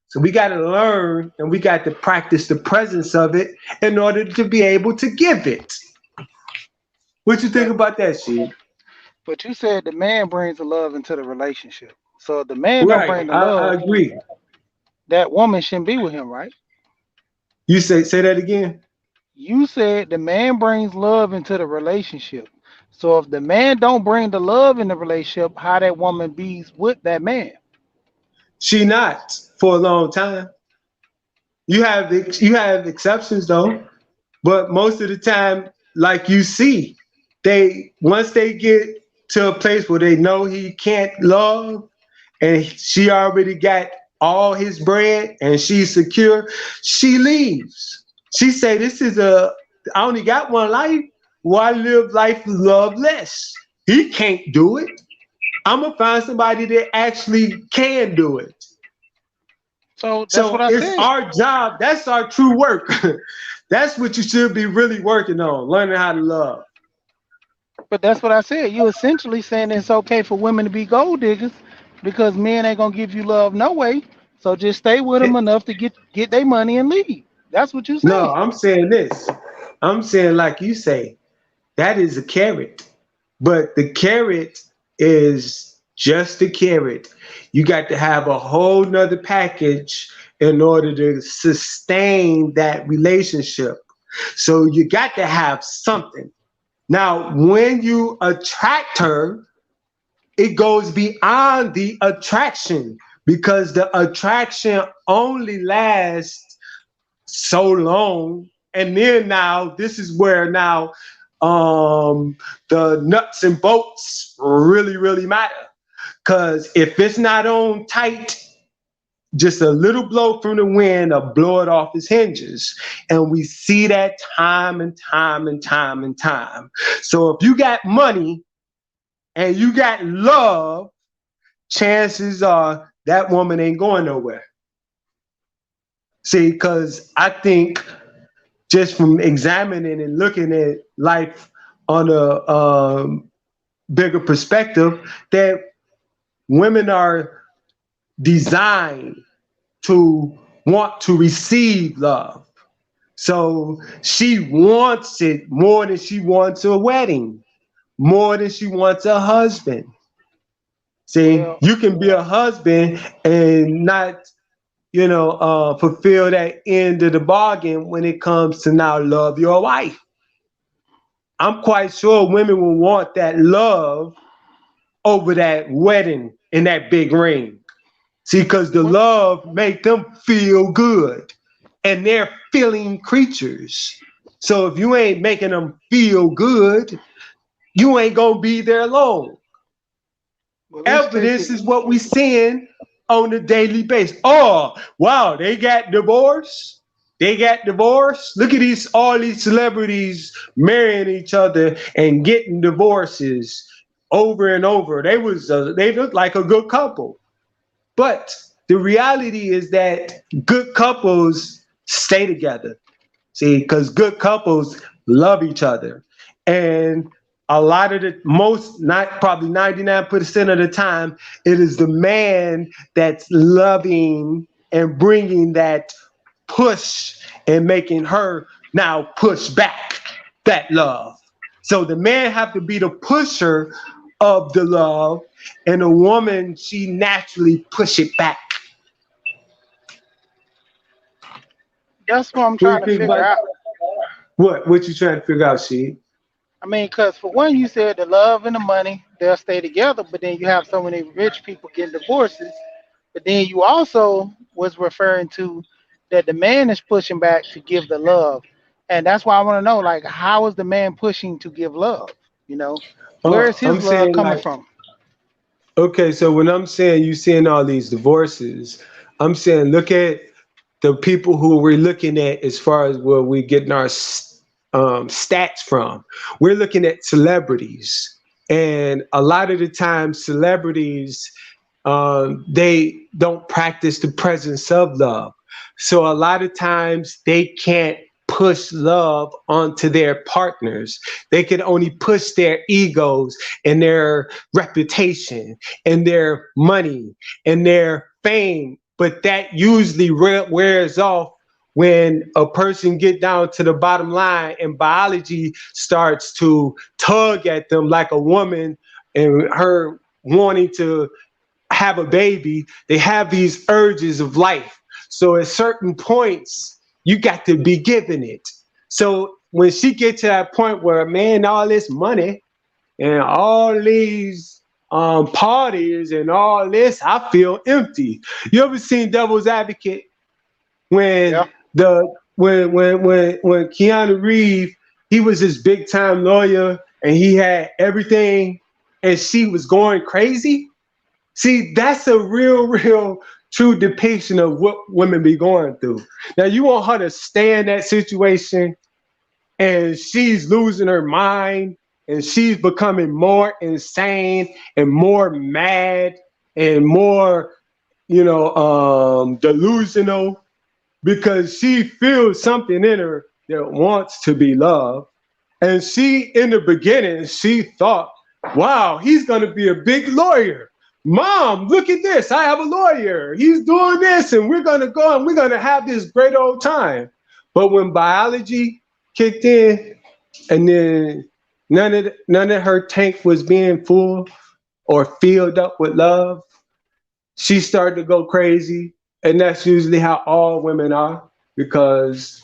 So we got to learn and we got to practice the presence of it in order to be able to give it. What you think But about that, She? but you said the man brings the love into the relationship. So if the man don't Right, bring the I love, agree. that woman shouldn't be with him, right? You say that again? You said the man brings love into the relationship. So if the man don't bring the love in the relationship, how that woman be's with that man? She not for a long time. You have exceptions though, but most of the time, like you see, they once they get to a place where they know he can't love, and she already got all his bread and she's secure, she leaves. She say, "This is I only got one life. Why live life loveless? He can't do it. I'm gonna find somebody that actually can do it." So that's what So I it's said. our job. That's our true work. That's what you should be really working on, learning how to love. But that's what I said. You essentially saying it's okay for women to be gold diggers because men ain't gonna give you love no way. So just stay with them enough to get their money and leave. That's what you No, saying. I'm saying this. I'm saying, like you say, that is a carrot. But the carrot is just a carrot. You got to have a whole nother package in order to sustain that relationship. So you got to have something. Now, when you attract her, it goes beyond the attraction because the attraction only lasts so long. And then now, this is where now the nuts and bolts really matter. Because if it's not on tight, just a little blow from the wind will blow it off its hinges. And we see that time and time and time and time. So if you got money and you got love, chances are that woman ain't going nowhere. See, because I think just from examining and looking at life on a bigger perspective, that women are designed to want to receive love. So she wants it more than she wants a wedding, more than she wants a husband. See, Well, you can be a husband and not, fulfill that end of the bargain when it comes to now love your wife. I'm quite sure women will want that love over that wedding and that big ring. See, because the well, love make them feel good, and they're feeling creatures. So if you ain't making them feel good, you ain't gonna be there long. well, let's take Evidence it. is what we seeing on a daily basis. Oh, wow, they got divorced. They got divorced. Look at all these celebrities marrying each other and getting divorces over and over. They look like a good couple. But the reality is that good couples stay together. See, because good couples love each other. And a lot of the most, not probably 99% of the time, it is the man that's loving and bringing that push and making her now push back that love. So the man have to be the pusher of the love, and the woman, she naturally push it back. That's what I'm What do you trying to think figure about out. what you trying to figure out, she? I mean, because for one, you said the love and the money, they'll stay together, but then you have so many rich people getting divorces. But then you also was referring to that the man is pushing back to give the love. And that's why I want to know, like, how is the man pushing to give love? You know, where is I'm his love saying coming like, from? okay, so when I'm saying you seeing all these divorces, I'm saying look at the people who we're looking at as far as where we're getting our stats from. We're looking at celebrities, and a lot of the time, celebrities they don't practice the presence of love. So a lot of times they can't push love onto their partners. They can only push their egos and their reputation and their money and their fame. But that usually wears off when a person get down to the bottom line and biology starts to tug at them like a woman and her wanting to have a baby, they have these urges of life. So at certain points, you got to be given it. So when she get to that point where, man, all this money and all these parties and all this, I feel empty. You ever seen Devil's Advocate when Yeah. when Keanu Reeves, he was this big time lawyer and he had everything and she was going crazy? See, that's a real true depiction of what women be going through. Now, you want her to stay in that situation and she's losing her mind and she's becoming more insane and more mad and more, delusional because she feels something in her that wants to be loved. And she, in the beginning, she thought, wow, he's going to be a big lawyer. Mom, look at this. I have a lawyer. He's doing this, and we're going to go and we're going to have this great old time. But when biology kicked in, and then none of her tank was being full or filled up with love, she started to go crazy. And that's usually how all women are because,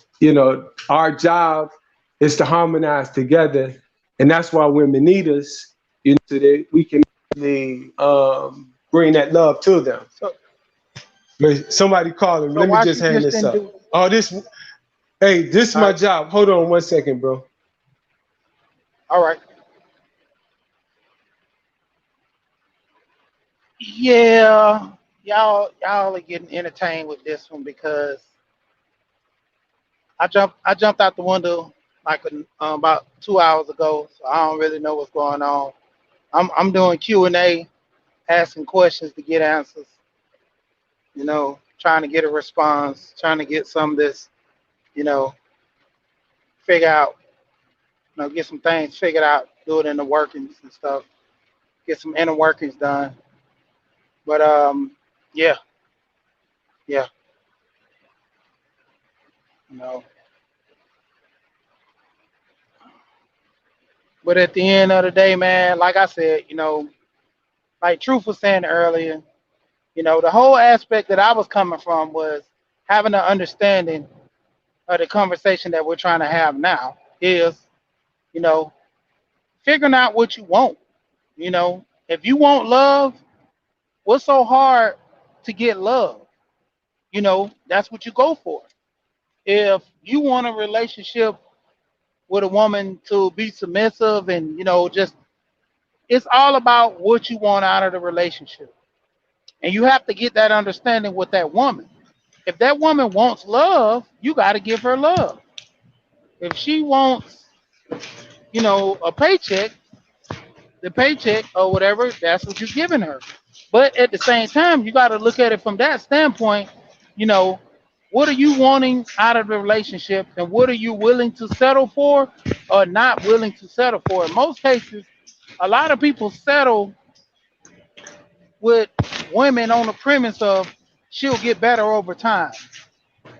our job is to harmonize together. And that's why women need us, so that we can really bring that love to them. So, Somebody call him. so Let me why just she hang just this didn't up. do? Oh, hey, this is All my right, job. Hold on 1 second, bro. all right. Yeah, y'all are getting entertained with this one because I jumped out the window like about 2 hours ago, so I don't really know what's going on. I'm doing Q&A, asking questions to get answers. Trying to get a response, trying to get some of this, you know, figure out, get some things figured out, do it in the workings and stuff, get some inner workings done. But yeah, yeah, you know. But at the end of the day, man, like I said, like Truth was saying earlier, the whole aspect that I was coming from was having an understanding of the conversation that we're trying to have now is, you know, figuring out what you want. If you want love, what's so hard to get love? That's what you go for. If you want a relationship with a woman to be submissive and, just it's all about what you want out of the relationship. And you have to get that understanding with that woman. If that woman wants love, you got to give her love. If she wants, a paycheck, the paycheck or whatever, that's what you're giving her. But at the same time, you got to look at it from that standpoint. You know, what are you wanting out of the relationship, and what are you willing to settle for, are not willing to settle for. In most cases, a lot of people settle with women on the premise of she'll get better over time.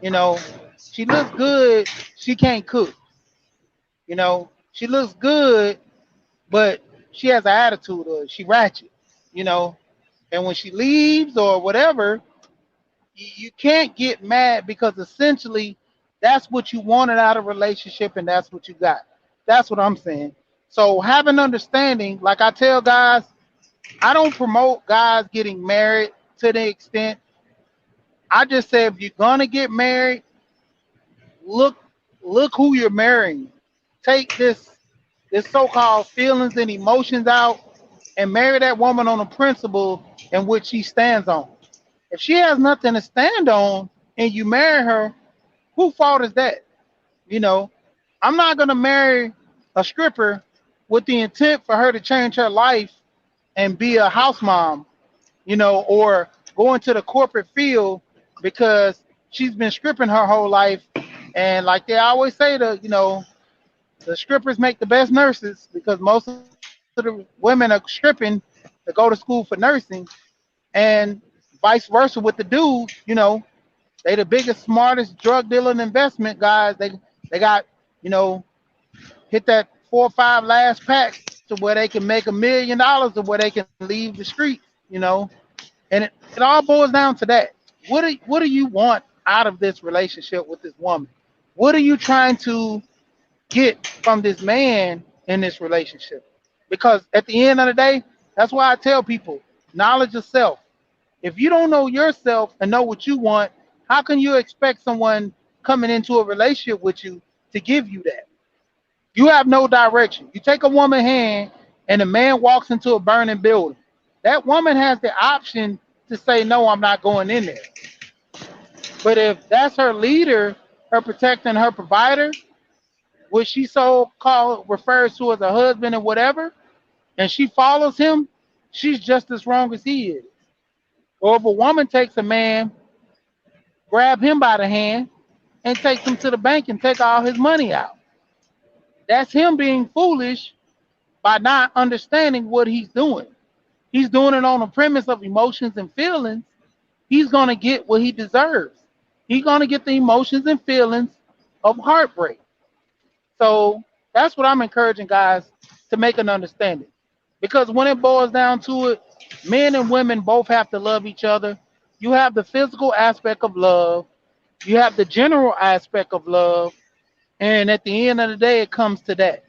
You know, she looks good, she can't cook. She looks good, but she has an attitude or she ratchet. You know, and when she leaves or whatever, you can't get mad because essentially that's what you wanted out of a relationship and that's what you got. That's what I'm saying. So having understanding, like I tell guys, I don't promote guys getting married to the extent. I just say if you're gonna get married, look who you're marrying. Take this so-called feelings and emotions out and marry that woman on a principle in which she stands on. If she has nothing to stand on and you marry her, who fault is that? You know, I'm not gonna marry a stripper with the intent for her to change her life and be a house mom, or go into the corporate field because she's been stripping her whole life. And like they always say, the strippers make the best nurses because most of the women are stripping to go to school for nursing, and vice versa with the dudes. They the biggest, smartest drug dealing investment guys. They got you know hit that 4 or 5 last packs to where they can make $1 million or where they can leave the street. And it all boils down to that. What do you want out of this relationship with this woman? What are you trying to get from this man in this relationship? Because at the end of the day, that's why I tell people knowledge of self. If you don't know yourself and know what you want, how can you expect someone coming into a relationship with you to give you that? You have no direction. You take a woman's hand and a man walks into a burning building. That woman has the option to say, no, I'm not going in there. But if that's her leader, her protecting her provider, which she so called refers to as a husband and whatever, and she follows him, she's just as wrong as he is. Or if a woman takes a man, grab him by the hand, and takes him to the bank and take all his money out, that's him being foolish by not understanding what he's doing. He's doing it on the premise of emotions and feelings. He's going to get what he deserves. He's going to get the emotions and feelings of heartbreak. So that's what I'm encouraging guys to make an understanding. Because when it boils down to it, men and women both have to love each other. You have the physical aspect of love, you have the general aspect of love, and at the end of the day, it comes to that.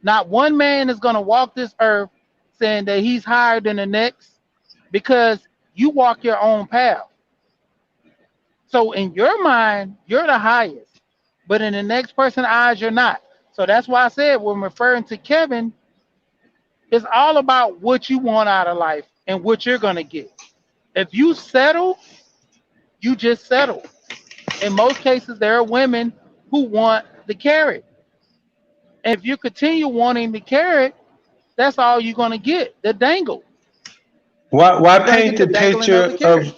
Not one man is going to walk this earth saying that he's higher than the next because you walk your own path. So in your mind, you're the highest, but in the next person's eyes, you're not. So that's why I said when referring to Kevin, it's all about what you want out of life and what you're going to get. If you settle, you just settle. In most cases, there are women who want the carrot. And if you continue wanting the carrot, that's all you're going to get, the dangle. Why You're going to paint get the the dangling of picture the carrot. of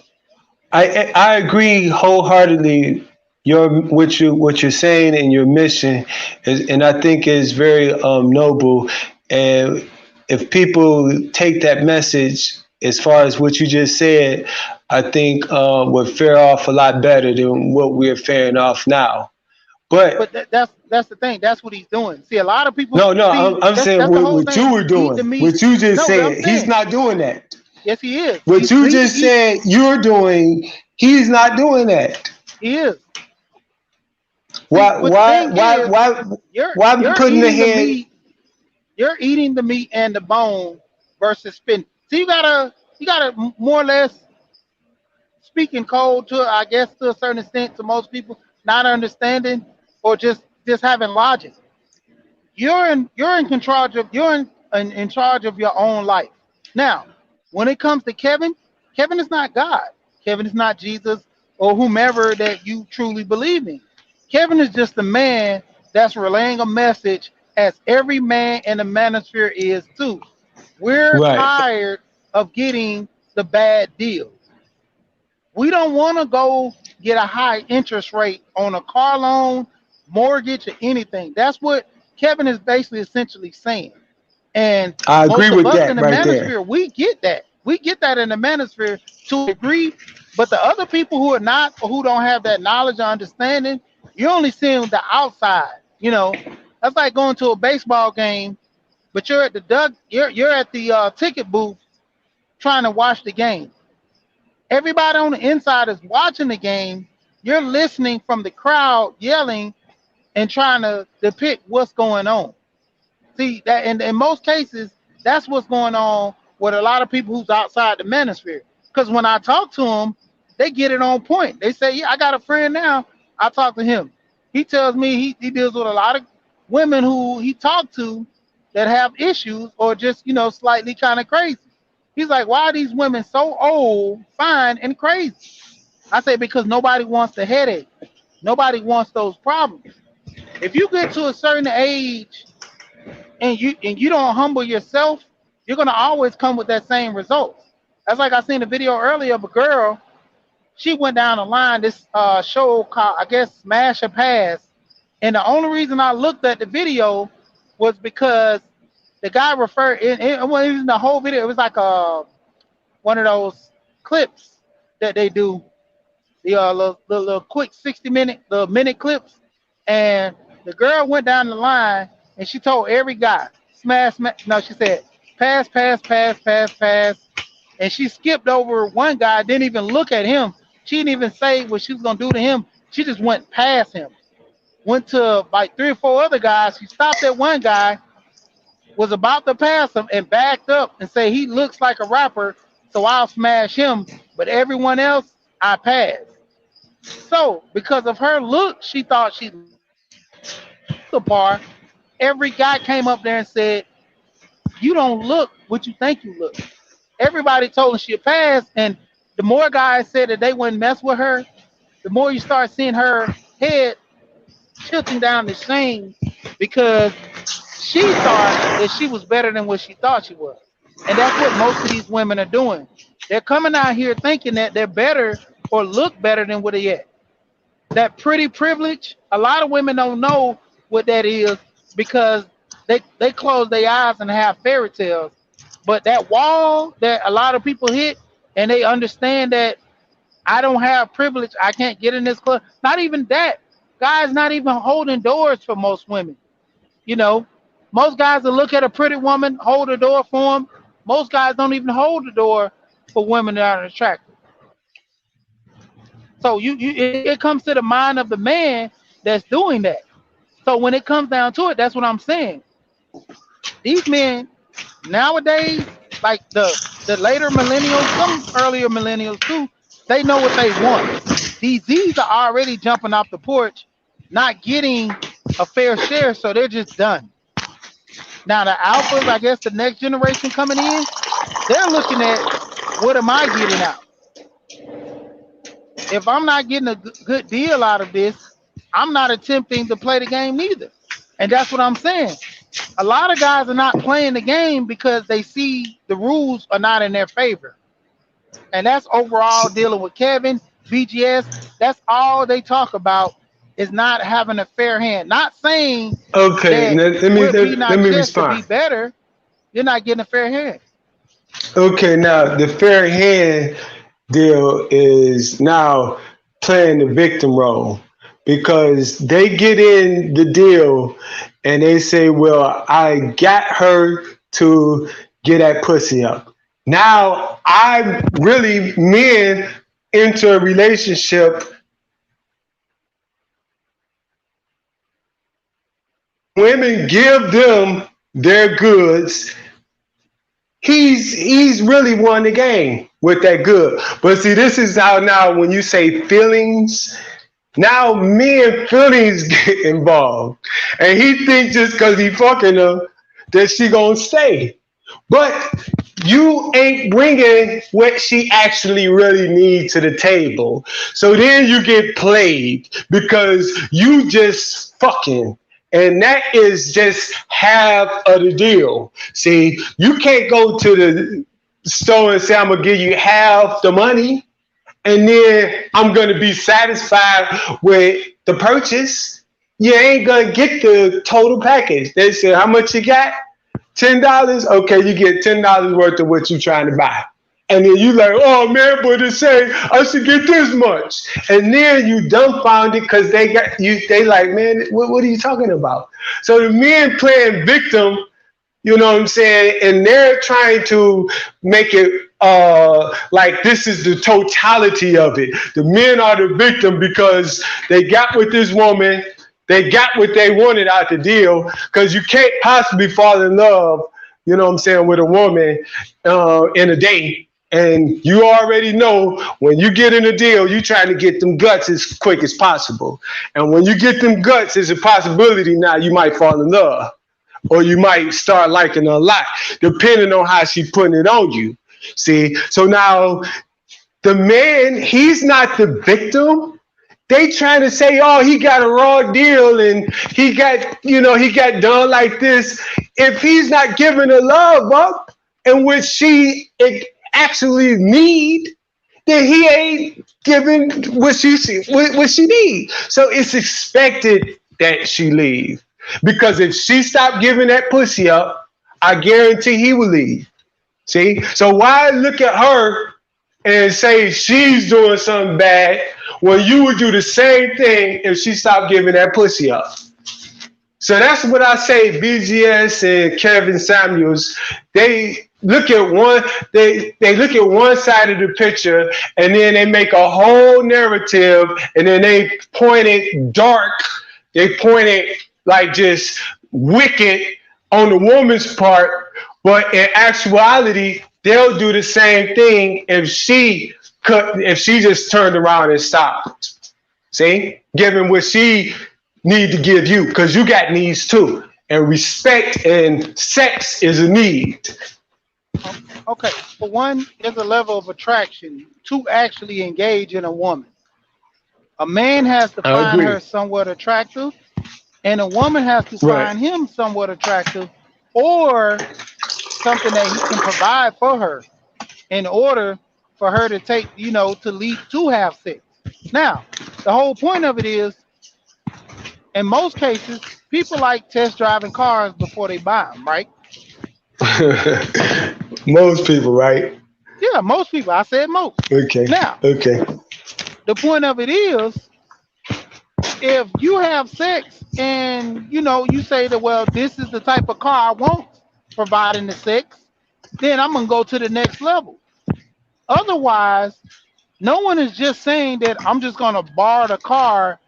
I agree wholeheartedly. What you're saying and your mission is, and I think is very noble. And if people take that message as far as what you just said, I think would fare off a lot better than what we're faring off now. But But that's the thing. That's what he's doing. See, a lot of people no, no, see I'm saying that's the whole what you thing. were Eat the doing, meat. what you just No, but I'm said. He's saying not doing that. yes, he is. What you just He said you're doing, he's not doing that. he is. See, Why, but the why, thing why, is, why, you're why you're putting the eating the head? meat. You're eating the meat and the bone versus spin. So you gotta more or less speaking cold to I guess to a certain extent to most people not understanding or just having logic. You're in control of in charge of your own life. Now, when it comes to Kevin, Kevin is not God. Kevin is not Jesus or whomever that you truly believe in. Kevin is just a man that's relaying a message as every man in the manosphere is too. We're Right. tired of getting the bad deals. We don't want to go get a high interest rate on a car loan, mortgage, or anything. That's what Kevin is basically essentially saying. And I agree most of with us in that the right there. manosphere, we get that. We get that in the manosphere to a degree. But the other people who are not, or who don't have that knowledge or understanding, you only see them the outside. You know, that's like going to a baseball game, but you're at the you're at the ticket booth trying to watch the game. Everybody on the inside is watching the game. You're listening from the crowd yelling and trying to depict what's going on. See that in most cases, that's what's going on with a lot of people who's outside the manosphere. Because when I talk to them, they get it on point. They say, "Yeah, I got a friend now. I talk to him. He tells me he deals with a lot of women who he talked to that have issues or just slightly kind of crazy." He's like, "Why are these women so old, fine, and crazy?" I say, "Because nobody wants the headache. Nobody wants those problems. If you get to a certain age and you don't humble yourself, you're gonna always come with that same result." That's like I seen a video earlier of a girl. She went down the line. This show called, I guess, Smash or Pass. And the only reason I looked at the video was because the guy referred. It wasn't even the whole video. It was like one of those clips that they do, the little quick 60-minute, the minute clips. And the girl went down the line and she told every guy, smash, smash. No, she said, pass, pass, pass, pass, pass. And she skipped over one guy, didn't even look at him. She didn't even say what she was going to do to him. She just went past him. Went to like 3 or 4 other guys. She stopped at one guy, was about to pass him, and backed up and say, "He looks like a rapper, so I'll smash him. But everyone else, I pass." So, because of her look, she thought she the par. Every guy came up there and said, "You don't look what you think you look." Everybody told her she'd pass, and the more guys said that they wouldn't mess with her, the more you start seeing her head tilting down the shame because she thought that she was better than what she thought she was. And that's what most of these women are doing. They're coming out here thinking that they're better or look better than what they at. That pretty privilege, a lot of women don't know what that is because they close their eyes and have fairy tales. But that wall that a lot of people hit and they understand that I don't have privilege, I can't get in this club. Not even that. Guys not even holding doors for most women. You know, most guys will look at a pretty woman, hold the door for them. Most guys don't even hold the door for women that are attractive. So it comes to the mind of the man that's doing that. So when it comes down to it, that's what I'm saying. These men nowadays, like the later millennials, some earlier millennials too, they know what they want. These Z's are already jumping off the porch, not getting a fair share, so they're just done. Now the alphas, I guess the next generation coming in, they're looking at what am I getting out? If I'm not getting a good deal out of this, I'm not attempting to play the game neither. And that's what I'm saying. A lot of guys are not playing the game because they see the rules are not in their favor. And that's overall dealing with Kevin, BGS. That's all they talk about is not having a fair hand. Not saying Okay, that let me we'll be let not me just to be respond. better. You're not getting a fair hand. Okay, now the fair hand deal is now playing the victim role because they get in the deal and they say, "Well, I got her to get that pussy up." Now I really men into a relationship. Women give them their goods. He's really won the game with that good. But see, this is how now when you say feelings, now men feelings get involved, and he thinks just because he fucking her that she gonna stay. But you ain't bringing what she actually really needs to the table. So then you get played because you just fucking. And that is just half of the deal. See, you can't go to the store and say, "I'm going to give you half the money and then I'm going to be satisfied with the purchase." you ain't gonna get the total package. They say, how much you got? $10? Okay, you get $10 worth of what you're trying to buy. And then you like, oh man, but it say I should get this much. And then you dumbfounded because they got you, they like, man, what are you talking about? So the men playing victim, you know what I'm saying, and they're trying to make it like this is the totality of it. The men are the victim because they got with this woman, they got what they wanted out the deal, because you can't possibly fall in love, you know what I'm saying, with a woman in a day. And you already know when you get in a deal, you trying to get them guts as quick as possible. And when you get them guts, there's a possibility now you might fall in love, or you might start liking her a lot, depending on how she putting it on you. See, so now the man, he's not the victim. They trying to say, oh, he got a raw deal and he got, you know, he got done like this. If he's not giving her love up, in which she actually need, then he ain't giving what she need. So it's expected that she leave. Because if she stopped giving that pussy up, I guarantee he will leave. See? So why look at her and say she's doing something bad when you would do the same thing if she stopped giving that pussy up? So that's what I say. BGS and Kevin Samuels, they look at one, they look at one side of the picture, and then they make a whole narrative, and then they point it dark. They point it like just wicked on the woman's part, but in actuality, they'll do the same thing if she just turned around and stopped. See, giving what she need to give you, because you got needs too, and respect and sex is a need. Okay, for one, there's a level of attraction to actually engage in a woman. A man has to find her somewhat attractive, and a woman has to find him somewhat attractive, or something that he can provide for her in order for her to take, you know, to lead to have sex. Now, the whole point of it is, in most cases, people like test driving cars before they buy them, right? Most people, right? Yeah, most people. I said most. Okay. Now, the point of it is, if you have sex and, you know, you say that, well, this is the type of car I want providing the sex, then I'm going to go to the next level. Otherwise, no one is just saying that I'm just going to borrow the car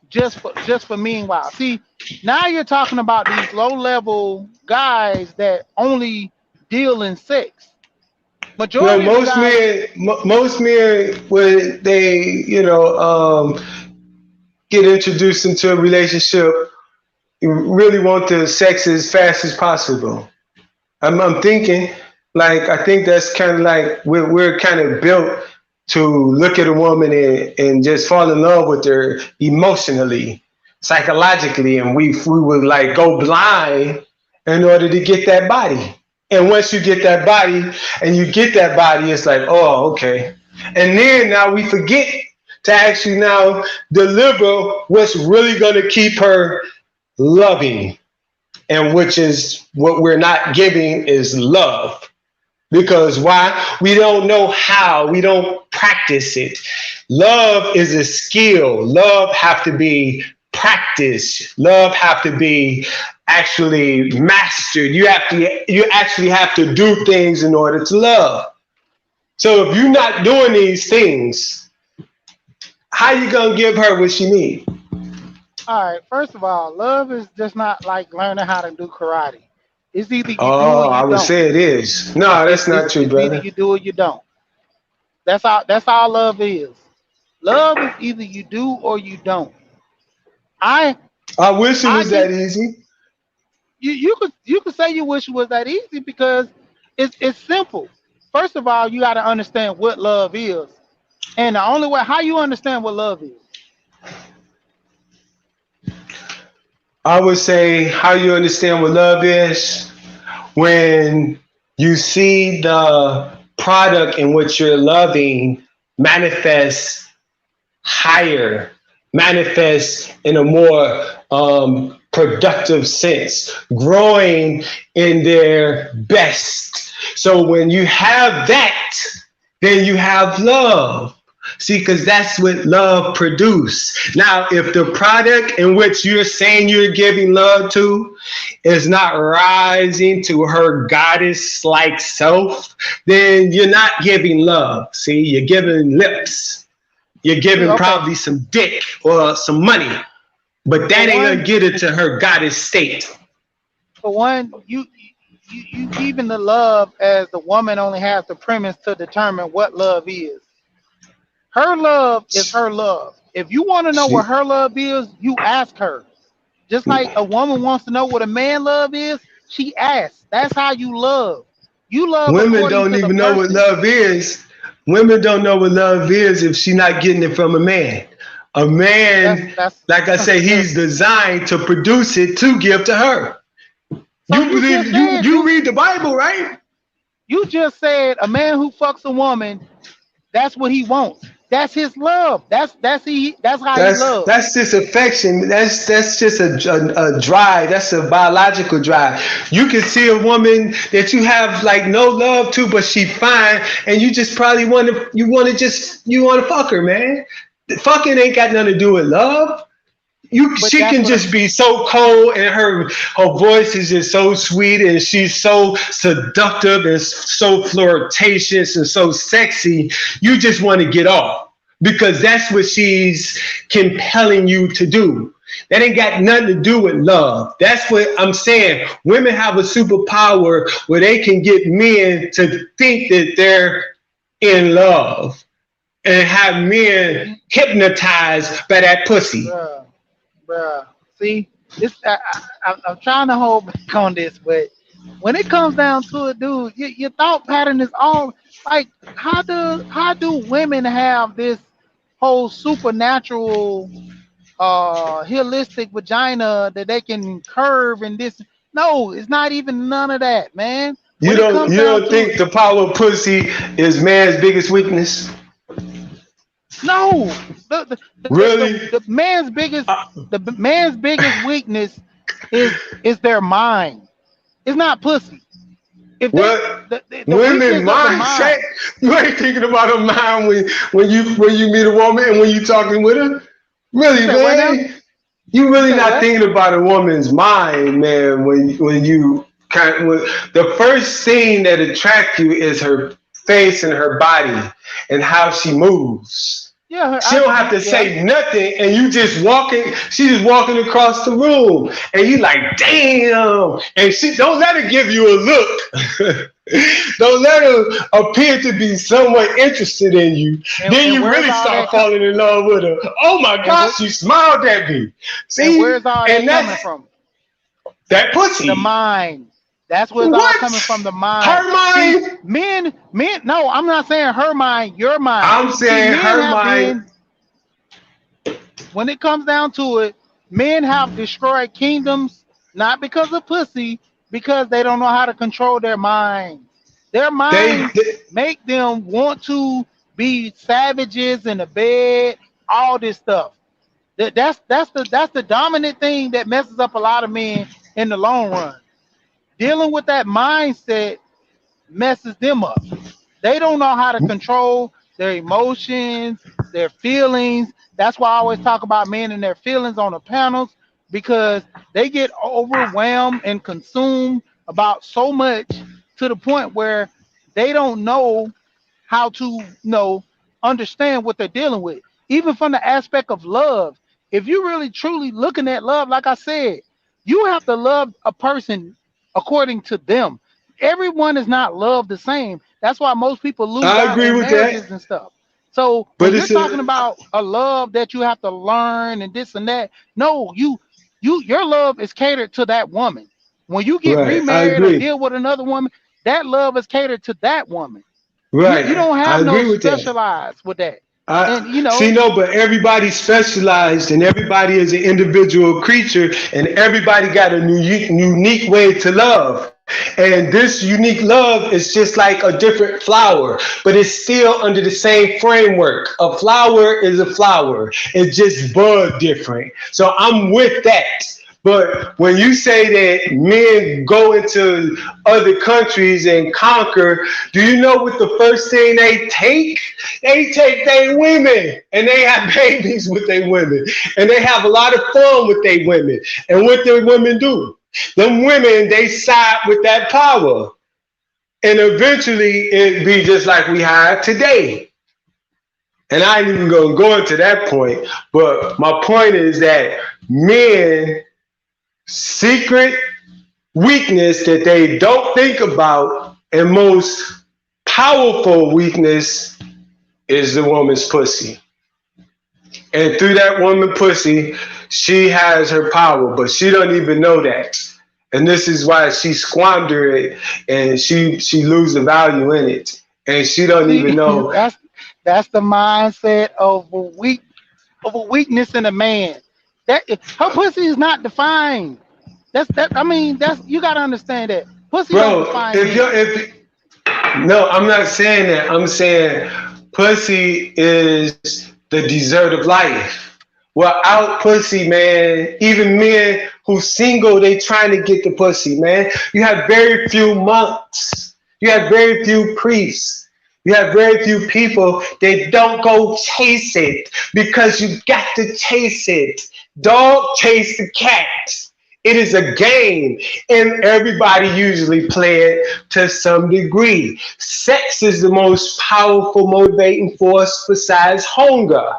just for meanwhile. See, now you're talking about these low-level guys that only deal in sex. Majority of most men, when they, you know, get introduced into a relationship, you really want the sex as fast as possible. I'm thinking, like, I think that's kind of like we're kind of built to look at a woman and just fall in love with her emotionally, psychologically, and we would like go blind in order to get that body. And once you get that body, it's like, oh, okay. And then now we forget to actually now deliver what's really going to keep her loving, and which is what we're not giving is love. Because why? We don't know how. We don't practice it. Love is a skill. Love have to be practiced. Love have to be actually mastered. You actually have to do things in order to love. So if you're not doing these things, how you gonna give her what she needs? All right. First of all, love is just not like learning how to do karate. It's either you do or you don't. I would say it is. No, that's not true, brother. Either you do or you don't. That's all love is. Love is either you do or you don't. I wish it was that easy. You could say you wish it was that easy because it's simple. First of all, you got to understand what love is, and the only way how you understand what love is. I would say how you understand what love is when you see the product in which you're loving manifest higher manifest in a more productive sense, growing in their best. So when you have that, then you have love. See, because that's what love produces. Now, if the product in which you're saying you're giving love to is not rising to her goddess-like self, then you're not giving love. See, you're giving lips. You're giving probably some dick or some money, but that ain't gonna get it to her goddess state. For one, you giving the love as the woman only has the premise to determine what love is. Her love is her love. If you want to know what her love is, you ask her. Just like a woman wants to know what a man love is, she asks. That's how you love. You love. Women don't even know what love is. Women don't know what love is if she's not getting it from a man. A man, like I say, he's designed to produce it to give to her. So you read the Bible, right? You just said a man who fucks a woman, that's what he wants. That's his love. That's how he loves. That's just affection. That's just a drive. That's a biological drive. You can see a woman that you have like no love to, but she fine, and you just probably want to fuck her, man. Fucking ain't got nothing to do with love. She can just be so cold, and her voice is just so sweet, and she's so seductive and so flirtatious and so sexy. You just want to get off because that's what she's compelling you to do. That ain't got nothing to do with love. That's what I'm saying. Women have a superpower where they can get men to think that they're in love and have men hypnotized by that pussy. Bruh, see, I'm trying to hold back on this, but when it comes down to it, dude, your thought pattern is all like, how do women have this whole supernatural, holistic vagina that they can curve and this? No, it's not even none of that, man. You don't think the power of pussy is man's biggest weakness? No, really, the man's biggest weakness is their mind. It's not pussy. If women mindset, you ain't thinking about a mind when you meet a woman and when you talking with her. Really, man, you really not thinking about a woman's mind, man. When the first thing that attracts you is her face and her body and how she moves. Yeah, she don't have to say nothing, and you just walking. She's just walking across the room, and you like, damn. And she don't let her give you a look. Don't let her appear to be somewhat interested in you. Then you really start falling in love with her. Oh my gosh, she smiled at me. See, and where's all that coming from? That pussy. The mind. That's where it's all coming from, the mind. Her mind? See, men, no, I'm not saying her mind, your mind. I'm saying her mind. When it comes down to it, men have destroyed kingdoms, not because of pussy, because they don't know how to control their mind. Their minds make them want to be savages in the bed, all this stuff. That's the dominant thing that messes up a lot of men in the long run. Dealing with that mindset messes them up. They don't know how to control their emotions, their feelings. That's why I always talk about men and their feelings on the panels, because they get overwhelmed and consumed about so much to the point where they don't know how to understand what they're dealing with. Even from the aspect of love, if you're really truly looking at love, like I said, you have to love a person according to them. Everyone is not loved the same. That's why most people lose out in marriages and stuff. So when you're talking about a love that you have to learn and this and that, no, your love is catered to that woman. When you get remarried or deal with another woman, that love is catered to that woman. Right. You don't have no specialized with that. But everybody's specialized and everybody is an individual creature and everybody got a unique way to love. And this unique love is just like a different flower, but it's still under the same framework. A flower is a flower. It's just bud different. So I'm with that. But when you say that men go into other countries and conquer, do you know what the first thing they take? They take their women and they have babies with their women and they have a lot of fun with their women. And what their women do? Them women, they side with that power. And eventually it be just like we have today. And I ain't even gonna go into that point, but my point is that men secret weakness that they don't think about and most powerful weakness is the woman's pussy. And through that woman pussy, she has her power, but she don't even know that. And this is why she squander it and she lose the value in it. And she don't even See, know. that's the mindset of a weakness in a man. That her pussy is not defined. I mean, that's you gotta understand that. Pussy don't Bro, define if men. you're if no, I'm not saying that. I'm saying pussy is the dessert of life. Without pussy, man, even men who single, they trying to get the pussy, man. You have very few monks. You have very few priests. You have very few people that don't go chase it because you got to chase it. Dog chase the cat. It is a game, and everybody usually play it to some degree. Sex is the most powerful motivating force besides hunger.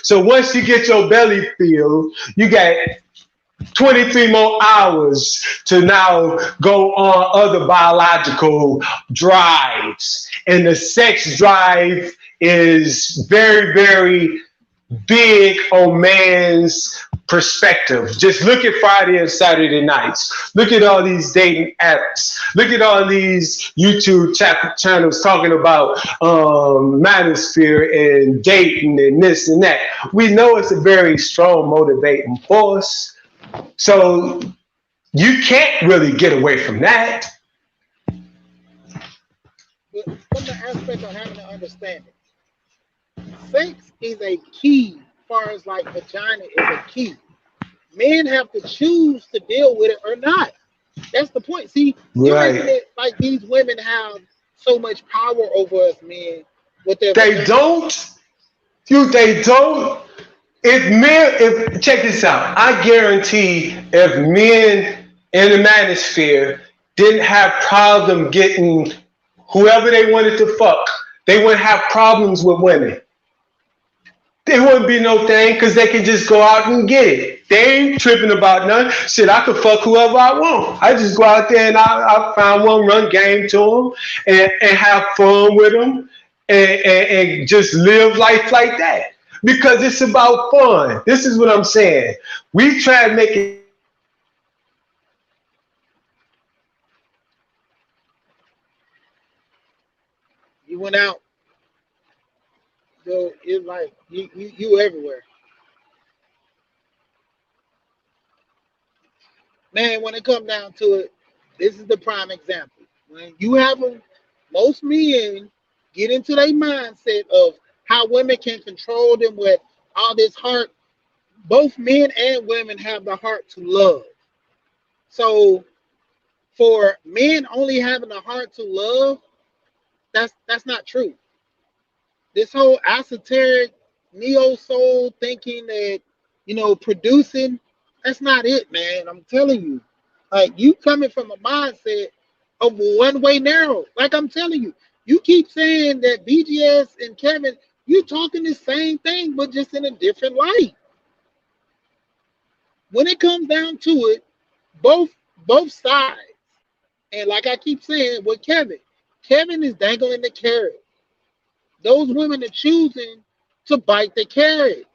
So once you get your belly filled, you got 23 more hours to now go on other biological drives. And the sex drive is very, very big on man's perspective. Just look at Friday and Saturday nights. Look at all these dating apps. Look at all these YouTube channels talking about manosphere and dating and this and that. We know it's a very strong motivating force. So you can't really get away from that. But from the aspect of having to understand it, sex is a key. As far as like vagina is a key. Men have to choose to deal with it or not. That's the point. See, you're making Right. it like these women have so much power over us men with their They vagina. don't. They don't. If check this out, I guarantee if men in the manosphere didn't have problem getting whoever they wanted to fuck, they wouldn't have problems with women. There wouldn't be no thing because they can just go out and get it. They ain't tripping about nothing. Shit, I could fuck whoever I want. I just go out there and I find one, run game to them and have fun with them and just live life like that. Because it's about fun. This is what I'm saying. We try to make it. You went out, so it's like you everywhere. Man, when it comes down to it, this is the prime example. When you have most men get into their mindset of how women can control them with all this heart. Both men and women have the heart to love. So for men only having a heart to love, that's not true. This whole esoteric neo soul thinking that producing, that's not it, man. I'm telling you, like you coming from a mindset of one way narrow. Like I'm telling you, you keep saying that BGS and Kevin, you talking the same thing, but just in a different light. When it comes down to it, both both sides, and like I keep saying with Kevin, Kevin is dangling the carrot. Those women are choosing to bite the carrot.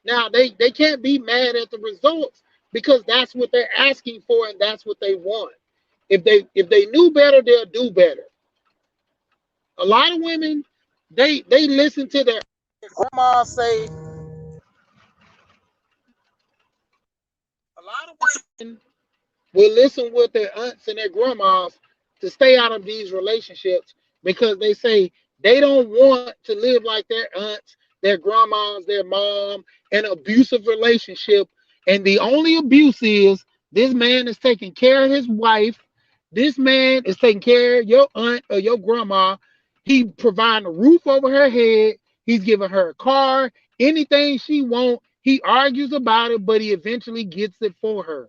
Now they can't be mad at the results because that's what they're asking for and that's what they want. If they knew better, they'll do better. A lot of women they listen to their grandma say. A lot of women will listen with their aunts and their grandmas to stay out of these relationships because they say they don't want to live like their aunts, their grandmas, their mom, an abusive relationship. And the only abuse is this man is taking care of his wife. This man is taking care of your aunt or your grandma. He providing a roof over her head. He's giving her a car, anything she wants. He argues about it, but he eventually gets it for her.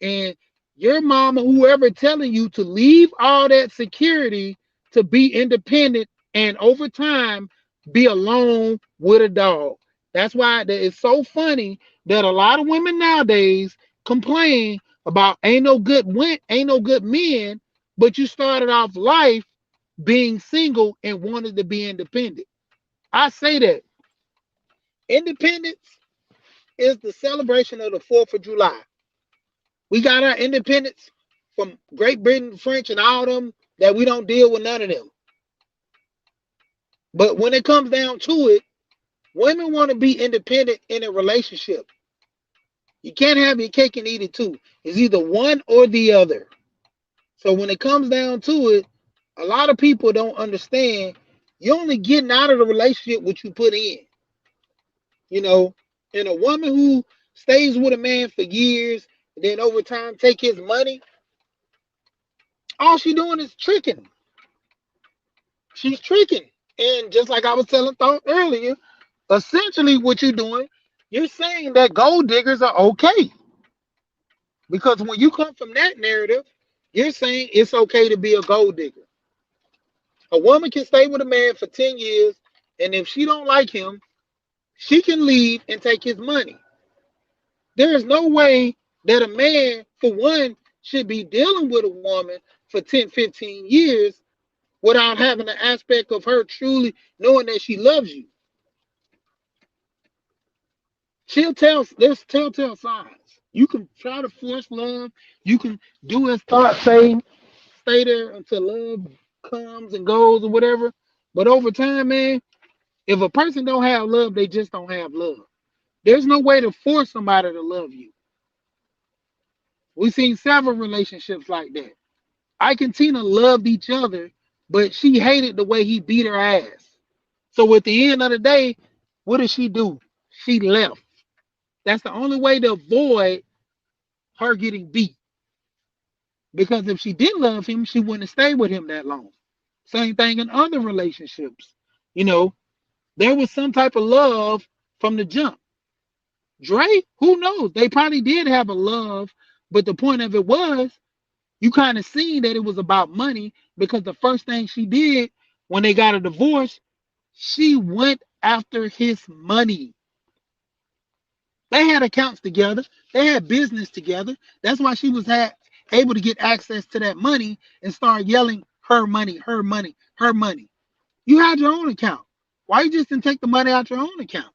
And your mama, whoever telling you to leave all that security to be independent and over time be alone with a dog. That's why it's so funny that a lot of women nowadays complain about ain't no good men, but you started off life being single and wanted to be independent. I say that independence is the celebration of the 4th of July. We got our independence from Great Britain, French, and all them that we don't deal with none of them. But when it comes down to it, women want to be independent in a relationship. You can't have your cake and eat it too. It's either one or the other. So when it comes down to it, a lot of people don't understand you're only getting out of the relationship what you put in. You know, and a woman who stays with a man for years and then over time take his money, all she doing is tricking. She's tricking. And just like I was telling Thought earlier, essentially what you're doing, you're saying that gold diggers are okay. Because when you come from that narrative, you're saying it's okay to be a gold digger. A woman can stay with a man for 10 years, and if she don't like him, she can leave and take his money. There is no way that a man, for one, should be dealing with a woman for 10, 15 years without having the aspect of her truly knowing that she loves you. There's telltale signs. You can try to force love. You can do as Thought say, stay there until love comes and goes or whatever. But over time, man, if a person don't have love, they just don't have love. There's no way to force somebody to love you. We've seen several relationships like that. Ike and Tina loved each other, but she hated the way he beat her ass. So at the end of the day, what did she do? She left. That's the only way to avoid her getting beat. Because if she did love him, she wouldn't have stayed with him that long. Same thing in other relationships. You know, there was some type of love from the jump. Dre, who knows? They probably did have a love, but the point of it was you kind of seen that it was about money because the first thing she did when they got a divorce, she went after his money. They had accounts together. They had business together. That's why she was able to get access to that money and start yelling, her money, her money, her money. You had your own account. Why you just didn't take the money out your own account?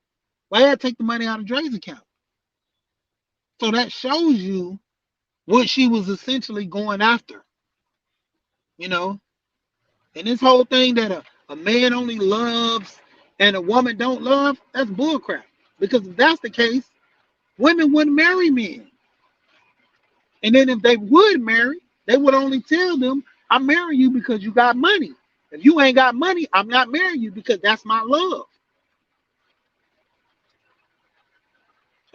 Why you had to take the money out of Dre's account? So that shows you what she was essentially going after. You know? And this whole thing that a man only loves and a woman don't love, that's bullcrap. Because if that's the case, women wouldn't marry men. And then if they would marry, they would only tell them, I'm marrying you because you got money. If you ain't got money, I'm not marrying you because that's my love.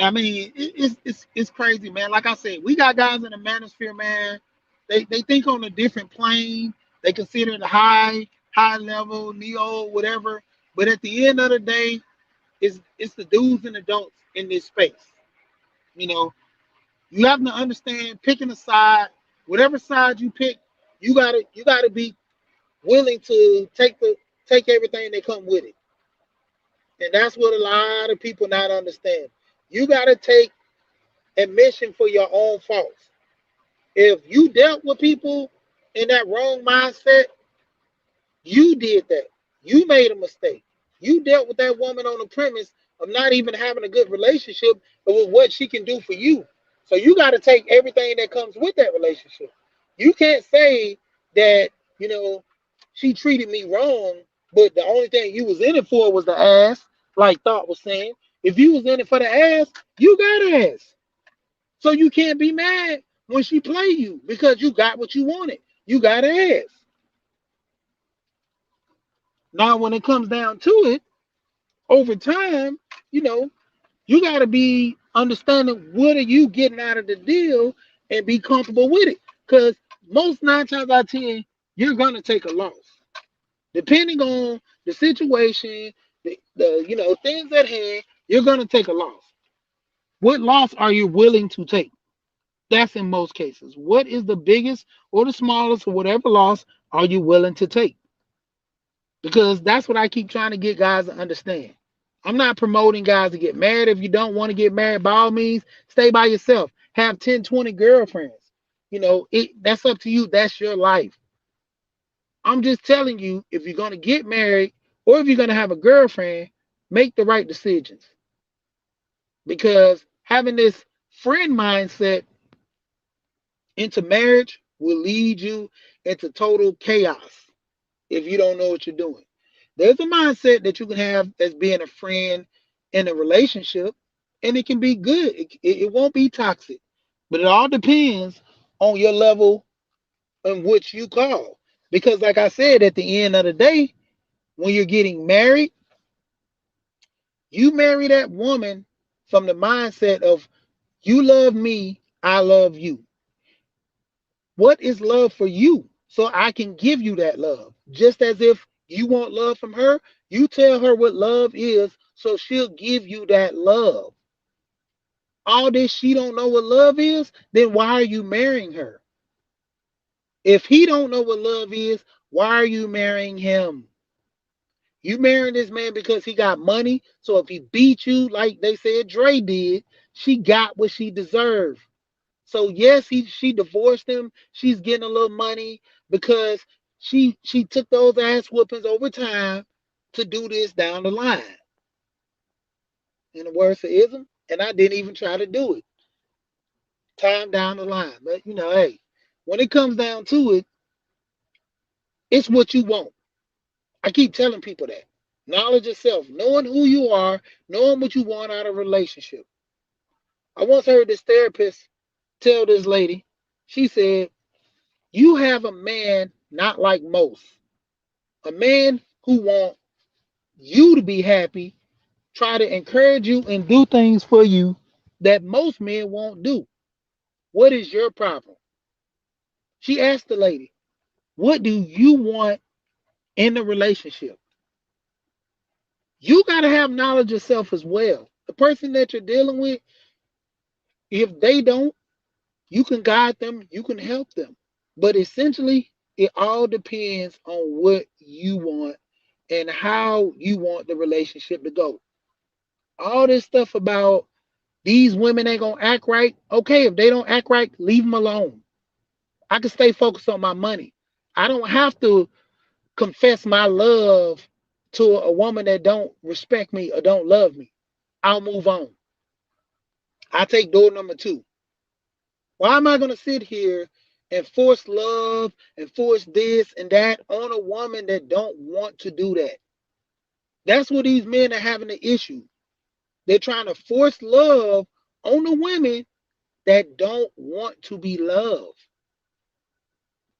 I mean, it's crazy, man. Like I said, we got guys in the manosphere, man. They think on a different plane. They consider it high level, neo, whatever. But at the end of the day, it's the do's and the don'ts in this space. You know, you have to understand picking a side. Whatever side you pick, you gotta be willing to take everything that come with it. And that's what a lot of people not understand. You gotta take admission for your own faults. If you dealt with people in that wrong mindset, you did that. You made a mistake. You dealt with that woman on the premise of not even having a good relationship, but with what she can do for you. So you got to take everything that comes with that relationship. You can't say that, she treated me wrong, but the only thing you was in it for was the ass, like Thought was saying. If you was in it for the ass, you got ass. So you can't be mad when she play you because you got what you wanted. You got to ask. Now, when it comes down to it, over time, you know, you got to be understanding what are you getting out of the deal and be comfortable with it. Because most 9 times out of 10, you're gonna take a loss, depending on the situation, the things at hand. You're gonna take a loss. What loss are you willing to take? That's in most cases. What is the biggest or the smallest or whatever loss are you willing to take? Because that's what I keep trying to get guys to understand. I'm not promoting guys to get married. If you don't want to get married, by all means, stay by yourself. Have 10, 20 girlfriends. That's up to you. That's your life. I'm just telling you, if you're going to get married or if you're going to have a girlfriend, make the right decisions. Because having this friend mindset into marriage will lead you into total chaos if you don't know what you're doing. There's a mindset that you can have as being a friend in a relationship, and it can be good. It won't be toxic, but it all depends on your level in which you call. Because, like I said, at the end of the day, when you're getting married, you marry that woman from the mindset of you love me, I love you. What is love for you? So I can give you that love. Just as if you want love from her, you tell her what love is, so she'll give you that love. All this she don't know what love is, then why are you marrying her? If he don't know what love is, why are you marrying him? You marrying this man because he got money. So if he beat you, like they said Dre did, she got what she deserved. So yes, she divorced him. She's getting a little money because she took those ass whoopings over time to do this down the line. In the words of ism, and I didn't even try to do it. Time down the line. But hey, when it comes down to it, it's what you want. I keep telling people that. Knowledge of self, knowing who you are, knowing what you want out of a relationship. I once heard this therapist tell this lady, she said, you have a man not like most. A man who wants you to be happy, try to encourage you and do things for you that most men won't do. What is your problem? She asked the lady, what do you want in the relationship? You got to have knowledge of self as well. The person that you're dealing with, if they don't, you can guide them, you can help them. But essentially, it all depends on what you want and how you want the relationship to go. All this stuff about these women ain't gonna act right. Okay, if they don't act right, leave them alone. I can stay focused on my money. I don't have to confess my love to a woman that don't respect me or don't love me. I'll move on. I take door number two. Why am I gonna sit here and force love and force this and that on a woman that don't want to do that? That's what these men are having the issue. They're trying to force love on the women that don't want to be loved.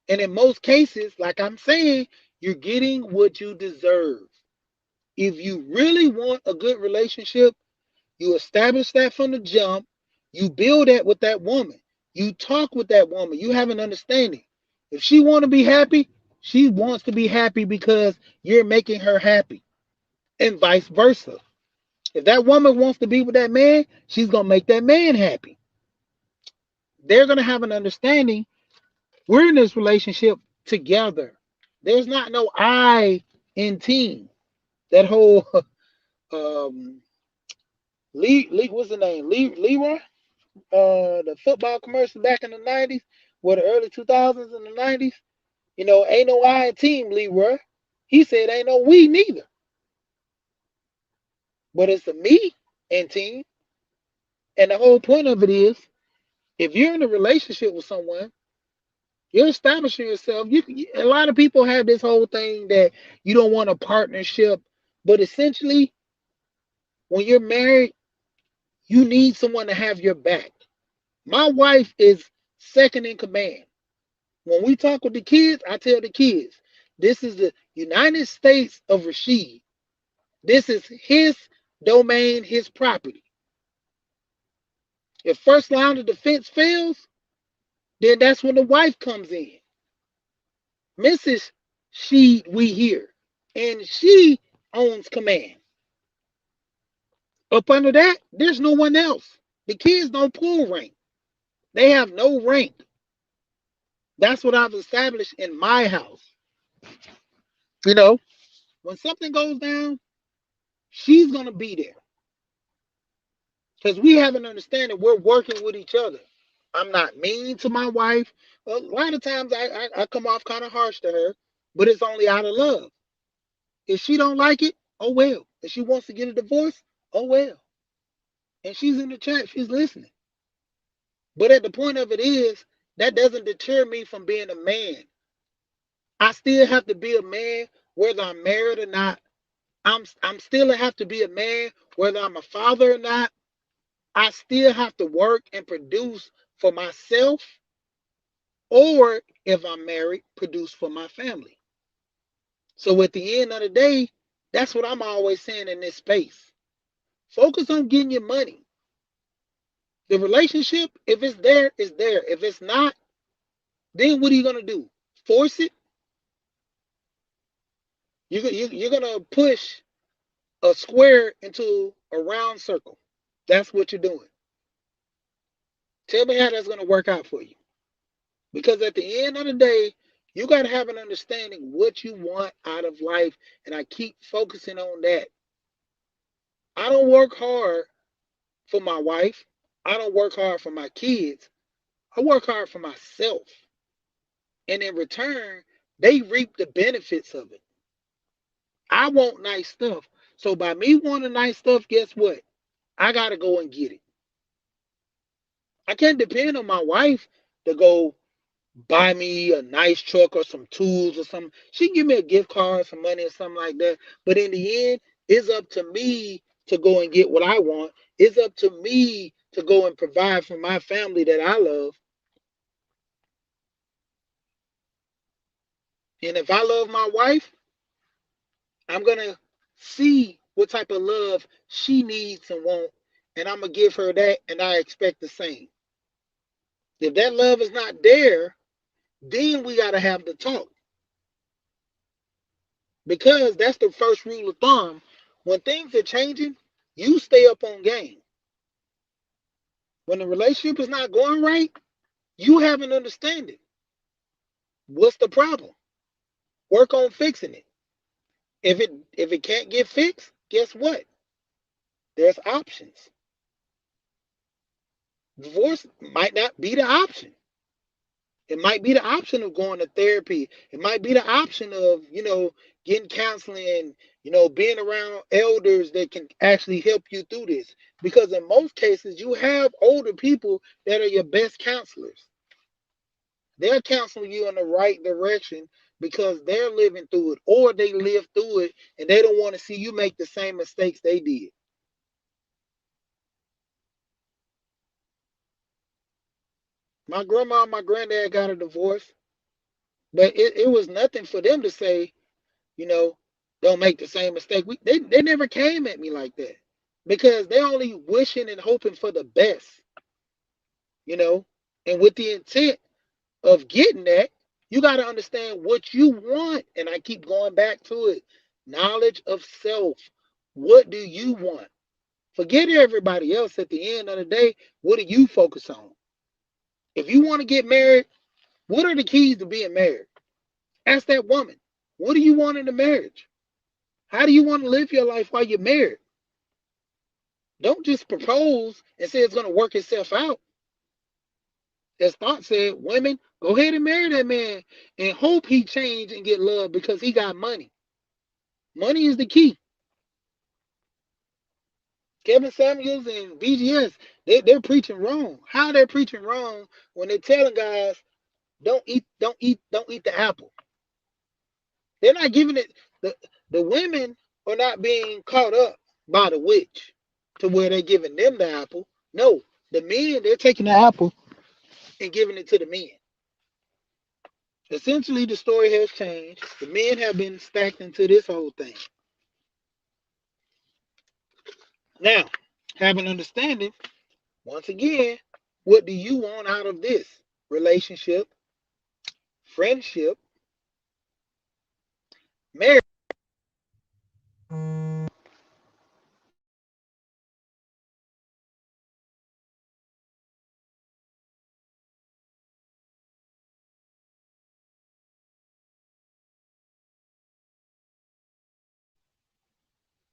And in most cases, like I'm saying, you're getting what you deserve. If you really want a good relationship, you establish that from the jump. You build that with that woman. You talk with that woman. You have an understanding. If she want to be happy, she wants to be happy because you're making her happy, and vice versa. If that woman wants to be with that man, she's gonna make that man happy. They're gonna have an understanding. We're in this relationship together. There's not no I in team. That whole Lee, what's the name? Leroy, the football commercial back in the '90s, or the early 2000s and the '90s. Ain't no I in team, Leroy. He said ain't no we neither, but it's a me in team. And the whole point of it is, if you're in a relationship with someone, you're establishing yourself. A lot of people have this whole thing that you don't want a partnership, but essentially, when you're married, you need someone to have your back. My wife is second in command. When we talk with the kids, I tell the kids, this is the United States of Rashid. This is his domain, his property. If first line of defense fails, then that's when the wife comes in. Mrs. She, we here. And she owns command. Up under that, there's no one else. The kids don't pull rank. They have no rank. That's what I've established in my house. You know, when something goes down, she's going to be there. Because we have an understanding we're working with each other. I'm not mean to my wife. A lot of times I come off kind of harsh to her, but it's only out of love. If she don't like it, oh well. If she wants to get a divorce, oh well. And she's in the chat, she's listening. But at the point of it is, that doesn't deter me from being a man. I still have to be a man whether I'm married or not. I'm still have to be a man whether I'm a father or not. I still have to work and produce for myself, or if I'm married, produce for my family. So at the end of the day, that's what I'm always saying in this space. Focus on getting your money. The relationship, if it's there, it's there. If it's not, then what are you going to do? Force it? You're going to push a square into a round circle. That's what you're doing. Tell me how that's going to work out for you. Because at the end of the day, you got to have an understanding what you want out of life. And I keep focusing on that. I don't work hard for my wife. I don't work hard for my kids. I work hard for myself. And in return, they reap the benefits of it. I want nice stuff. So by me wanting nice stuff, guess what? I got to go and get it. I can't depend on my wife to go buy me a nice truck or some tools or something. She can give me a gift card, some money or something like that. But in the end, it's up to me to go and get what I want. It's up to me to go and provide for my family that I love. And if I love my wife, I'm going to see what type of love she needs and wants, and I'm going to give her that, and I expect the same. If that love is not there, then we got to have the talk. Because that's the first rule of thumb. When things are changing, you stay up on game. When the relationship is not going right, you have an understanding. What's the problem? Work on fixing it. If it can't get fixed, guess what? There's options. Divorce might not be the option. It might be the option of going to therapy. It might be the option of, getting counseling and, being around elders that can actually help you through this. Because in most cases, you have older people that are your best counselors. They're counseling you in the right direction because they're living through it, or they live through it and they don't want to see you make the same mistakes they did. My grandma and my granddad got a divorce, but it was nothing for them to say, don't make the same mistake. They never came at me like that because they're only wishing and hoping for the best, and with the intent of getting that, you got to understand what you want. And I keep going back to it. Knowledge of self. What do you want? Forget everybody else. At the end of the day, what do you focus on? If you want to get married, what are the keys to being married? Ask that woman. What do you want in a marriage? How do you want to live your life while you're married? Don't just propose and say it's going to work itself out. As Thought said, women, go ahead and marry that man and hope he change and get love because he got money. Money is the key. Kevin Samuels and BGS, they're preaching wrong. How they're preaching wrong when they're telling guys, don't eat the apple. They're not giving it. The women are not being caught up by the witch to where they're giving them the apple. No, the men, they're taking the apple and giving it to the men. Essentially, the story has changed. The men have been stacked into this whole thing. Now, have an understanding, once again, what do you want out of this relationship, friendship, marriage?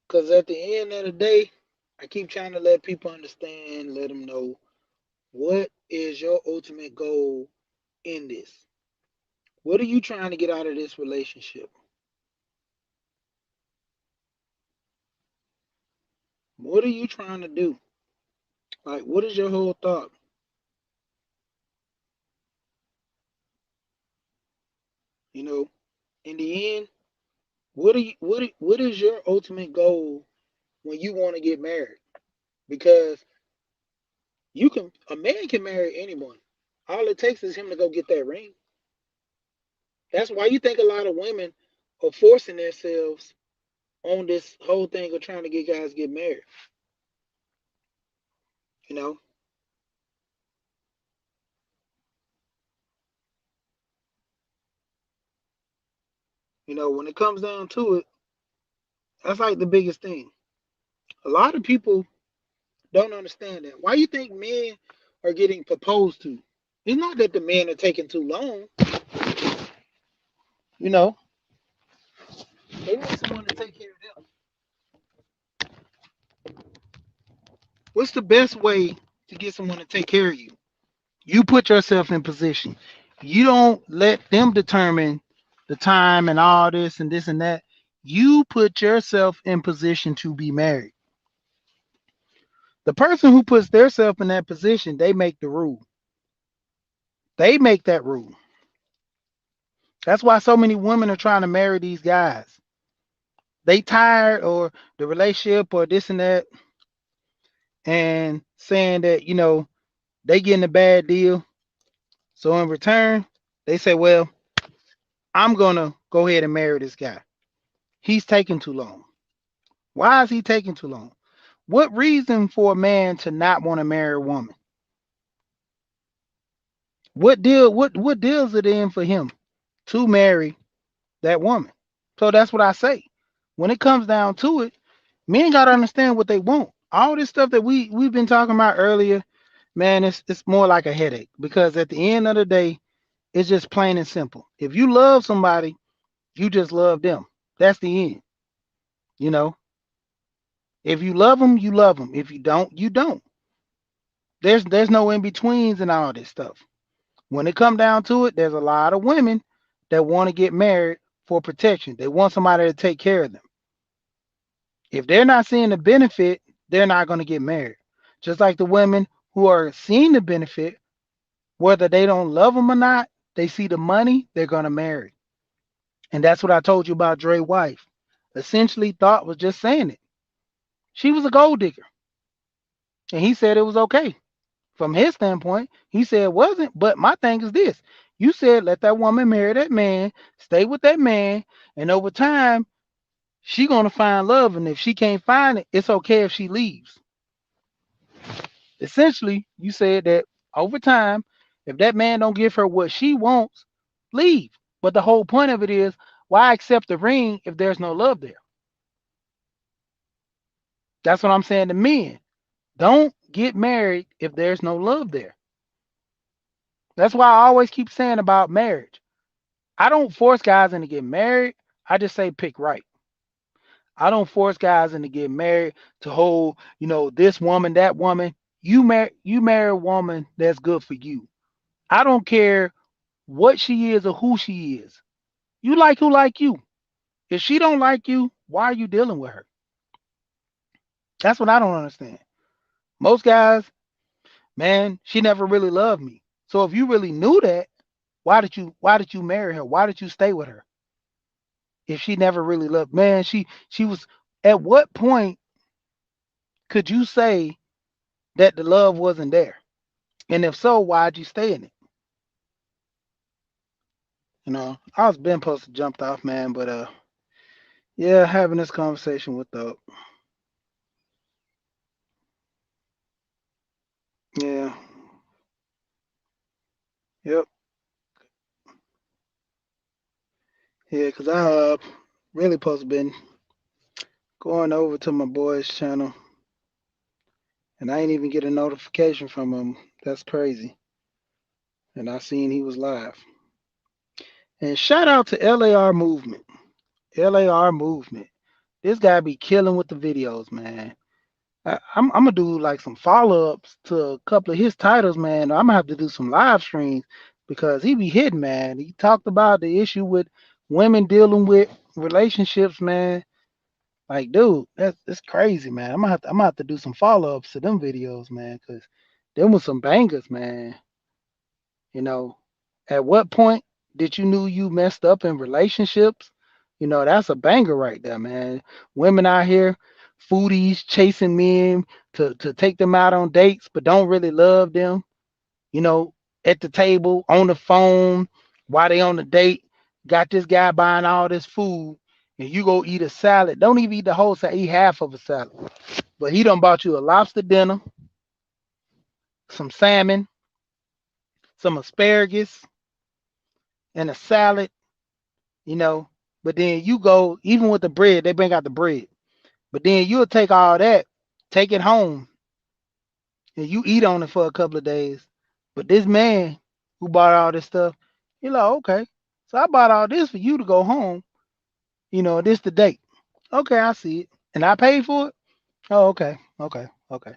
Because at the end of the day, I keep trying to let people understand, let them know what is your ultimate goal in this. What are you trying to get out of this relationship? What are you trying to do? Like, what is your whole thought? You know, in the end, what is your ultimate goal when you want to get married? Because a man can marry anyone. All it takes is him to go get that ring. That's why you think a lot of women are forcing themselves on this whole thing of trying to get guys get married. You know, when it comes down to it, that's like the biggest thing. A lot of people don't understand that. Why you think men are getting proposed to? It's not that the men are taking too long. You know, they need someone to take care of them. What's the best way to get someone to take care of you? You put yourself in position. You don't let them determine the time and all this and this and that. You put yourself in position to be married. The person who puts themselves in that position, they make the rule. They make that rule. That's why so many women are trying to marry these guys. They tired or the relationship or this and that, and saying that they getting a bad deal. So in return, they say, "Well, I'm gonna go ahead and marry this guy. He's taking too long." Why is he taking too long? What reason for a man to not want to marry a woman? What deal? What deals it in for him to marry that woman? So that's what I say. When it comes down to it, men gotta understand what they want. All this stuff that we've been talking about earlier, man, it's more like a headache because at the end of the day, it's just plain and simple. If you love somebody, you just love them. That's the end. You know, if you love them, you love them. If you don't, you don't. There's no in betweens and all this stuff. When it come down to it, there's a lot of women that want to get married for protection. They want somebody to take care of them. If they're not seeing the benefit, they're not going to get married. Just like the women who are seeing the benefit, whether they don't love them or not, they see the money, they're going to marry. And that's what I told you about Dre's wife. Essentially, Thought was just saying it. She was a gold digger, and he said it was okay. From his standpoint, he said it wasn't. But my thing is this: you said let that woman marry that man, stay with that man, and over time she gonna find love. And if she can't find it, it's okay if she leaves. Essentially, you said that over time, if that man don't give her what she wants, leave. But the whole point of it is, why accept the ring if there's no love there? That's what I'm saying to men. Don't get married if there's no love there. That's why I always keep saying about marriage. I don't force guys into get married. I just say pick right. I don't force guys into get married to hold, this woman, that woman. You marry a woman that's good for you. I don't care what she is or who she is. You like who like you. If she don't like you, why are you dealing with her? That's what I don't understand. Most guys, man, she never really loved me. So if you really knew that, why did you marry her? Why did you stay with her? If she never really loved, man, she was at what point could you say that the love wasn't there? And if so, why'd you stay in it? I was been supposed to jumped off, man, but yeah, having this conversation with the yeah, yep, yeah, cause I really supposed to been going over to my boy's channel, and I ain't even get a notification from him. That's crazy. And I seen he was live. And shout out to LAR Movement. LAR Movement. This guy be killing with the videos, man. I'm gonna do like some follow ups to a couple of his titles, man. I'm gonna have to do some live streams because he be hitting, man. He talked about the issue with women dealing with relationships, man. Like, dude, that's crazy, man. I'm gonna have to do some follow ups to them videos, man, because them was some bangers, man. You know, at what point did you knew you messed up in relationships? That's a banger right there, man. Women out here, foodies chasing men to take them out on dates, but don't really love them. You know, at the table, on the phone, while they on the date, got this guy buying all this food, and you go eat a salad. Don't even eat the whole salad, eat half of a salad. But he done bought you a lobster dinner, some salmon, some asparagus, and a salad, you know. But then you go, even with the bread, they bring out the bread. But then you'll take all that, take it home, and you eat on it for a couple of days. But this man who bought all this stuff, you're like, okay, so I bought all this for you to go home. This the date. Okay, I see it. And I paid for it? Oh, okay, okay, okay.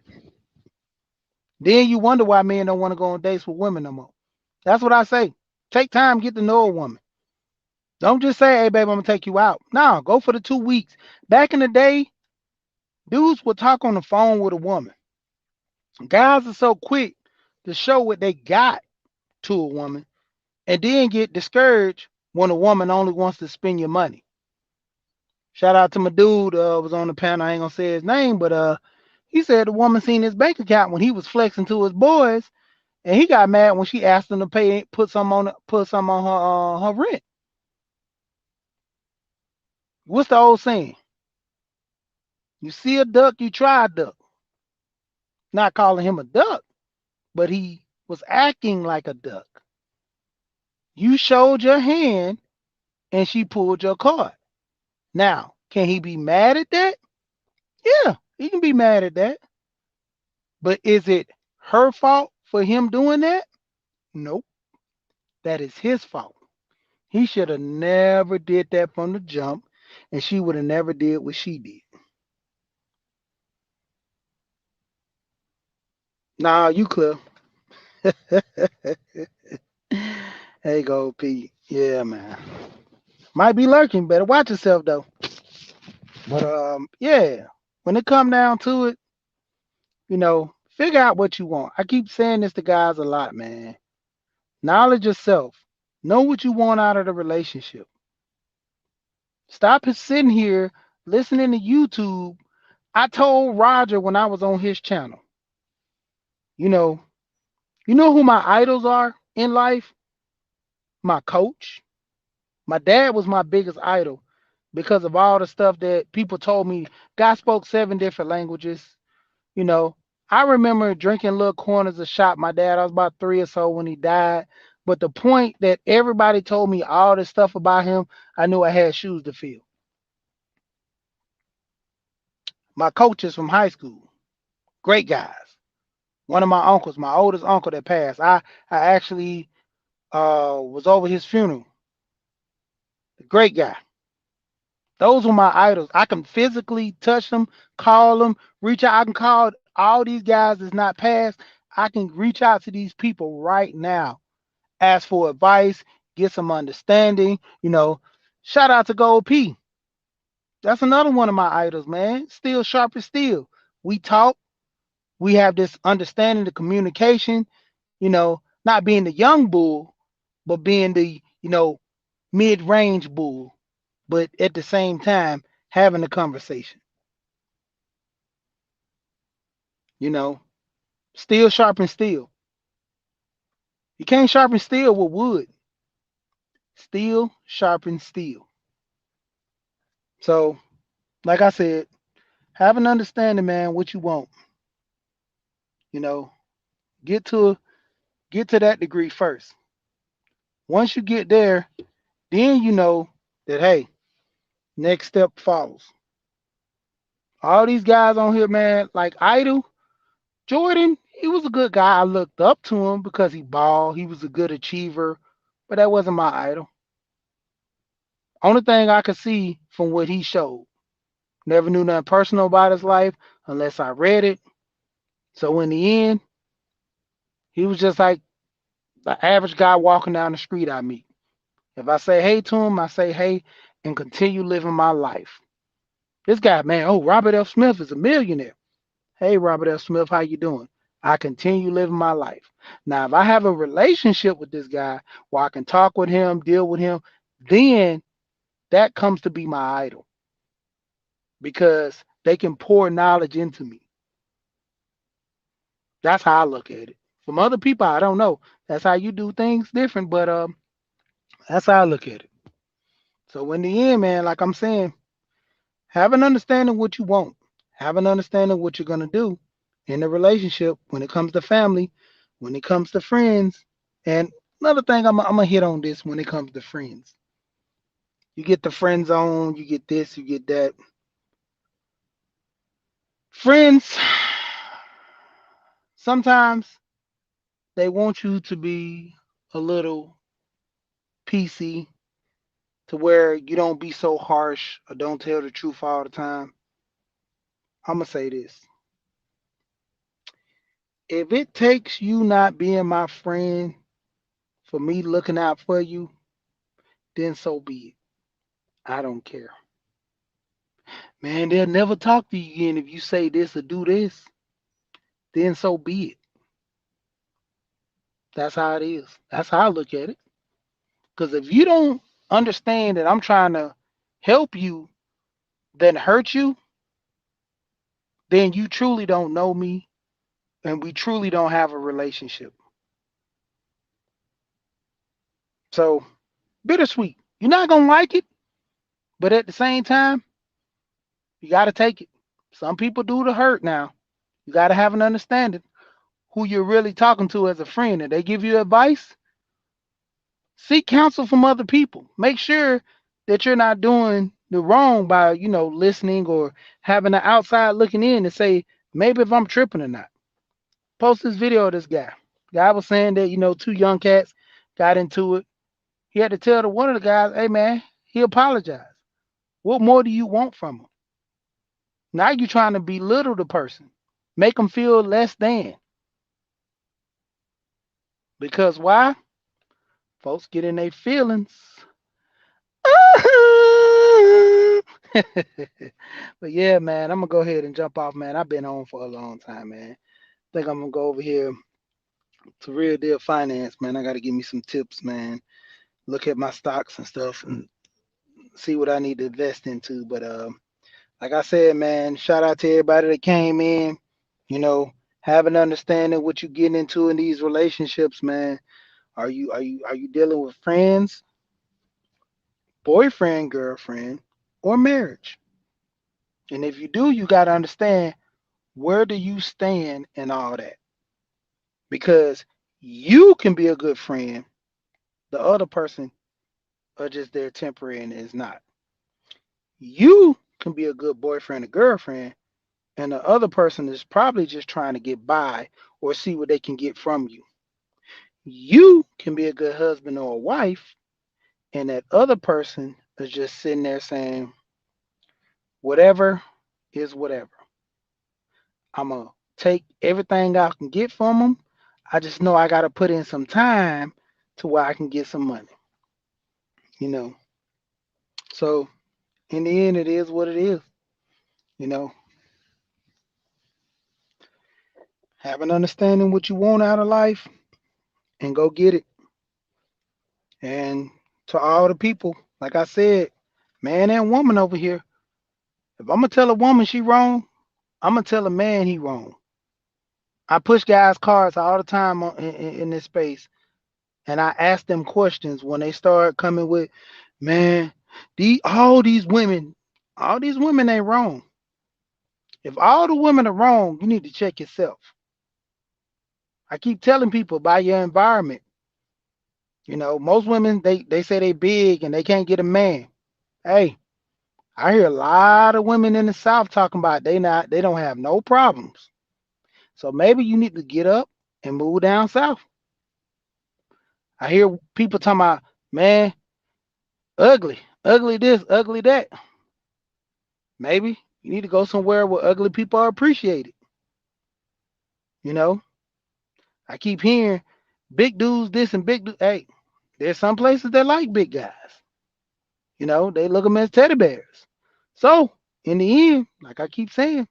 Then you wonder why men don't want to go on dates with women no more. That's what I say. Take time, get to know a woman. Don't just say, hey, babe, I'm going to take you out. No, go for the 2 weeks. Back in the day, dudes would talk on the phone with a woman. Guys are so quick to show what they got to a woman and then get discouraged when a woman only wants to spend your money. Shout out to my dude was on the panel. I ain't gonna say his name, but he said the woman seen his bank account when he was flexing to his boys, and he got mad when she asked him to put some on her rent. What's the old saying? You see a duck, you try a duck. Not calling him a duck, but he was acting like a duck. You showed your hand and she pulled your card. Now, can he be mad at that? Yeah, he can be mad at that. But is it her fault for him doing that? Nope. That is his fault. He should have never did that from the jump, and she would have never did what she did. Nah, you clear. There you go, Pete. Yeah, man. Might be lurking. Better watch yourself though. But yeah. When it come down to it, figure out what you want. I keep saying this to guys a lot, man. Knowledge yourself. Know what you want out of the relationship. Stop sitting here listening to YouTube. I told Roger when I was on his channel, you know, who my idols are in life? My coach. My dad was my biggest idol because of all the stuff that people told me. God spoke 7 different languages. You know, I remember drinking little corners of shot. My dad, I was about 3 or so when he died. But the point that everybody told me all this stuff about him, I knew I had shoes to fill. My coaches from high school, great guys. One of my uncles, my oldest uncle that passed, I actually was over his funeral. Great guy. Those were my idols. I can physically touch them, call them, reach out. I can call all these guys that's not passed. I can reach out to these people right now, ask for advice, get some understanding. Shout out to Gold P. That's another one of my idols, man. Still sharp as steel. We talk. We have this understanding, the communication. Not being the young bull, but being the mid-range bull, but at the same time having a conversation. You know, Steel sharpen steel. You can't sharpen steel with wood. Steel sharpens steel. So, like I said, have an understanding, man, what you want. You know, get to get to that degree first. Once you get there, then you know that hey, next step follows. All these guys on here, man, like Idol, Jordan, he was a good guy. I looked up to him because he balled. He was a good achiever, but that wasn't my idol. Only thing I could see from what he showed. Never knew nothing personal about his life unless I read it. So in the end, he was just like the average guy walking down the street I meet. If I say hey to him, I say hey and continue living my life. This guy, man, oh, Robert F. Smith is a millionaire. Hey, Robert F. Smith, how you doing? I continue living my life. Now, if I have a relationship with this guy where I can talk with him, deal with him, then that comes to be my idol because they can pour knowledge into me. That's how I look at it. From other people, I don't know. That's how you do things different, but that's how I look at it. So in the end, man, like I'm saying, have an understanding what you want. Have an understanding what you're gonna do in the relationship when it comes to family, when it comes to friends. And another thing I'm gonna hit on this when it comes to friends. You get the friend zone, you get this, you get that. Friends, sometimes they want you to be a little PC to where you don't be so harsh or don't tell the truth all the time. I'm gonna say this. If it takes you not being my friend for me looking out for you, then so be it. I don't care. Man, they'll never talk to you again if you say this or do this, then so be it. That's how it is. That's how I look at it. Because if you don't understand that I'm trying to help you, then hurt you, then you truly don't know me and we truly don't have a relationship. So, bittersweet. You're not going to like it, but at the same time, you got to take it. Some people do the hurt now. You got to have an understanding who you're really talking to as a friend. And they give you advice, seek counsel from other people. Make sure that you're not doing the wrong by, listening or having an outside looking in to say, maybe if I'm tripping or not. Post this video of this guy. Guy was saying that, two young cats got into it. He had to tell one of the guys, hey man, he apologized. What more do you want from him? Now you're trying to belittle the person, make them feel less than. Because why? Folks get in their feelings. But yeah, man, I'm gonna go ahead and jump off, man. I've been on for a long time, man. I think I'm gonna go over here to Real Deal Finance, man. I gotta give me some tips, man. Look at my stocks and stuff and see what I need to invest into. But like I said, man, shout out to everybody that came in. You know, have an understanding what you getting into in these relationships, man. Are you dealing with friends, boyfriend, girlfriend, or marriage? And if you do, you gotta understand where do you stand in all that? Because you can be a good friend, the other person are just there temporary and is not. You can be a good boyfriend or girlfriend, and the other person is probably just trying to get by or see what they can get from you. You can be a good husband or a wife, and that other person is just sitting there saying, whatever is whatever. I'm going to take everything I can get from them. I just know I got to put in some time to where I can get some money, you know. So in the end, it is what it is, you know. Have an understanding what you want out of life and go get it. And to all the people, like I said, man and woman over here, if I'm gonna tell a woman she wrong, I'm gonna tell a man he wrong. I push guys' cards all the time in this space, and I ask them questions when they start coming with, man, all these women ain't wrong. If all the women are wrong, you need to check yourself. I keep telling people by your environment. Most women they say they big and they can't get a man. Hey, I hear a lot of women in the South talking about they don't have no problems. So maybe you need to get up and move down south. I hear people talking about, man, ugly this, ugly that. Maybe you need to go somewhere where ugly people are appreciated. You know, I keep hearing big dudes this and big dudes. Hey, there's some places that like big guys. They look them as teddy bears. So in the end, like I keep saying,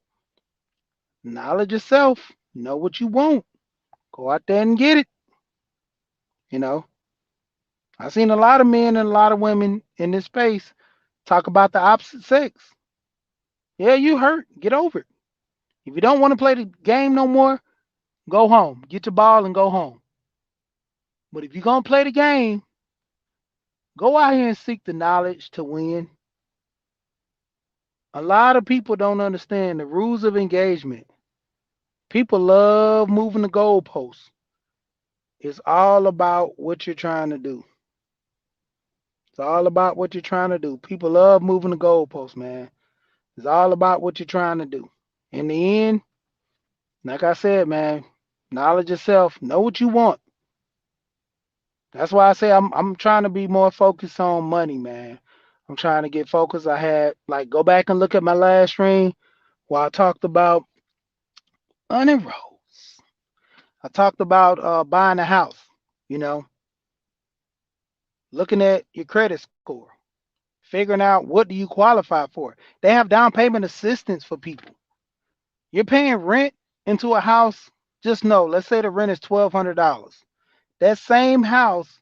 knowledge yourself, know what you want, go out there and get it. You know, I've seen a lot of men and a lot of women in this space talk about the opposite sex. Yeah, you hurt. Get over it. If you don't want to play the game no more, go home. Get your ball and go home. But if you're going to play the game, go out here and seek the knowledge to win. A lot of people don't understand the rules of engagement. People love moving the goalposts. It's all about what you're trying to do. It's all about what you're trying to do. People love moving the goalposts, man. It's all about what you're trying to do. In the end, like I said, man, knowledge yourself, know what you want. That's why I say I'm trying to be more focused on money, man. I'm trying to get focused. I had like go back and look at my last stream where I talked about unenrolls. I talked about buying a house, you know, looking at your credit score, figuring out what do you qualify for. They have down payment assistance for people. You're paying rent into a house, just know, let's say the rent is $1,200. That same house,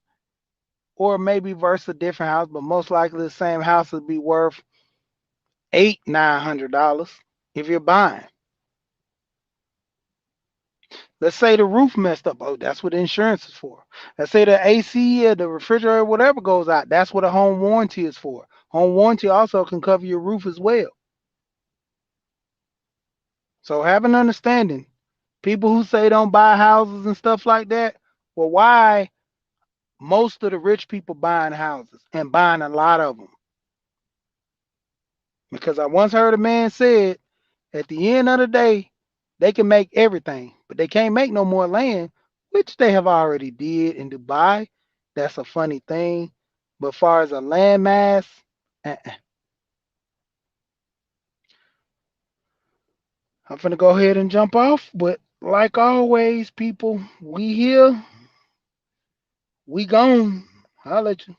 or maybe versus a different house, but most likely the same house would be worth $900 if you're buying. Let's say the roof messed up. Oh, that's what insurance is for. Let's say the AC or the refrigerator, whatever goes out. That's what a home warranty is for. Home warranty also can cover your roof as well. So have an understanding. People who say don't buy houses and stuff like that, well, why most of the rich people buying houses and buying a lot of them? Because I once heard a man said, at the end of the day, they can make everything, but they can't make no more land, which they have already did in Dubai. That's a funny thing. But as far as a land mass, uh-uh. I'm finna go ahead and jump off. But like always, people, we here, we gone. I'll let you.